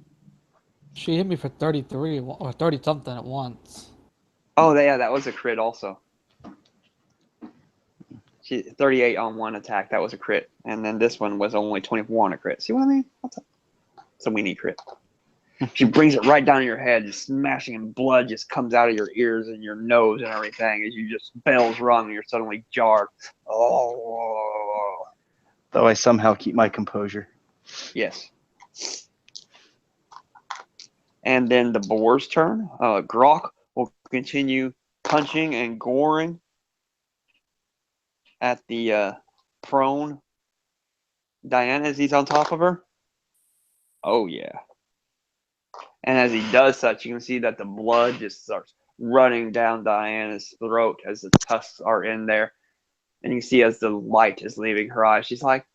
She hit me for 33 or 30 something at once. Oh, yeah, that was a crit also. She 38 on one attack. That was a crit. And then this one was only 24 on a crit. See what I mean? It's a weenie crit. She brings it right down in your head, just smashing, and blood just comes out of your ears and your nose and everything as you just bells rung and you're suddenly jarred. Oh, Though I somehow keep my composure. yes. And then the boar's turn. Grok will continue punching and goring at the prone Diana as he's on top of her. Oh, yeah. And as he does such, you can see that the blood just starts running down Diana's throat as the tusks are in there. And you can see as the light is leaving her eyes, she's like,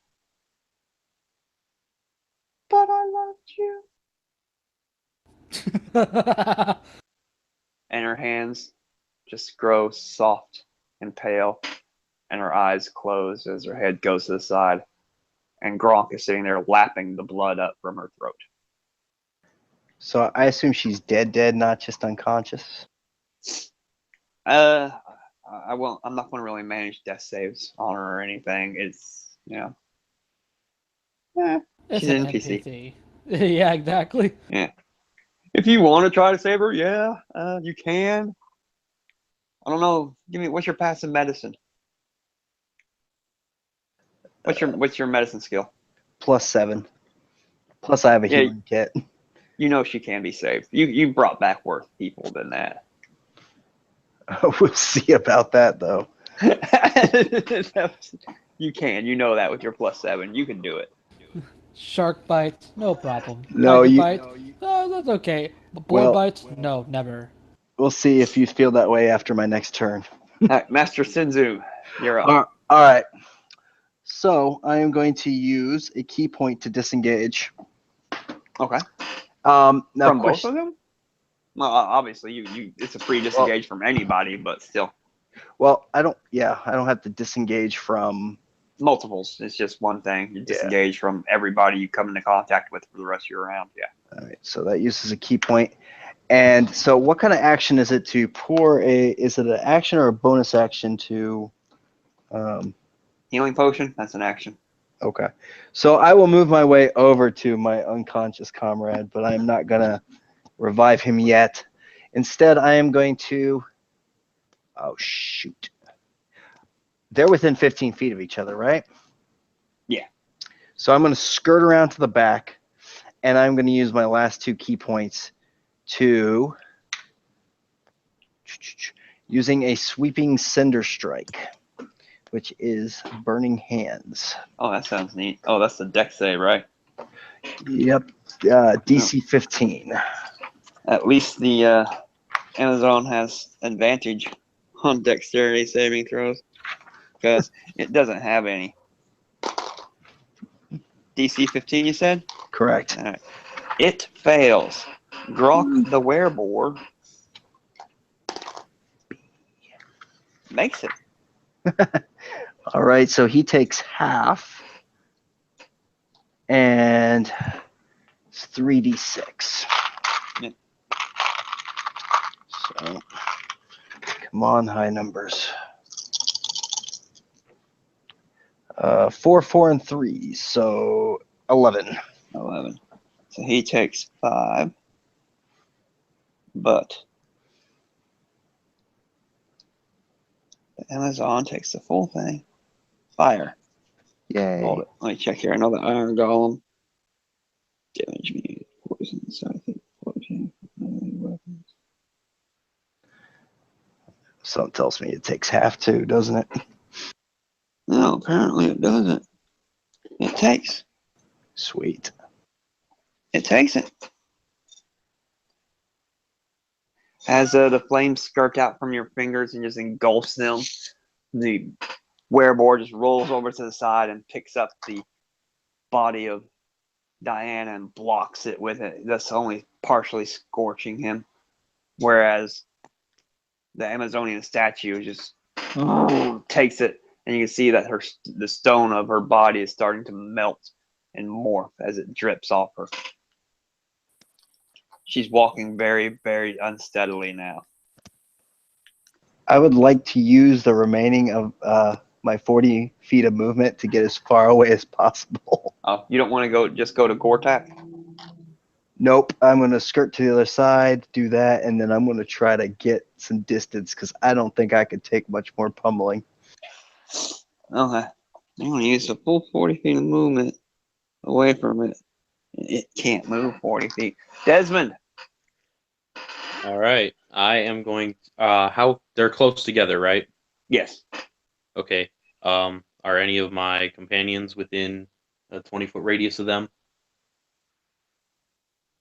"But I loved you." And her hands just grow soft and pale, and her eyes close as her head goes to the side. And Gronk is sitting there lapping the blood up from her throat. So I assume she's dead, not just unconscious. I won't. I'm not going to really manage death saves on her or anything. It's It's she's an an NPC. NPC. Yeah, exactly. Yeah. If you want to try to save her, yeah, you can. I don't know. What's your passive medicine? What's your medicine skill? +7. Plus I have a Yeah, healing kit. you know she can be saved. You brought back worse people than that. We'll see about that though. You can. You know that with your +7. You can do it. Shark bites, no problem. No, Tiger you. bites, oh, that's okay. But boar Well, bites, no, never. we'll see if you feel that way after my next turn. All right, Master Sinzu, you're up. All right. So I am going to use a key point to disengage. Okay. Now, From both of them? Well, obviously, you it's a free disengage from anybody, but still. Well, I don't. Yeah, I don't have to disengage from Multiples. It's just one thing. You disengage from everybody you come into contact with for the rest of your round. Yeah. All right. So that uses a key point. And so, what kind of action is it to pour a? Is it an action or a bonus action to? Healing potion. That's an action. Okay. So I will move my way over to my unconscious comrade, but I am not gonna revive him yet. Instead, I am going to. Oh shoot. They're within 15 feet of each other, right? Yeah. So I'm going to skirt around to the back, and I'm going to use my last 2 key points to using a sweeping cinder strike, which is burning hands. Oh, that sounds neat. Oh, that's the dex save, right? Yep. DC 15. At least the Amazon has advantage on dexterity saving throws because it doesn't have any. DC 15, you said? Correct. All right. It fails. Grok the Wereboar makes it. All right, so he takes half, and it's 3d6. Yep. So, come on, high numbers. 4, 4, and 3, so 11. 11. So he takes 5. But the Amazon takes the full thing. Fire. Yay. Hold it. Let me check here. I know the Iron Golem. Damage me. Poison. Psychic. Poison. Weapons. Something tells me it takes half too, doesn't it? No, apparently it doesn't. It takes. Sweet. It takes it. As the flames skirt out from your fingers and just engulfs them, the wearboard just rolls over to the side and picks up the body of Diana and blocks it with it. That's only partially scorching him. Whereas the Amazonian statue just takes it, and you can see that the stone of her body is starting to melt and morph as it drips off her. She's walking very, very unsteadily now. I would like to use the remaining of my 40 feet of movement to get as far away as possible. Oh, you don't want to just go to Gortak? Nope, I'm going to skirt to the other side, do that, and then I'm going to try to get some distance because I don't think I could take much more pummeling. Okay. I'm going to use the full 40 feet of movement away from it. It can't move 40 feet. Desmond! All right. I am going. How they're close together, right? Yes. Okay. Are any of my companions within a 20-foot radius of them?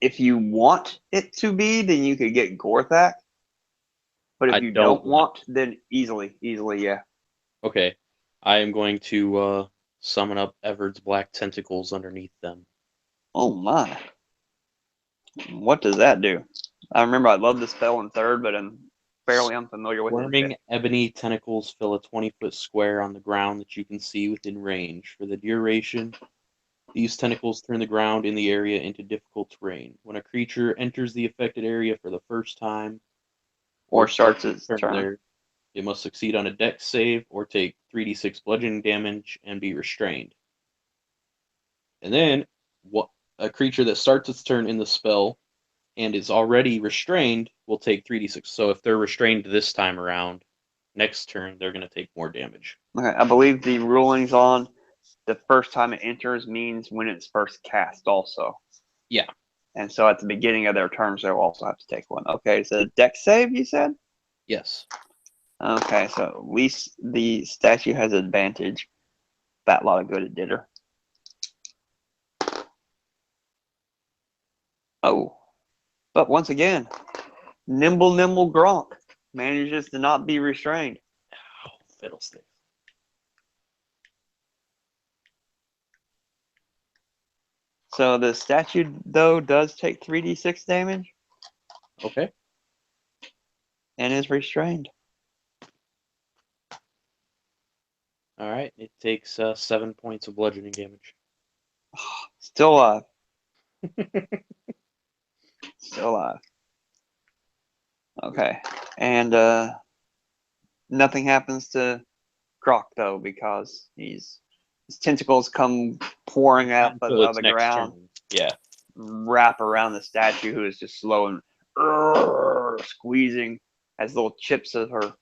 If you want it to be, then you could get Gorthak. But if I you don't don't want, then easily, yeah. Okay. I am going to summon up Everard's black tentacles underneath them. Oh my. What does that do? I remember I loved the spell in third, but I'm fairly unfamiliar with it. Squirming ebony tentacles fill a 20-foot square on the ground that you can see within range. For the duration, these tentacles turn the ground in the area into difficult terrain. When a creature enters the affected area for the first time Or starts its turn. there, it must succeed on a dex save or take 3d6 bludgeoning damage and be restrained. And then, a creature that starts its turn in the spell and is already restrained will take 3d6. So if they're restrained this time around, next turn they're going to take more damage. Okay, I believe the rulings on the first time it enters means when it's first cast also. Yeah. And so at the beginning of their turns, they'll also have to take one. Okay, so dex save, you said? Yes. Okay, so at least the statue has advantage. That lot of good it did her. Oh, but once again, nimble Gronk manages to not be restrained. Oh, fiddlesticks. So the statue, though, does take 3d6 damage. Okay. And is restrained. All right. It takes 7 points of bludgeoning damage. Still alive. Still alive. Okay. And nothing happens to Croc, though, because his tentacles come pouring out of the ground. Turn. Yeah. Wrap around the statue, who is just slow and squeezing as little chips of her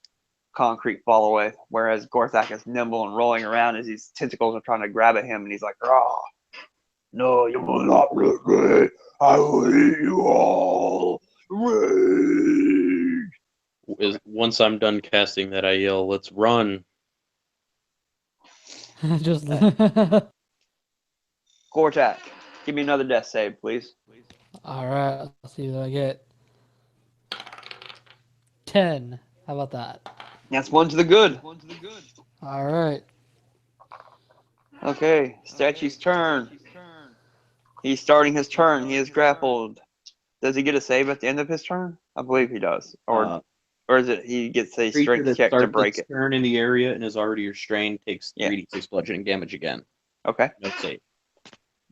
concrete fall away. Whereas Gorthak is nimble and rolling around as these tentacles are trying to grab at him, and he's like, "Oh, no, you will not root me. I will eat you all." Rage. Once I'm done casting that, I yell, "Let's run!" Just Gortak, give me another death save, please. all right. Let's see what I get. 10. How about that? That's one to the good. All right. Okay, statue's turn. He's starting his turn. He is grappled. Does he get a save at the end of his turn? I believe he does. Or is it he gets a Creature strength that check to starts break its it? turn in the area and is already restrained takes Yeah. 3d6 bludgeoning damage again. Okay. No save.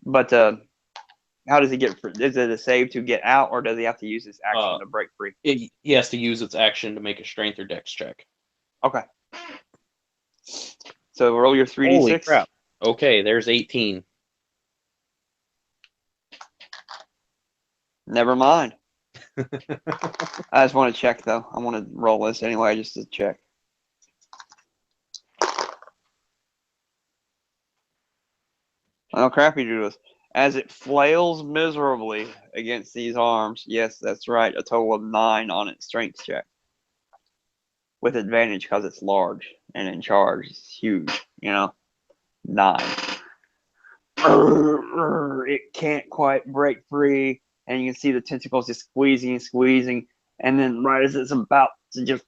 But how does he get? Is it a save to get out, or does he have to use his action to break free? He has to use its action to make a strength or dex check. Okay. So roll your 3d6. Holy crap. Okay, there's 18. Never mind. I just want to check, though. I want to roll this anyway, just to check. Oh, crap, you do this. As it flails miserably against these arms, yes, that's right, a total of 9 on its strength check. With advantage because it's large and in charge. It's huge, 9. It can't quite break free, and you can see the tentacles just squeezing, and then right as it's about to just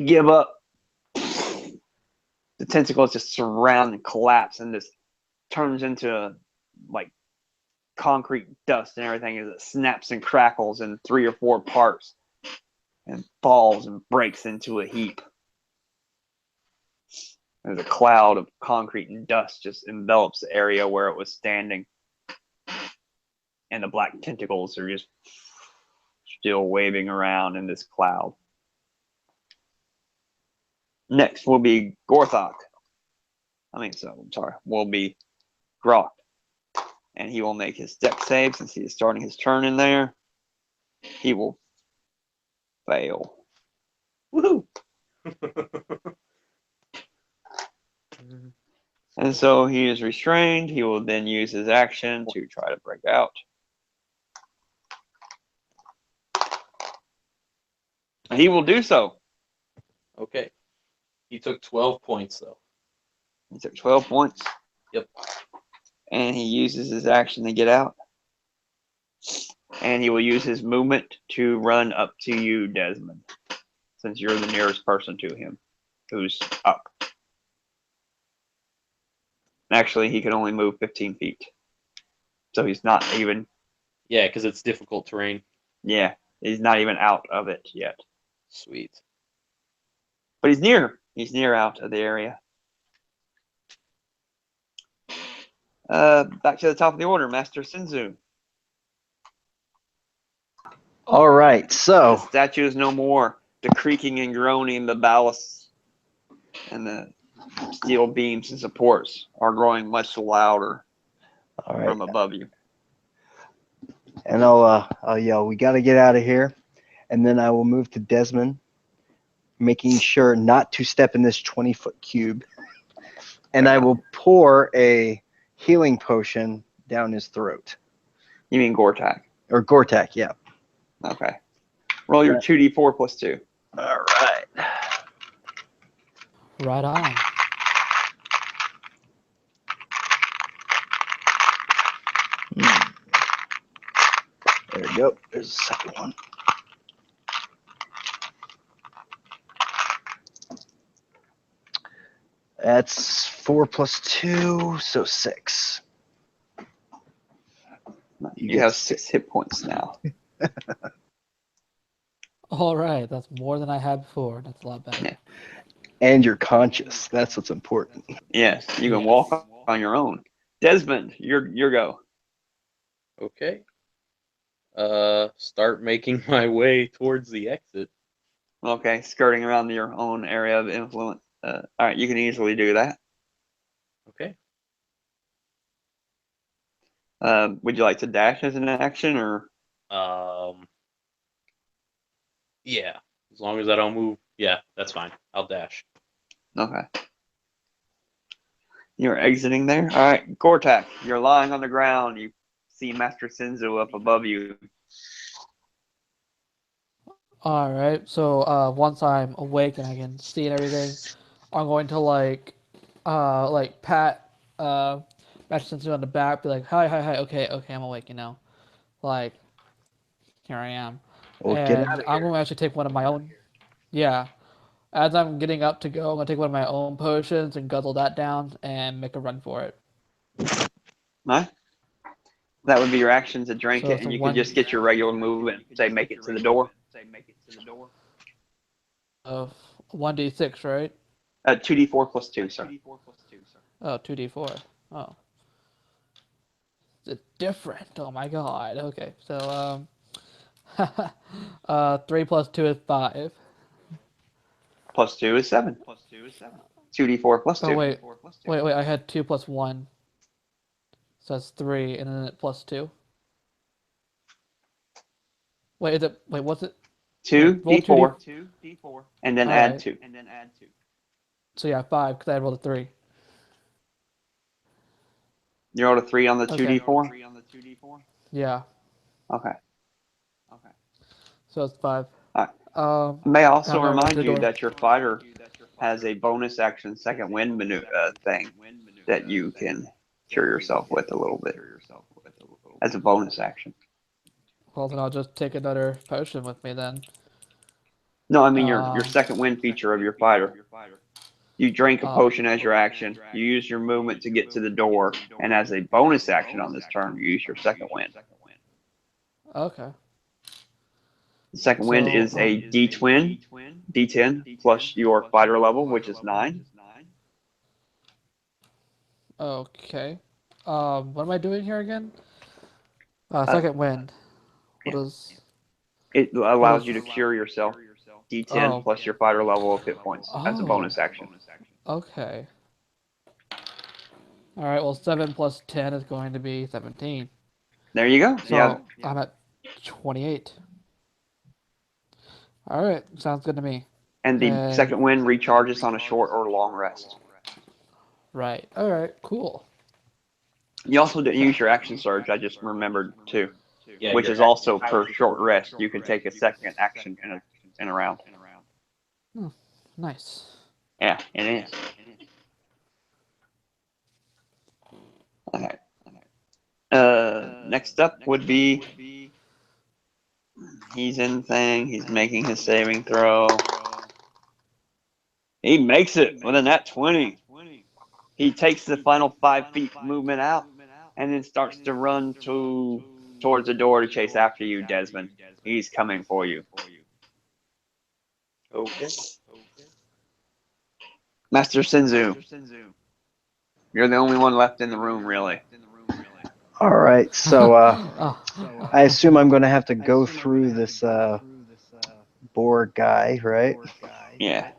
give up, the tentacles just surround and collapse, and just turns into like concrete dust and everything as it snaps and crackles in 3 or 4 parts. and falls and breaks into a heap. There's a cloud of concrete and dust just envelops the area where it was standing. And the black tentacles are just still waving around in this cloud. Next will be Gorthok. Will be Grok. And he will make his deck save since he is starting his turn in there. He will fail. Woohoo! And so he is restrained. He will then use his action to try to break out. And he will do so. Okay. He took 12 points, though. He took 12 points. Yep. And he uses his action to get out. And he will use his movement to run up to you, Desmond, since you're the nearest person to him who's up. Actually, he can only move 15 feet. So he's not even... Yeah, because it's difficult terrain. Yeah, he's not even out of it yet. Sweet. But he's near. He's near out of the area. Back to the top of the order, Master Sinzu. All right, The so statue is no more. The creaking and groaning, the ballasts, and the steel beams and supports are growing much louder all right, from above you. and I'll yell, "We got to get out of here!" And then I will move to Desmond, making sure not to step in this 20-foot cube, and I will pour a healing potion down his throat. You mean Gortak? Or Gortak, yeah. Okay. Roll your 2d4 plus 2. All right. Right on. There we go. There's the second one. That's 4 plus 2, so 6. You have 6 hit points now. All right, that's more than I had before. That's a lot better. Yeah. And you're conscious. That's what's important. Yes, you can walk on your own. Desmond, your go. Okay. Start making my way towards the exit. Okay, skirting around your own area of influence. All right, you can easily do that. Okay. Would you like to dash as an action, or? Yeah. As long as I don't move. Yeah, that's fine. I'll dash. Okay. You're exiting there. All right, Gortak, you're lying on the ground. You see Master Sinzu up above you. All right, so once I'm awake and I can see and everything, I'm going to pat Master Sensu on the back, be like, hi, okay, I'm awake, like, here I am, Well, get and out of I'm here. going to actually take one of my own, yeah. As I'm getting up to go, I'm gonna take one of my own potions and guzzle that down and make a run for it. No? That would be your action to drink So it, it's and a you could just get your regular movement. Say, make it to the door. Of 1d6, right? 2d4 plus 2, sir. Oh, 2d4. Oh. It's different. Oh my god. Okay, so 3 plus 2 is 5. Plus 2 is 7. 2d4 plus 2. Oh wait, I had 2 plus 1. So that's 3, and then it plus 2. Wait, what's it? 2d4. And then add Alright. 2. So yeah, 5, because I rolled a 3. You rolled a 3 on the Okay. 2d4? Yeah, Okay. so it's 5. May I also I'm gonna run remind to the you door. that your fighter has a bonus action second wind thing that you can cure yourself with a little bit as a bonus action. Well, then I'll just take another potion with me then. No, I mean your second wind feature of your fighter. You drink a potion as your action. You use your movement to get to the door, and as a bonus action on this turn, you use your second wind. Okay. The second wind is a D-twin, D10 plus your fighter level, which is 9. Okay. What am I doing here again? Uh, Second wind. What yeah. is? It What allows is? you to cure yourself. D10 Oh. plus your fighter level of hit points as a Oh. bonus action. Okay. All right. Well, 7 plus 10 is going to be 17. There you go. So Yeah, I'm at 28. All right. Sounds good to me. and the And second wind recharges on a short or long rest. right. All right. Cool. You also didn't use your action surge. I just remembered too, Yeah, which your is also per short rest. You can take a second action in a round. Hmm, nice. Yeah, it is. Okay. Next up would be he's in the thing. He's making his saving throw. He makes it with a nat 20. He takes the final 5 feet movement out, and then starts to run towards the door to chase after you, Desmond. He's coming for you. Okay. Master Sinzu, you're the only one left in the room, really. All right, so Oh. I assume I'm going to have to go through this boar guy, right? Yeah.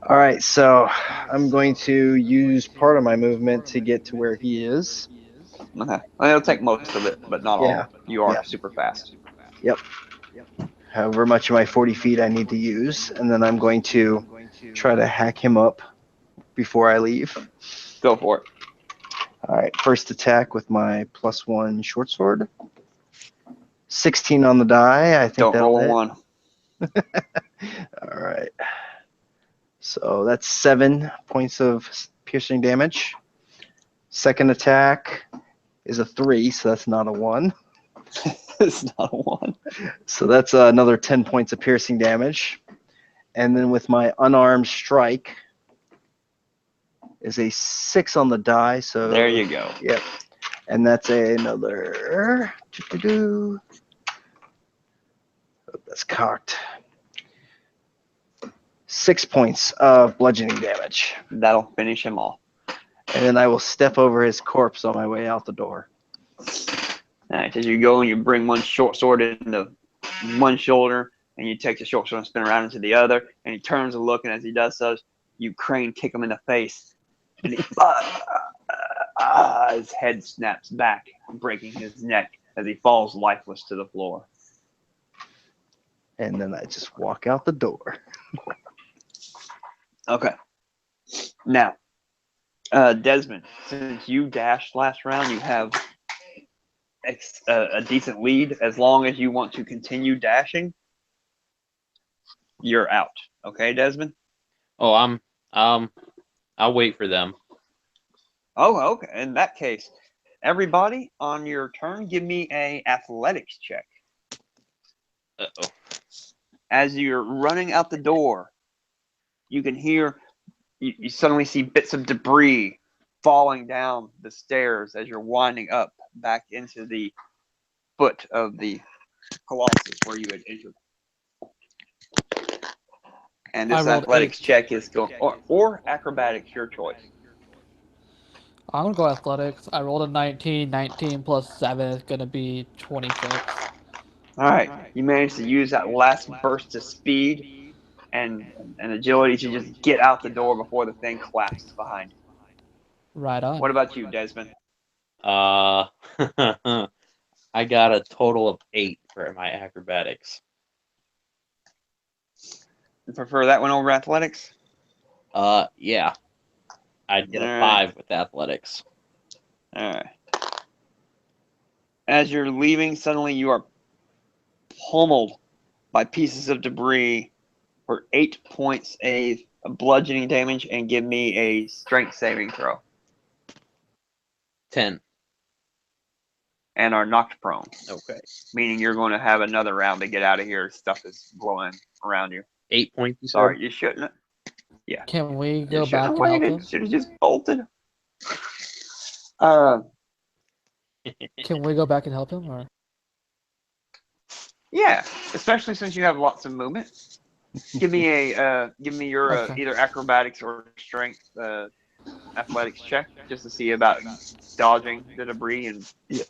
All right, so I'm going to use part of my movement to get to where he is. Okay. Well, it'll take most of it, but not Yeah. all. You are Yeah. super fast. Yep. However much of my 40 feet I need to use, and then I'm going to try to hack him up before I leave. Go for it. All right, first attack with my +1 short sword. 16 on the die. I think Don't that'll roll a hit. 1. All right. So that's 7 points of piercing damage. Second attack is a 3, so that's not a 1. It's not a 1. So that's another 10 points of piercing damage. And then with my unarmed strike is a 6 on the die. So There you go. Yep. And that's another. Oh, that's cocked. 6 points of bludgeoning damage. That'll finish him off. And then I will step over his corpse on my way out the door. Alright, as you go and you bring one short sword into one shoulder, and you take the short sword and spin around into the other, and he turns to look, and as he does so, you crane kick him in the face, and he, his head snaps back, breaking his neck as he falls lifeless to the floor. And then I just walk out the door. Okay. Now, Desmond, since you dashed last round, you have a decent lead. As long as you want to continue dashing, you're out. Okay, Desmond? Oh, I'll wait for them. Oh, okay. In that case, everybody on your turn, give me a athletics check. Uh-oh. As you're running out the door, you can hear, you suddenly see bits of debris falling down the stairs as you're winding up back into the foot of the Colossus where you had entered. And I this rolled athletics 8. check is go or acrobatics, your choice. I'm gonna go athletics. I rolled a 19. 19 plus 7 is gonna be 26. All right, you managed to use that last burst of speed and agility to just get out the door before the thing collapses behind you. Right on. What about you, Desmond? I got a total of 8 for my acrobatics. You prefer that one over athletics? Yeah. I'd get a All 5 right. with athletics. All right. As you're leaving, suddenly you are pummeled by pieces of debris for 8 points of bludgeoning damage, and give me a strength saving throw. 10. And are knocked prone, Okay. meaning you're going to have another round to get out of here. Stuff is blowing around you. 8 points, you said? Sorry, you shouldn't have. Yeah. Can we You go should back have and help waited. him? Should have just bolted. Can we go back and help him, or? Yeah, especially since you have lots of movement. Give me your Okay. either acrobatics or strength athletics check just to see about dodging the debris and Yeah.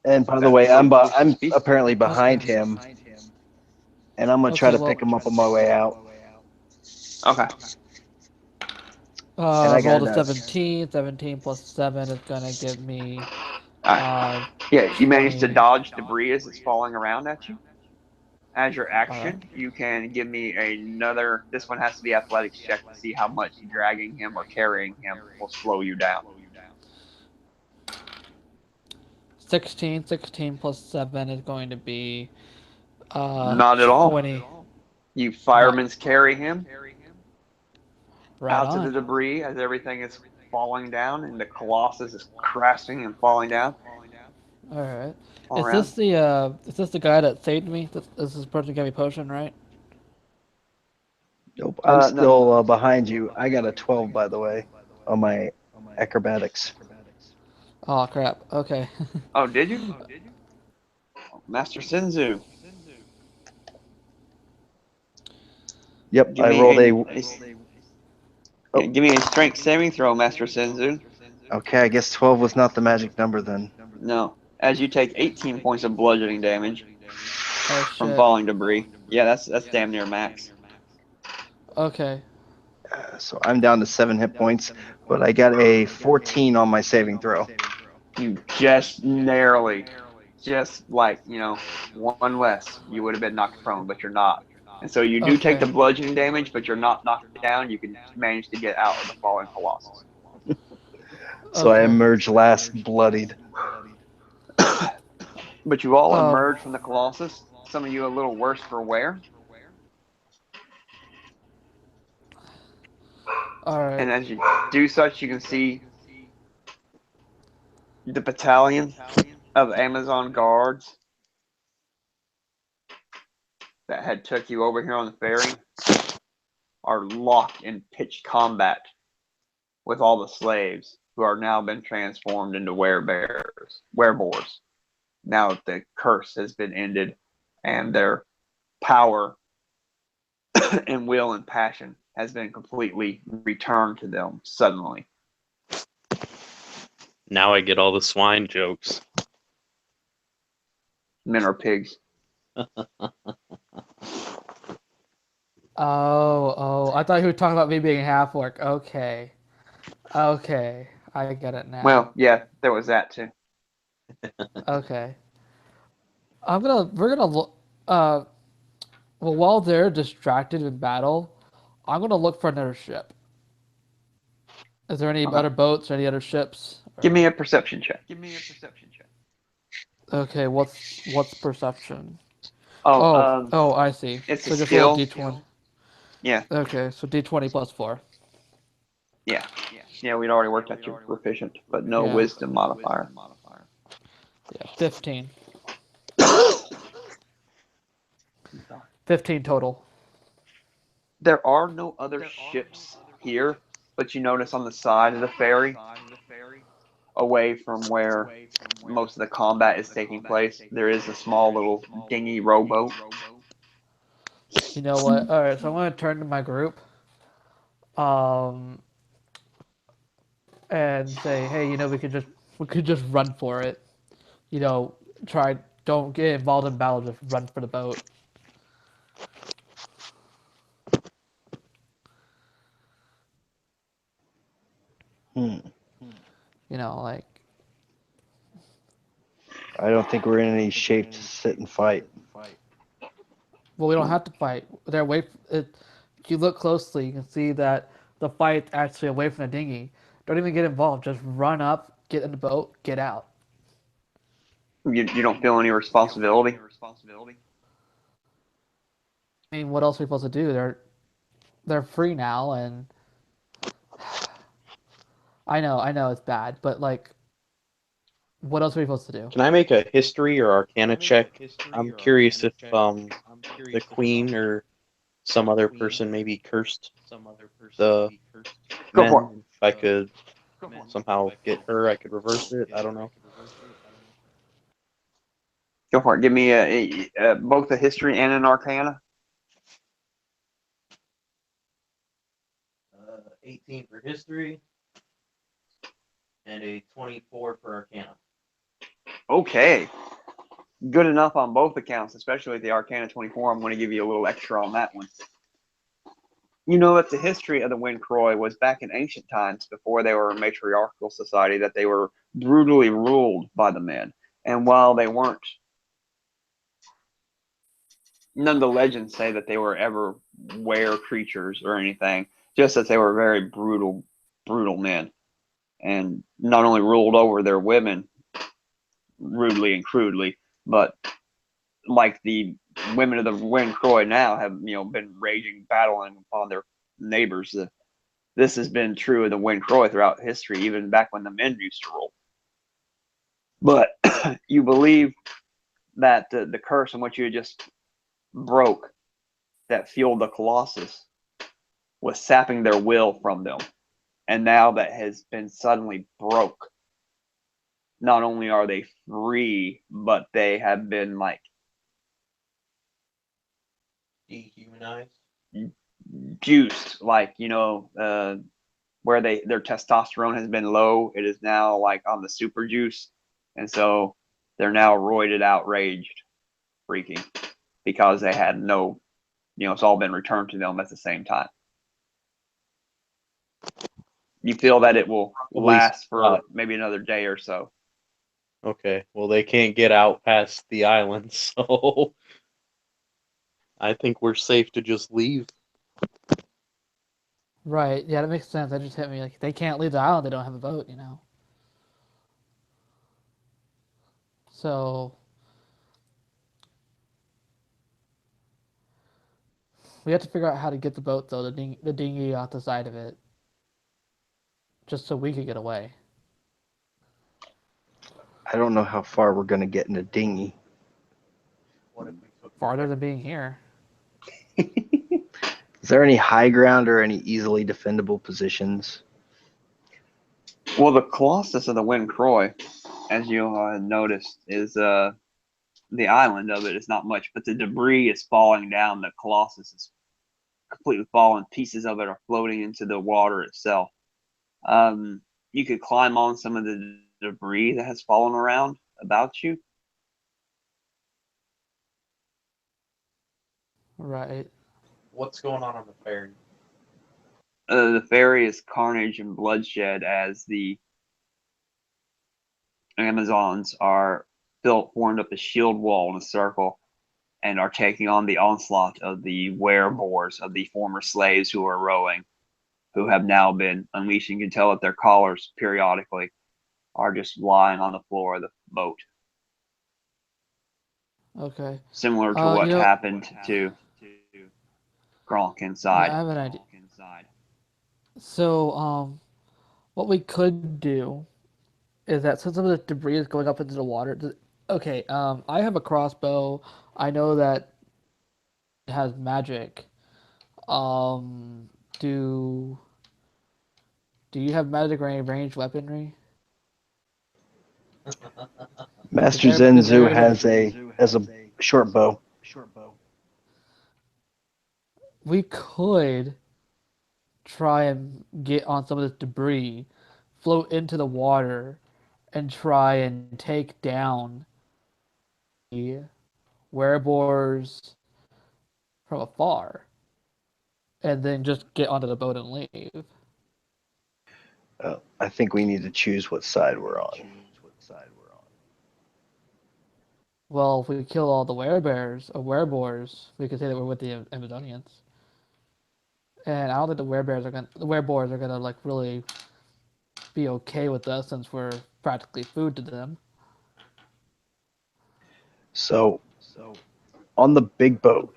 And by the that way, little close I'm speed. apparently behind Okay. him, and I'm gonna try Okay. to pick Well, him up on my way out. Okay. And I roll got to a 17. 17 plus 7 is gonna give me All right. uh Yeah, you managed to 20. dodge debris as it's falling around at you. As your All right. action, you can give me another. This one has to be athletics check to see how much dragging him or carrying him will slow you down. 16. 16 plus 7 is going to be Not at all. 20. You Not firemen's carry him right out to the on. debris as everything is falling down and the Colossus is crashing and falling down All right. all around. Is this the guy that saved me? This is the person who gave me potion, right? Nope, I'm No. still behind you. I got a 12, by the way, on my acrobatics. Oh crap. Okay. Oh, did you? Master Senzu. Yep, Give I me rolled a. yeah, Oh, give me a strength saving throw, Master Senzu. okay, I guess 12 was not the magic number then. No. As you take 18 points of bludgeoning damage Oh from shit. falling debris. Yeah, that's damn near max. Okay. So I'm down to 7 hit points, but I got a 14 on my saving throw. You just narrowly, just like, one less, you would have been knocked prone, but you're not. And so you do take Okay. the bludgeoning damage, but you're not knocked down. You can manage to get out of the falling Colossus. So I Okay. emerge last bloodied. But you all Uh. emerge from the Colossus, some of you a little worse for wear. All right. And as you do such, you can see the battalion of Amazon guards that had took you over here on the ferry are locked in pitched combat with all the slaves who are now been transformed into werebears. Now that the curse has been ended and their power and will and passion has been completely returned to them suddenly. Now I get all the swine jokes. Men are pigs. Oh, I thought you were talking about me being a half orc. Okay. Okay. I get it now. Well, yeah, there was that too. Okay. We're gonna look, well, while they're distracted in battle, I'm gonna look for another ship. Is there any Okay. other boats or any other ships? Give me a perception check. Okay, what's perception? Oh, Oh, I see. it's a So just roll a skill. d20. Yeah, Okay, so d20 plus 4. yeah, yeah. We'd already worked out your proficient, but no Yeah. wisdom modifier. Yeah, 15. 15 total. There are no other ships here, but you notice on the side of the ferry, away from where most of the combat is taking place, there is a small little dingy rowboat. You know what? All right, so I'm gonna turn to my group, um, and say, hey, we could just run for it. You know, try don't get involved in battle, just run for the boat. Hmm. You know, like I don't think we're in any shape to sit and fight. well, we don't have to fight. They're away. If you look closely, you can see that the fight's actually away from the dinghy. Don't even get involved. Just run up, get in the boat, get out. You don't feel any responsibility. I mean, what else are we supposed to do? They're free now, and I know it's bad, but like, what else are we supposed to do? Can I make a history or arcana check? I'm curious if the queen or some other person maybe cursed the Go for it. men. If I could somehow get her, I could reverse it. I don't know. Go for it. Give me both a history and an arcana. 18 for history and a 24 for arcana. Okay. Good enough on both accounts, especially with the Arcana 24. I'm going to give you a little extra on that one. You know that the history of the Wind Kroy was back in ancient times, before they were a matriarchal society, that they were brutally ruled by the men. And while they weren't, none of the legends say that they were ever were creatures or anything, just that they were very brutal men. And not only ruled over their women rudely and crudely, but like the women of the Wind Kroy now have, been raging, battling upon their neighbors. This has been true of the Wind Kroy throughout history, even back when the men used to rule. But you believe that the curse and what you had just broke that fueled the Colossus was sapping their will from them. And now that has been suddenly broke. Not only are they free, but they have been like Dehumanized. juiced, like where their testosterone has been low, it is now like on the super juice, and so they're now roided, outraged, freaking, because they had no, it's all been returned to them at the same time. You feel that it will last for maybe another day or so. Okay, well, they can't get out past the island, so I think we're safe to just leave. Right. Yeah, that makes sense. That just hit me. Like, they can't leave the island. They don't have a boat, So we have to figure out how to get the boat, though, the dinghy off the side of it, just so we could get away. I don't know how far we're going to get in a dinghy. What if we took Farther than being here. Is there any high ground or any easily defendable positions? Well, the Colossus of the Wind Kroy, as you noticed, is the island of it is not much, but the debris is falling down. The Colossus is completely fallen. Pieces of it are floating into the water itself. You could climb on some of the debris that has fallen around about you. Right. What's going on the ferry? The ferry is carnage and bloodshed as the Amazons are formed up a shield wall in a circle and are taking on the onslaught of the werebores, of the former slaves who are rowing, who have now been unleashed. You can tell that their collars periodically are just lying on the floor of the boat. Okay. Similar to what happened to Gronk inside. Yeah, I have an idea. So, what we could do is that since some of the debris is going up into the water. Okay. I have a crossbow. I know that it has magic. Do you have magic or any ranged weaponry? Master Is there Zenzu any- has a short bow. We could try and get on some of this debris, float into the water, and try and take down the werebores from afar, and then just get onto the boat and leave. I think we need to choose what side we're on. Well, if we kill all the werebores, we could say that we're with the Amazonians. And I don't think the werebores are gonna like really be okay with us since we're practically food to them. So, on the big boat,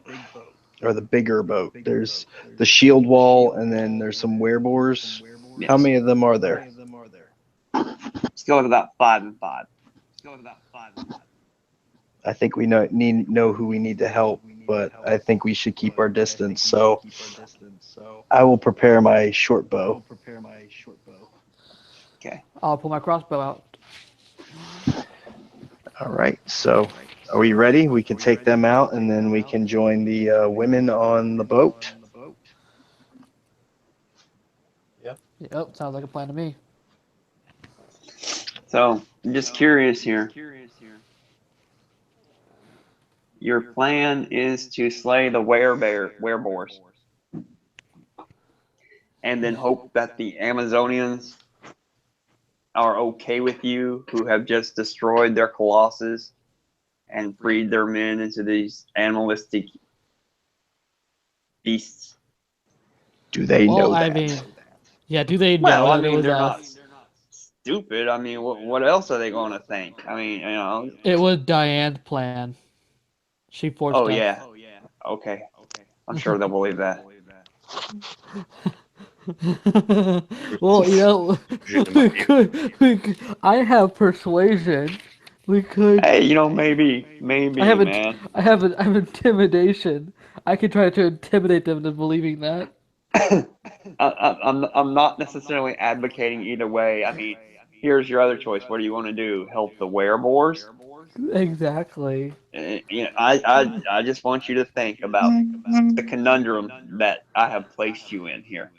or the bigger boat, there's the shield wall, and then there's some werebores. Yes. How many of them are there? Let's go with about 5 and 5. I think we know who we need to help, but I think we should keep our distance. So I will prepare my short bow. Okay. I'll pull my crossbow out. All right. So Are we ready? We can take them out, and then we can join the women on the boat. Yep, sounds like a plan to me. So, I'm just curious here. Your plan is to slay the wereboars, and then hope that the Amazonians are okay with you, who have just destroyed their Colossus and freed their men into these animalistic beasts. Do they Well, know I that? mean, yeah, do they Well, know I that it mean, was they're not us? stupid. I mean, what else are they going to think? I mean, It was Diane's plan. She forced Oh us. yeah, okay. I'm sure they'll believe that. Well, you know, I have persuasion. We could. Hey, maybe, man. I have intimidation. I could try to intimidate them into believing that. I'm not necessarily advocating either way. I mean, here's your other choice. What do you want to do? Help the wereboars? Exactly. I just want you to think about the conundrum that I have placed you in here.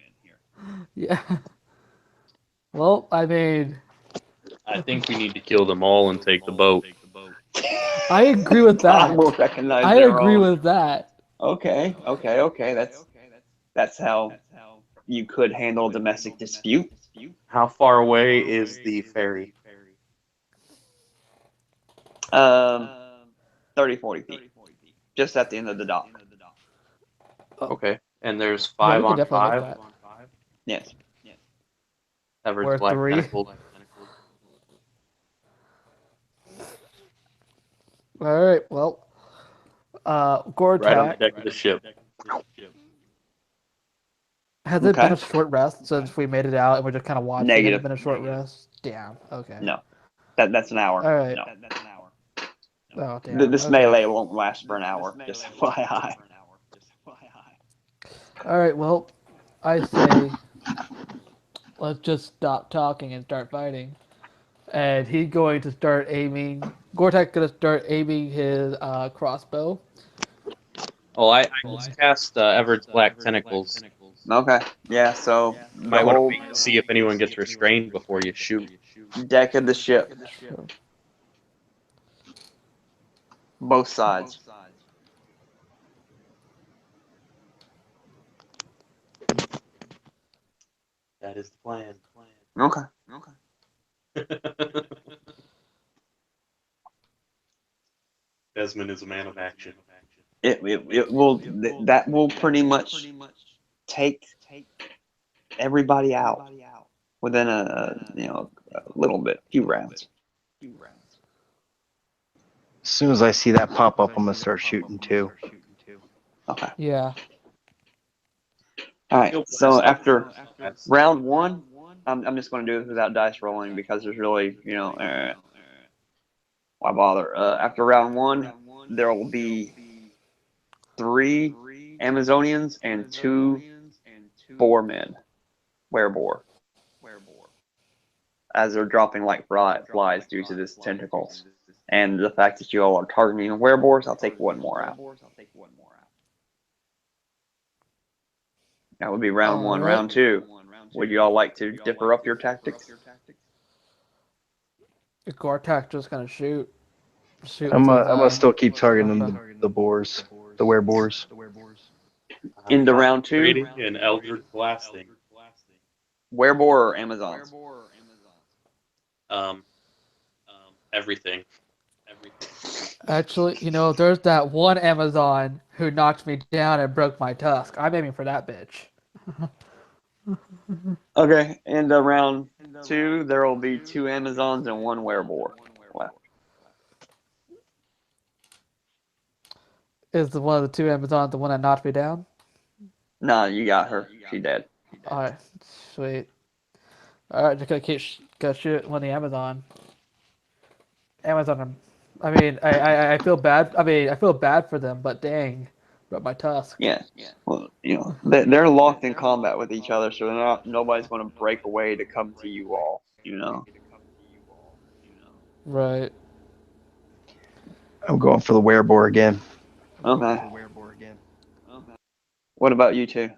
Yeah. Well, I mean, I think we need to kill them all and take the boat. I agree with God that. will recognize I their agree own. with that. Okay. That's how you could handle a domestic dispute. How far away is the ferry? Um, 30, 40 feet, just at the end of the dock. Okay. And there's Yeah, we five could on definitely make five. that. Yes. Everett's Or black three. tentacles. All right. Well, Right on the Gortak, deck of the ship. has it been Okay. a short rest since we made it out and we're just kind of watching? Has it Negative. been a short rest? Damn. Okay. No. That's an hour. All right. No. Oh, damn. This Okay. melee won't last for an hour. Just FYI. All right. Well, I say let's just stop talking and start fighting. And he's going to start aiming. Gortak's going to start aiming his crossbow. Oh, I just cast Everett's black tentacles. Okay. Yeah. So You the might want to whole wait and see if anyone gets restrained before you shoot. deck of the ship, both sides. That is the plan. Okay. Desmond is a man of action. It will that will pretty much take everybody out within a little bit, few rounds. As soon as I see that pop up, I'm gonna start shooting too. Okay. Yeah. All right. You'll So blast off after that's- round one, I'm just going to do this without dice rolling because there's really why bother? After round one, there will be 3 Amazonians and 2 boar men, wereboar, as they're dropping like flies due to this tentacles. And the fact that you all are targeting wereboars, I'll take 1 more out. That would be round 1. Alright. Round 2, would you all like to differ up your tactics? Gortak's just going to shoot. Shoot I'm with his, gonna still keep targeting crossbow. the boars, the wereboars. Into round 2, Raiding and Eldritch blasting. wereboar or Amazons? Everything. Actually, you know, there's that one Amazon who knocked me down and broke my tusk. I'm aiming for that bitch. Okay, and round 2, there will be 2 Amazons and 1 wereboar left. Is the one of the 2 Amazons the one that knocked me down? Nah, you got her. She dead. Alright, sweet. Alright, just gotta shoot one of the Amazon. Amazon. I mean, I feel bad. I mean, I feel bad for them, but dang, broke my tusk. Yeah. Well, they're locked in combat with each other, so nobody's going to break away to come to you all. Right. I'm going for the werebore again. Okay. What about you two?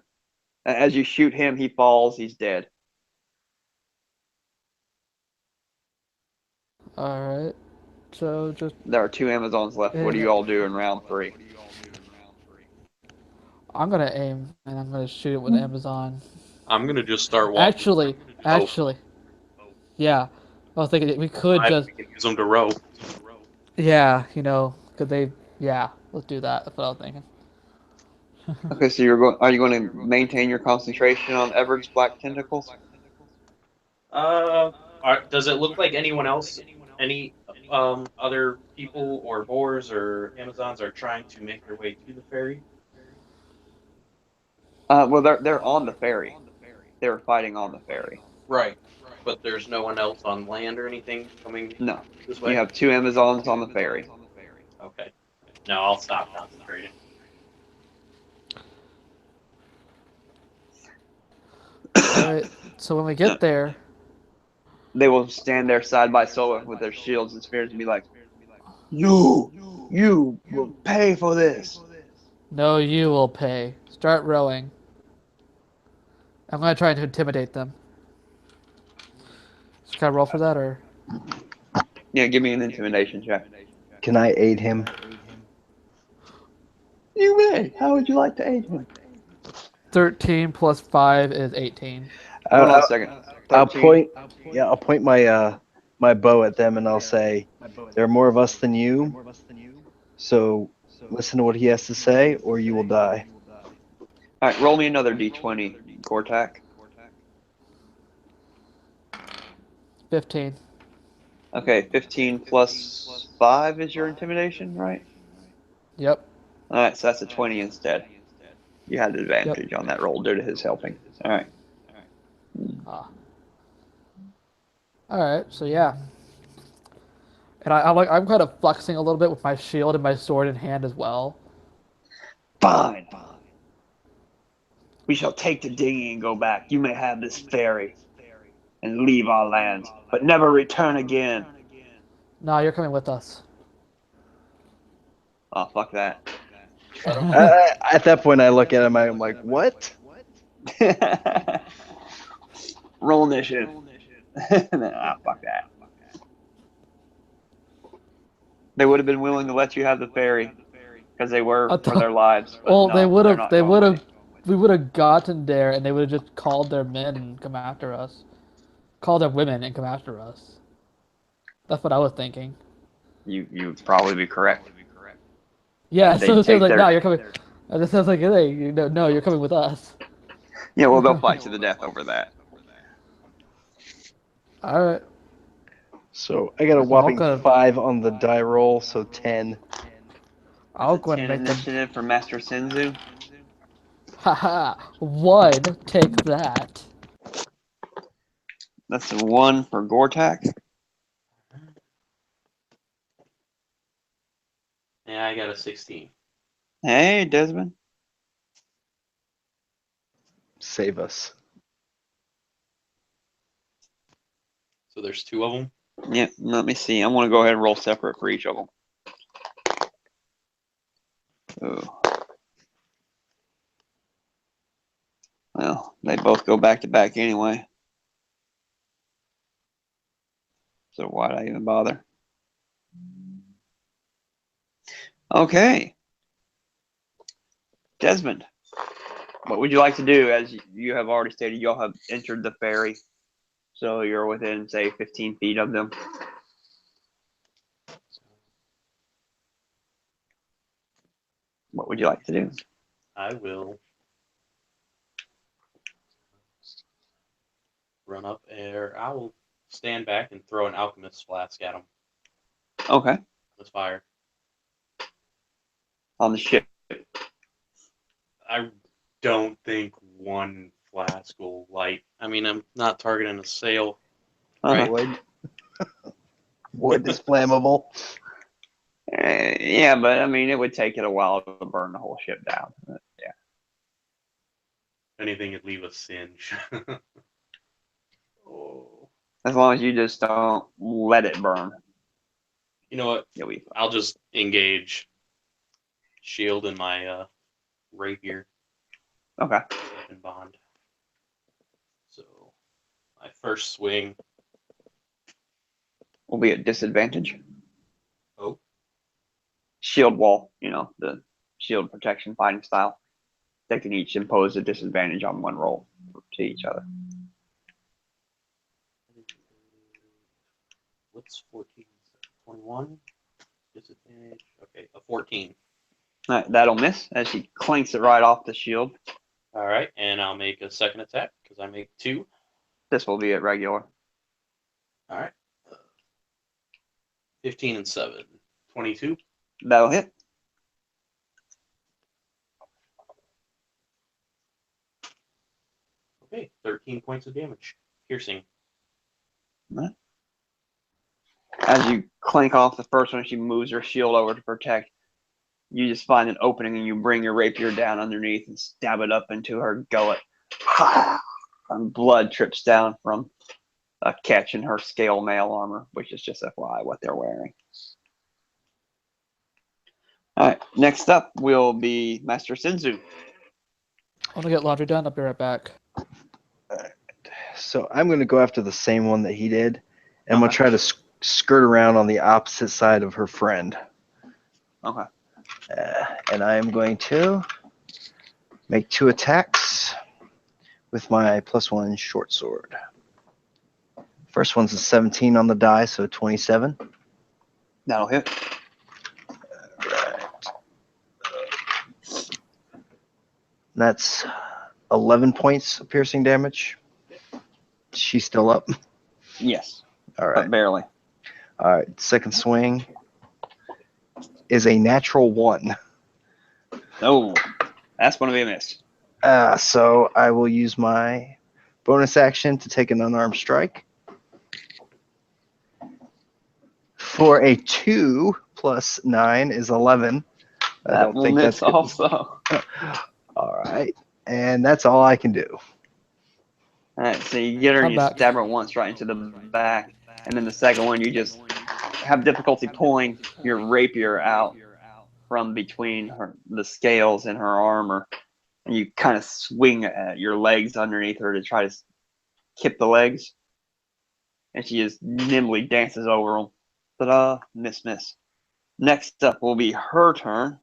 As you shoot him, he falls. He's dead. All right. So just There are 2 Amazons left. What do you all do in round 3? I'm gonna aim and I'm gonna shoot it with Amazon. I'm gonna just start walking. Actually, Oh, actually, yeah. I was thinking we could just, we can use them to row. yeah, could they, yeah, let's do that. That's what I was thinking. Okay, so are you going to maintain your concentration on Everett's black tentacles? Does it look like anyone else, any other people or boars or Amazons are trying to make their way to the ferry? Well, they're on the ferry. They're fighting on the ferry. Right. But there's no one else on land or anything coming No, this you way? have 2 Amazons on the ferry. Okay. No, I'll stop concentrating. All right. So when we get there, They will stand there side by side with their shields and spears and be like, "You will pay for this." no, you will pay. Start rowing. I'm gonna try to intimidate them. So can I roll for that or? Yeah, give me an intimidation check. Can I aid him? You may. How would you like to aid him? 13 plus 5 is 18. Hold on I'll, a second. I'll 13. point. Yeah, I'll point my bow at them and I'll say, "There are more of us than you. So listen to what he has to say, or you will die." All right, roll me another d20, Gortak. 15. Okay, 15 plus 5 is your intimidation, right? Yep. All right, so that's a 20 instead. You had the Yep. advantage on that roll due to his helping. All right. Ah. All right. So yeah. And I'm kind of flexing a little bit with my shield and my sword in hand as well. Fine. We shall take the dinghy and go back. You may have this ferry and leave our land, but never return again. No, you're coming with us. Oh, fuck that. At that point, I look at him. I'm like, "What?" Roll initiative. Fuck that. They would have been willing to let you have the ferry because they were for their lives. But Well, no, they would they're have. not They going would with have. We would have gotten there, and they would have just called their men and come after us. Called their women and come after us. That's what I was thinking. you. You'd probably be correct. Yeah. So They'd it was take like, no, their. you're coming. I just sounds like, hey, no, you're coming with us. Yeah, well, they'll fight to the death over that. All right. So I got a So I'll whopping go. 5 on the die roll, so 10. That's I'll a go and 10 make them. initiative for Master Senzu. Haha. One. Take that. That's a 1 for Gortak. Yeah, I got a 16. Hey, Desmond. Save us. So there's 2 of them. Yeah, let me see. I'm going to go ahead and roll separate for each of them. Ooh. Well, they both go back to back anyway. So why'd I even bother? Okay. Desmond, what would you like to do? As you have already stated, y'all have entered the ferry. So you're within, say, 15 feet of them. What would you like to do? I will run up there. I will stand back and throw an alchemist's flask at them Okay. with fire. On the ship. I don't think one flask will light. I mean, I'm not targeting a sail. Uh-huh. Right. Wood. Wood is flammable. Yeah, but I mean, it would take it a while to burn the whole ship down. Yeah. Anything would leave a singe. Oh. As long as you just don't let it burn. You know what? You'll be I'll just engage shield and my rapier okay. and bond. So my first swing. Will be at disadvantage. Oh, Shield wall, the shield protection fighting style. They can each impose a disadvantage on one roll to each other. what's 14? 21? Disadvantage. Okay, a 14. All right, that'll miss as she clanks it right off the shield. All right, and I'll make a second attack because I make 2. This will be at regular. All right. 15 and 7. 22. That'll hit. Okay, 13 points of damage. Piercing. As you clank off the first one, she moves her shield over to protect. You just find an opening and you bring your rapier down underneath and stab it up into her gullet. And blood drips down from a catch in her scale mail armor, which is just FYI what they're wearing. All right, next up will be Master Sinzu. I want to get laundry done. I'll be right back. So I'm going to go after the same one that he did. And I'm going to Okay. try to skirt around on the opposite side of her friend. Okay. And I am going to make 2 attacks with my +1 short sword. First one's a 17 on the die, so 27. That'll hit. Right. That's 11 points of piercing damage. She's still up. Yes, All but right. barely. All right. Second swing is a natural 1. Oh, that's going to be a miss. So I will use my bonus action to take an unarmed strike. For a 2 plus 9 is 11. I That don't will think miss that's good. also. All right. And that's all I can do. All right, so you get her and I'm you back. stab her once right into the back, and then the second one you just have difficulty pulling your rapier out from between the scales in her armor, and you kind of swing at your legs underneath her to try to kip the legs, and she just nimbly dances over them. Ta-da! Miss. Next up will be her turn.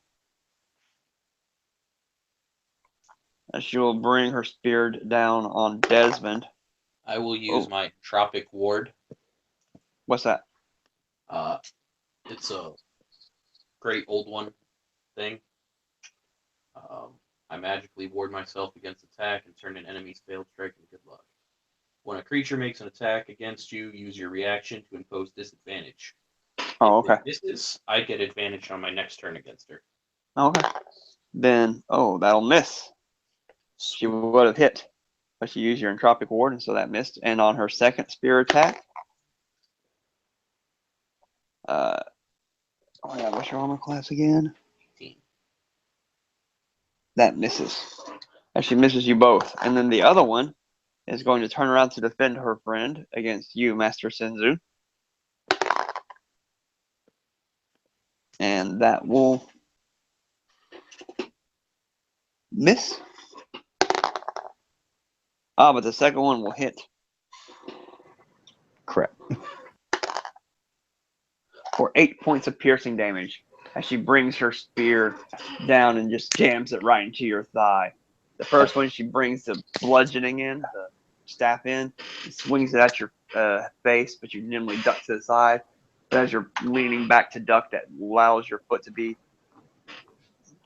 And she will bring her spear down on Desmond. I will use my Tropic Ward. What's that? It's a great old one thing. I magically ward myself against attack and turn an enemy's failed strike into good luck. When a creature makes an attack against you, use your reaction to impose disadvantage. Oh, If okay. it misses, I get advantage on my next turn against her. Okay. Then, that'll miss. She would have hit, but she used your entropic ward, and so that missed. And on her second spear attack, what's your armor class again? 18. That misses. And she misses you both. And then the other one is going to turn around to defend her friend against you, Master Senzu. And that will miss. But the second one will hit. Crap. For 8 points of piercing damage as she brings her spear down and just jams it right into your thigh. The first one, she brings the bludgeoning in, the staff in, and swings it at your face, but you nimbly duck to the side. But as you're leaning back to duck, that allows your foot to be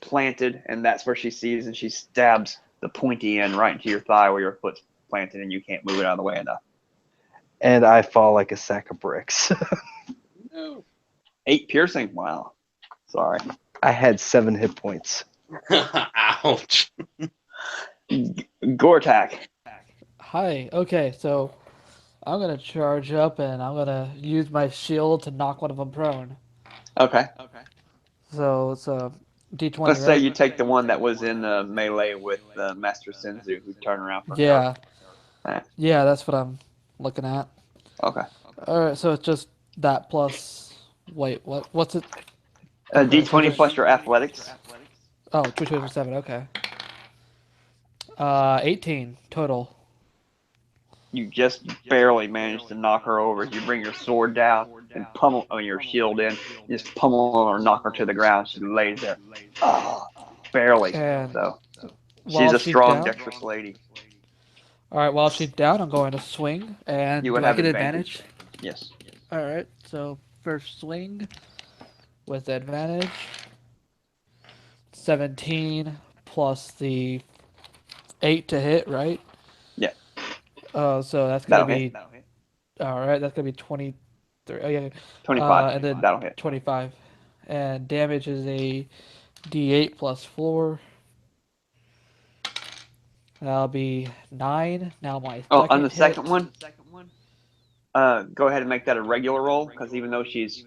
planted, and that's where she sees, and she stabs the pointy end right into your thigh where your foot's planted, and you can't move it out of the way enough. And I fall like a sack of bricks. No. 8 piercing. Wow. Sorry. I had 7 hit points. Ouch. Gortak. Hi. Okay, so I'm gonna charge up and I'm gonna use my shield to knock one of them prone. Okay. So it's a D20, Let's say right? you take the one that was in melee with Master Senzu, who turned around for her. Yeah. Alright. Yeah, that's what I'm looking at. Okay. All right, so it's just that plus Wait, what? What's it? D20 just plus your athletics. oh, 2 7. Okay. 18 total. You just barely manage to knock her over. You bring your sword down and pummel, your shield in. You just pummel her, knock her to the ground. She lays there. Oh, barely. And So she's while a she's strong, down, dexterous lady. all right, while she's down, I'm going to swing. And You would do I have get advantage. advantage? Yes. All right, so first swing with advantage. 17 plus the 8 to hit, right? Yeah. So that's gonna That'll hit. be all right. That's gonna be 23. Oh yeah. 25. And then That'll hit. 25, and damage is a D8 plus 4. That'll be 9. Now my Oh, on second the hit. second one, go ahead and make that a regular roll, because even though she's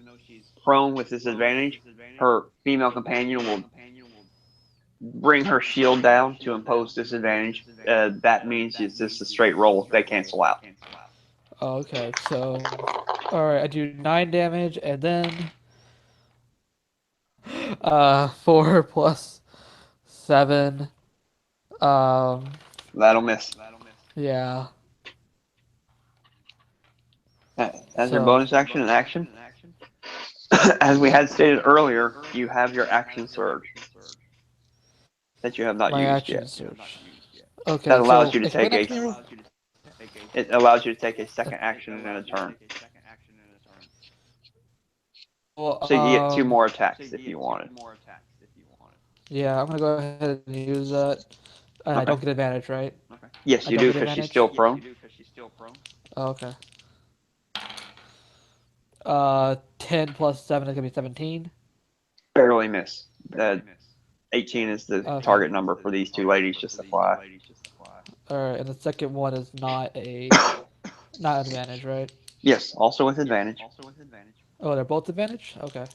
prone with disadvantage, her female companion will bring her shield down to impose disadvantage. That means it's just a straight roll. They cancel out. Oh, okay, so all right, I do 9 damage, and then 4 plus 7. Um, That'll miss. yeah. As your So bonus action and action, as we had stated earlier, you have your action surge that you have not my used action yet. search. That Okay, allows so you to explain take that a. to me. It allows you to take a second action in a turn, Well, so you get 2 more attacks if you wanted. yeah, I'm gonna go ahead and use that. And I Okay. don't get advantage, right? Yes, I you don't do, get because she's advantage. still prone. Oh, okay. 10 plus 7 is gonna be 17. Barely miss. 18 is the Okay. target number for these two ladies, just FYI. All right, and the second one is not advantage, right? Yes, also with advantage. Oh, they're both advantage. Okay.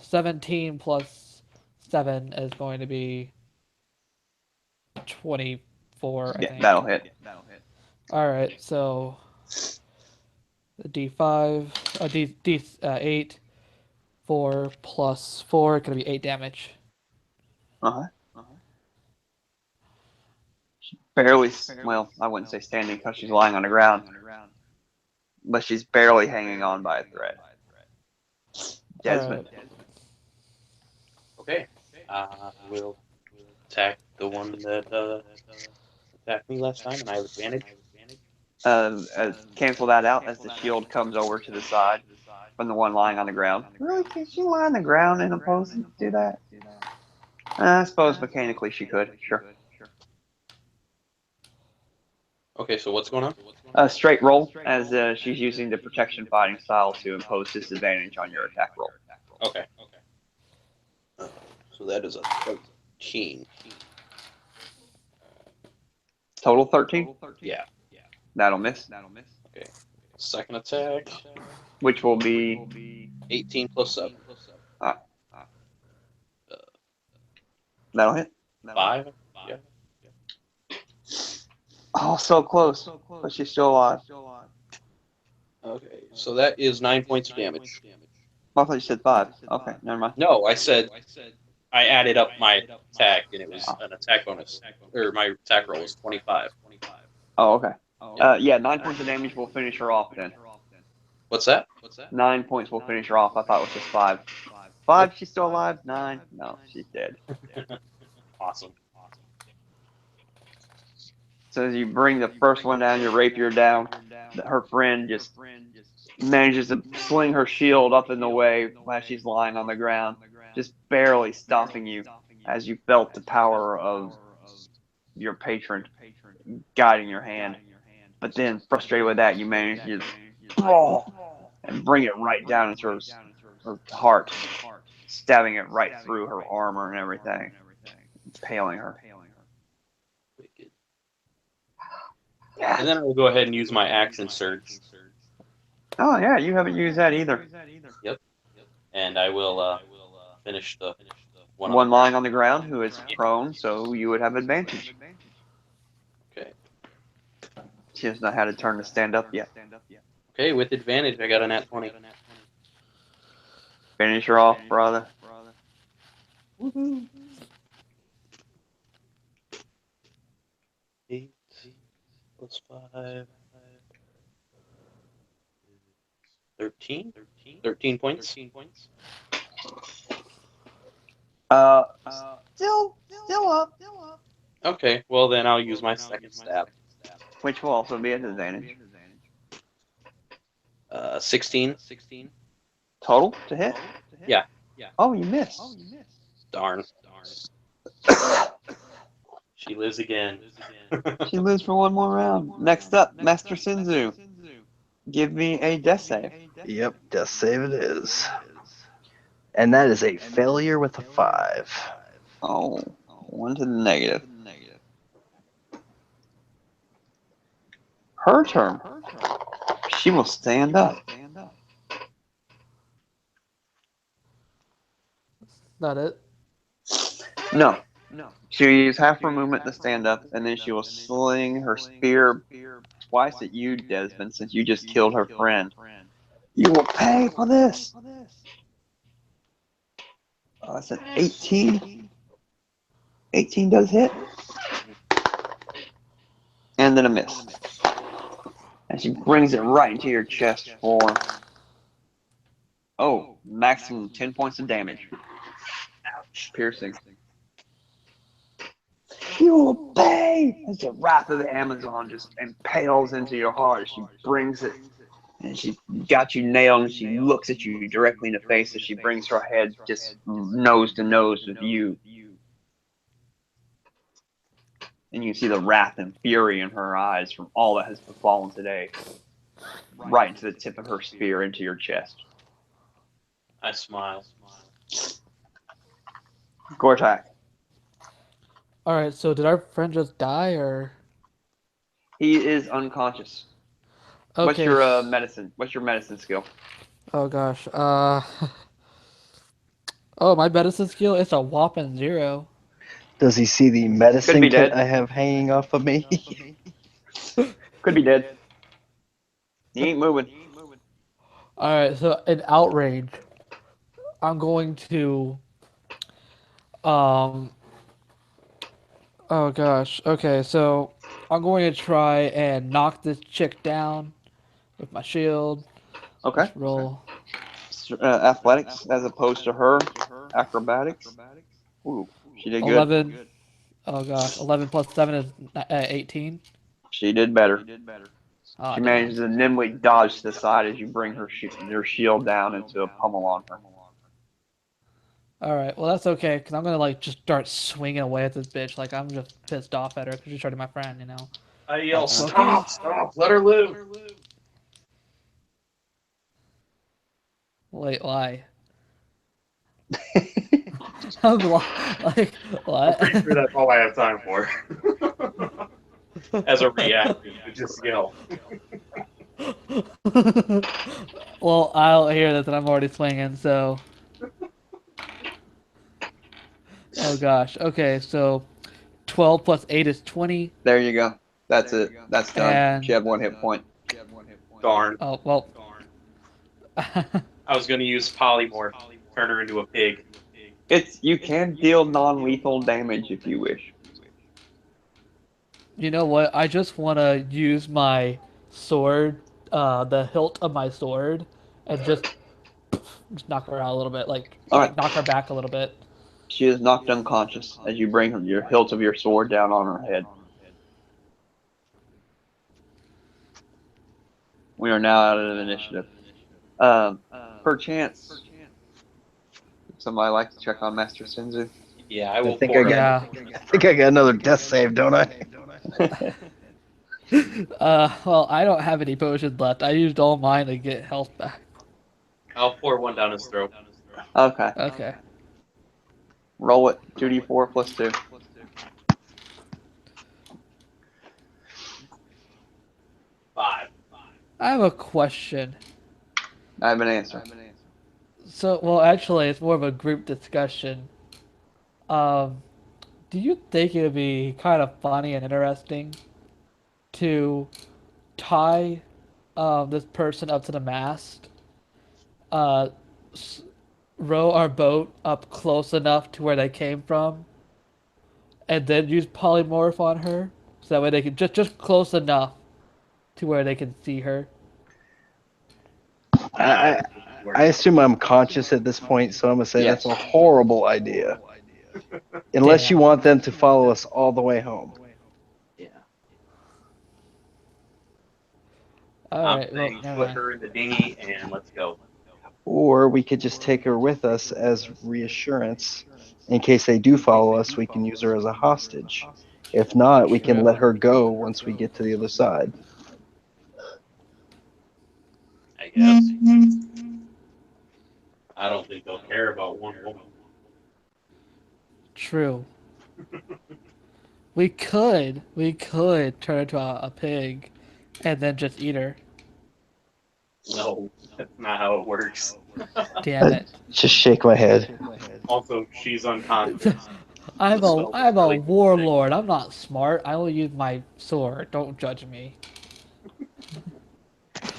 17 plus 7 is going to be 24, I Yeah, think. that'll hit. All right, so the D5, D8, 4 plus 4, gonna be 8 damage. Uh-huh. Barely, well, I wouldn't say standing because she's lying on the ground, but she's barely hanging on by a thread. All Desmond. right. Okay. We'll attack the one that attacked me last time, and I have advantage. Cancel that out as the shield comes over to the side from the one lying on the ground. Really? Can she lie on the ground and oppose and do that? I suppose mechanically she could, sure. Okay, so what's going on? Straight roll, as she's using the protection fighting style to impose disadvantage on your attack roll. Okay. So that is a 13. Total 13? Yeah. That'll miss. Okay. Second attack, Which will be 18 plus 7. that'll hit. 5. Yeah. Oh, so close, but she's still alive. Okay, so that is 9 points of damage. I thought you said 5. Okay, never mind. No, I said I added up my attack, and it was an attack bonus, or my attack roll was 25. Oh, okay. Yeah, 9 points of damage will finish her off then. What's that? 9 points will finish her off. I thought it was just 5. 5, she's still alive. 9, no, she's dead. Awesome. So as you bring the first one down, your rapier down, her friend just manages to sling her shield up in the way while she's lying on the ground, just barely stopping you as you felt the power of your patron guiding your hand. But then, frustrated with that, you manage to and bring it right down into her heart, stabbing it right through her armor and everything, impaling her. Wicked. And then I will go ahead and use my action surge. Oh yeah, you haven't used that either. Yep. And I will finish the One lying on the ground who is prone, so you would have advantage. Okay. She doesn't know how to turn to stand up yet. Okay, with advantage, I got a nat 20. Finish her off, brother. Woohoo! 8 plus 5. 13? 13 points. Uh, still up. Okay, well then I'll use my second stab. Which will also be at advantage. 16. Total to hit? Yeah. Oh, you missed. Darn. She lives again. She lives for one more round. Next up, Master Sinzu. Give me a death save. Yep, death save it is. And that is a failure with a 5. Oh, 1 to the negative. Her turn. She will stand up. Not it. No. She'll use half her movement to stand up, and then she will sling her spear twice at you, Desmond, since you just killed her friend. You will pay for this. Oh, that's an 18. 18 does hit. And then a miss. And she brings it right into your chest for, maximum 10 points of damage. Ouch. Piercing. You will pay! As the wrath of the Amazon just impales into your heart. She brings it, and she got you nailed, and she looks at you directly in the face as she brings her head just nose to nose with you. And you can see the wrath and fury in her eyes from all that has befallen today. Right into the tip of her spear into your chest. I smile. Gortak. All right. So did our friend just die, or? He is unconscious. What's Okay. your medicine? What's your medicine skill? Oh gosh. Oh, my medicine skill. It's a whopping 0. Does he see the Could medicine be kit dead. I have hanging off of me? Could be dead. He ain't moving. All right. So in outrage, I'm going to. Um. Oh gosh. Okay. So I'm going to try and knock this chick down with my shield. Okay. Let's roll. Athletics as opposed to her acrobatics. Ooh, she did good. 11. Oh gosh. 11 plus 7 is 18. She did better. Oh She damn. manages to nimbly dodge to the side as you bring her shield down into a pummel on her. All right. Well, that's okay because I'm gonna like just start swinging away at this bitch. Like I'm just pissed off at her because she's trying to be my friend. You know. I yell, Okay. stop, let her live. Wait. Why? I'm like I'm what? pretty sure that's all I have time for. As a reaction to just yell. Well, I'll hear this and I'm already swinging. So. Oh gosh. Okay. So 12 plus 8 is 20. There you go. That's it. That's done. She And had 1 hit point. Darn. oh well. I was going to use polymorph, turn her into a pig. You can deal non-lethal damage if you wish. You know what? I just want to use my sword, the hilt of my sword, and just knock her out a little bit, All like right. knock her back a little bit. She is knocked unconscious as you bring your hilt of your sword down on her head. We are now out of the initiative. Perchance, would somebody like to check on Master Sinzu? Yeah, I I will think pour. Yeah. I think I got another death save, don't I? Well, I don't have any potions left. I used all mine to get health back. I'll pour one down his throat. Okay. Okay. Roll it. 2d4 plus 2. 5. I have a question. I have an answer. So, well, actually, it's more of a group discussion. Um, do you think it would be kind of funny and interesting to tie this person up to the mast, uh, s- row our boat up close enough to where they came from, and then use polymorph on her, so that way they can just close enough to where they can see her. I, I assume I'm conscious at this point, so I'm gonna say Yes. that's a horrible idea. Unless Damn. you want them to follow us all the way home. Yeah. All I'm right. Well, saying never put mind. her in the dinghy and let's go. Or we could just take her with us as reassurance. In case they do follow us, we can use her as a hostage. If not, we can True. let her go once we get to the other side. I guess. I don't think they'll care about one woman. True. We could turn into a pig, and then just eat her. No, that's not how it works. Damn it. Just shake my head. Also, she's unconscious. I'm The a spell I'm doesn't a really do anything. warlord. I'm not smart. I only use my sword. Don't judge me.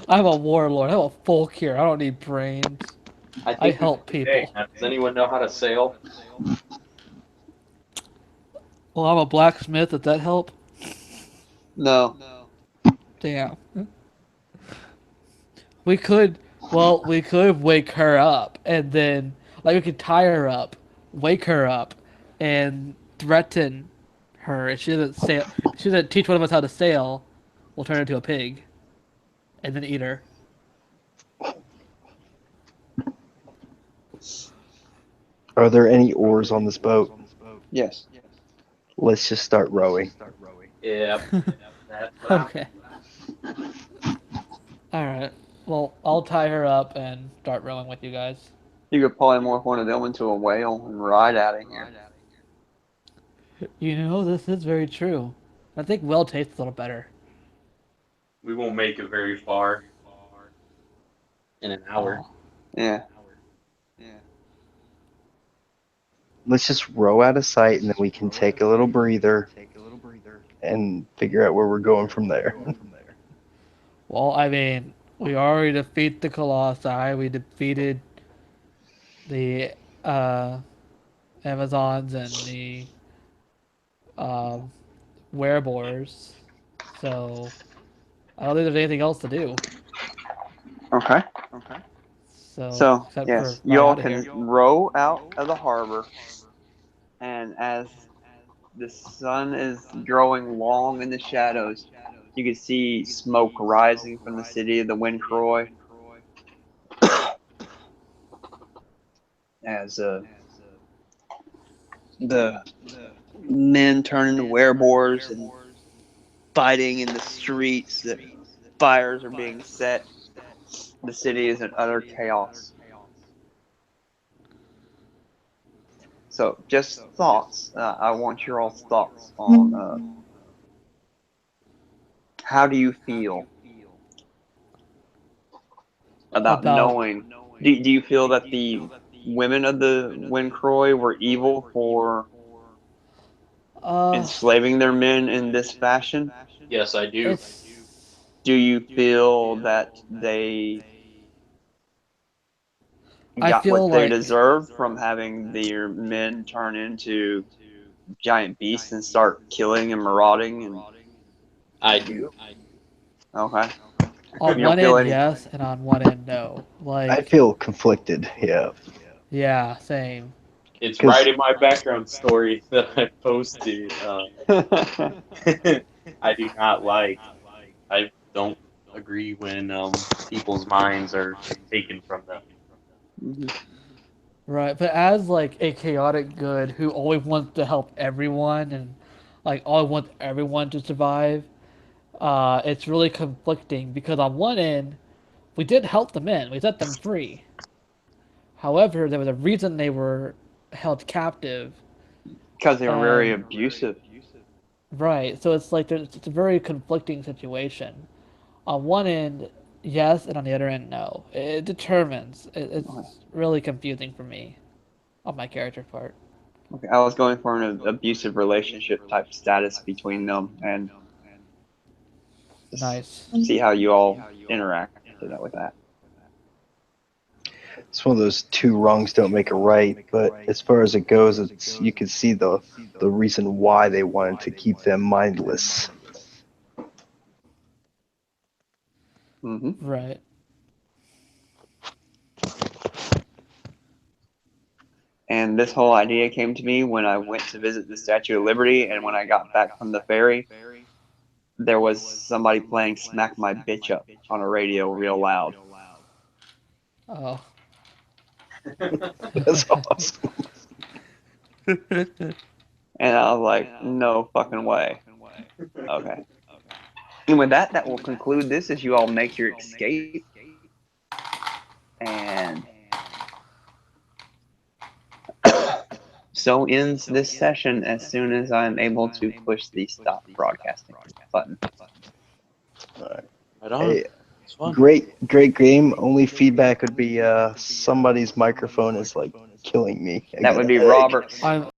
I'm a warlord. I'm a full cure. I don't need brains. I I think we help should. Hey, people. Does anyone know how to sail? Well, I'm a blacksmith. Does that help? No. Damn. We could. Well, we could wake her up, and then we could tie her up, wake her up, and threaten her. If she doesn't sail, if she doesn't teach one of us how to sail, we'll turn her into a pig, and then eat her. Are there any oars on this boat? Yes. Let's just start rowing. Yeah, that's what I'm. Okay. All right. Well, I'll tie her up and start rowing with you guys. You could polymorph one of them into a whale and ride out of here. You know, this is very true. I think well tastes a little better. We won't make it very far. In an hour. Oh. Yeah. Let's just row out of sight, and then we can take a little breather and figure out where we're going from there. Well, I mean, we already defeated the Colossi. We defeated the uh, Amazons and the um, werebores. So I don't think there's anything else to do. Okay. So So, except for yes, you ride all out of can here. row out of the harbor, and as the sun is growing long in the shadows, you can see smoke rising from the city of the Wind Kroy as the men turn into werebores and fighting in the streets. The fires are being set. The city is in utter chaos. So, just thoughts. I want your all's thoughts on how do you feel about About knowing? Do you feel that the women of the Wincroy were evil for uh, enslaving their men in this fashion? Yes, I do. it's Do you feel that they I got feel what they like deserved from having their men turn into giant beasts and start killing and marauding? And I do. okay, on you don't one feel end any. yes, and on one end no. I Like feel conflicted, yeah. yeah, same. It's right Because in my background story that I posted. I do not like. I don't agree when people's minds are taken from them. Mhm. Right, but as like a chaotic good who always wants to help everyone and like always wants everyone to survive, it's really conflicting because on one end, we did help the men, we set them free. However, there was a reason they were held captive, Because they were very and abusive. right, so it's like it's a very conflicting situation. On one end, yes, and on the other end, no. It determines. Okay. It's really confusing for me on my character part. Okay, I was going for an abusive relationship type status between them, and Just Nice. see how you all interact with that. It's one of those two wrongs don't make a right, but as far as it goes, it's you can see the reason why they wanted to keep them mindless. Hmm. Right. And this whole idea came to me when I went to visit the Statue of Liberty, and when I got back from the ferry, there was somebody playing "Smack My Bitch Up" on a radio real loud, Oh. That's awesome. and I was like, "No fucking way." Okay. And with that, that will conclude this as you all make your escape. And so ends this session as soon as I'm able to push the stop broadcasting button. Right on. Hey, It's fun. great game. Only feedback would be somebody's microphone is like killing me. I That got would a be headache. Robert's. I'm